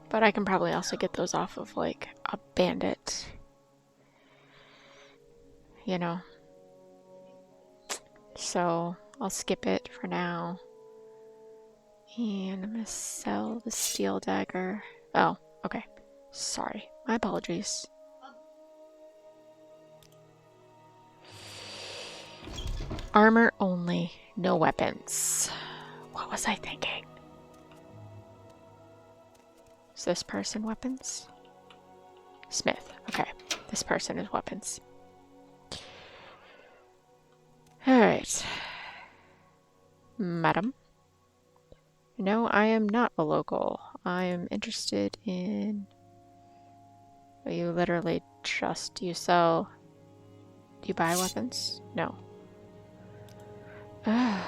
But I can probably also get those off of, like, a bandit. You know. So, I'll skip it for now. And I'm gonna sell the steel dagger. Oh, okay. Sorry. My apologies. Armor only, no weapons. What was I thinking? Is this person weapons? Smith. Okay. This person is weapons. Alright. Madam. No, I am not a local. I am interested in... You literally just... You sell... Do you buy weapons? No. How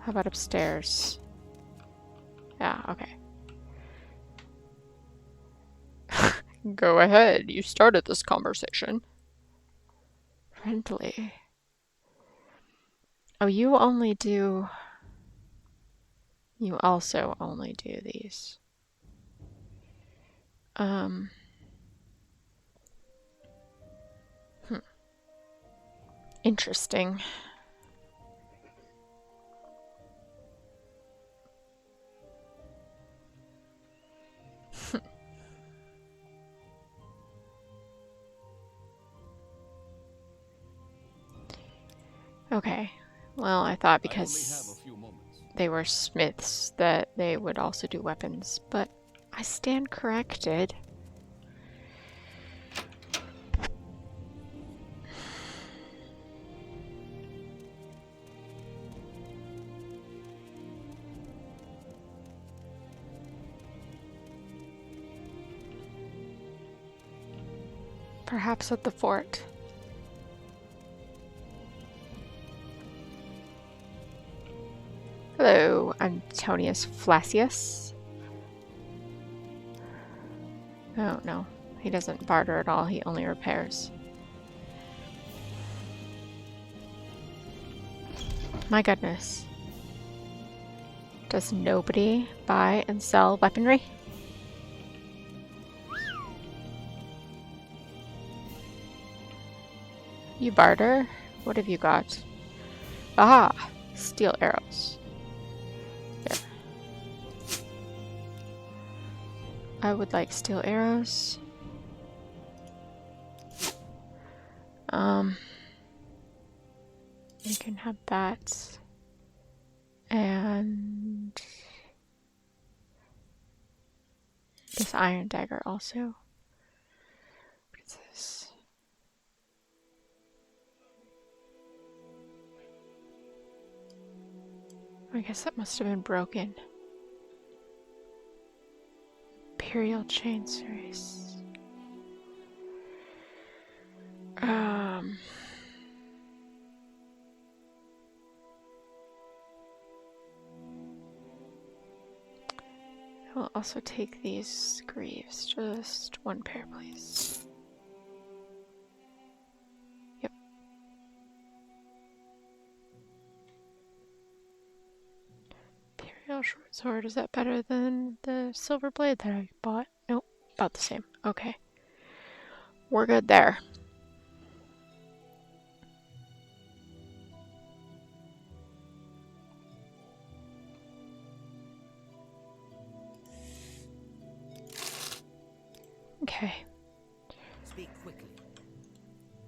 about upstairs? Yeah, okay. Go ahead. You started this conversation. Friendly. Oh, you only do... You also only do these. Interesting. Okay. Well, I thought because they were smiths that they would also do weapons, but I stand corrected. Perhaps at the fort. Hello, Antonius Flacius. Oh, no. He doesn't barter at all. He only repairs. My goodness. Does nobody buy and sell weaponry? You barter? What have you got? Aha! Steel arrows. Here. I would like steel arrows. You can have that. And this iron dagger also. What is this? I guess that must have been broken. Imperial chain series. I will also take these greaves. Just one pair, please. Yep. Imperial short sword. Is that better than the silver blade that I bought? Nope. About the same. Okay. We're good there. Okay. Speak quickly.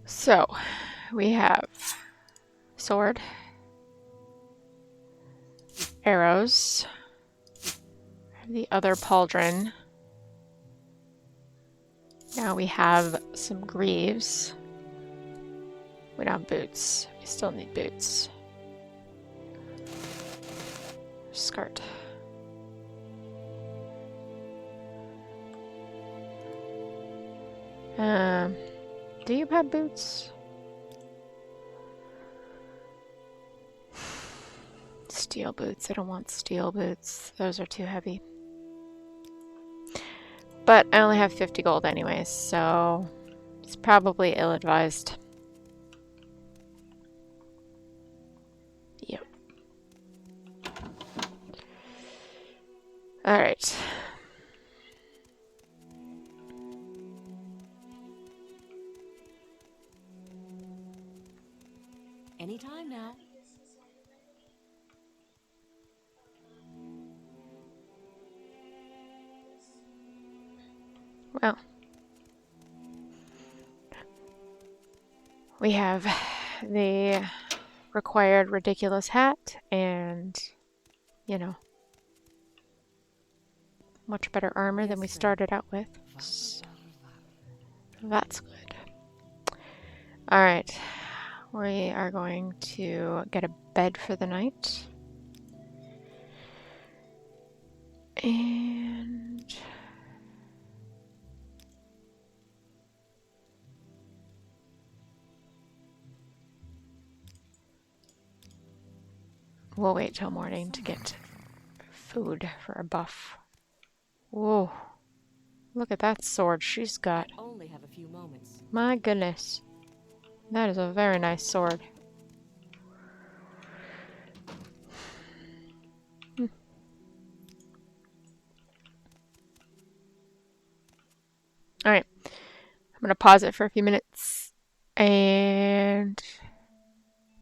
So, we have sword, arrows, the other pauldron. Now we have some greaves. We don't have boots. We still need boots. Skirt. Do you have boots? Steel boots. I don't want steel boots. Those are too heavy. But I only have 50 gold anyways, so it's probably ill-advised. Yep. Alright. Anytime now. Well, we have the required ridiculous hat and, you know, much better armor than we started out with. So that's good. Alright, we are going to get a bed for the night. And we'll wait till morning to get food for a buff. Whoa. Look at that sword she's got. Only have a few moments. My goodness. That is a very nice sword. Alright. I'm going to pause it for a few minutes. And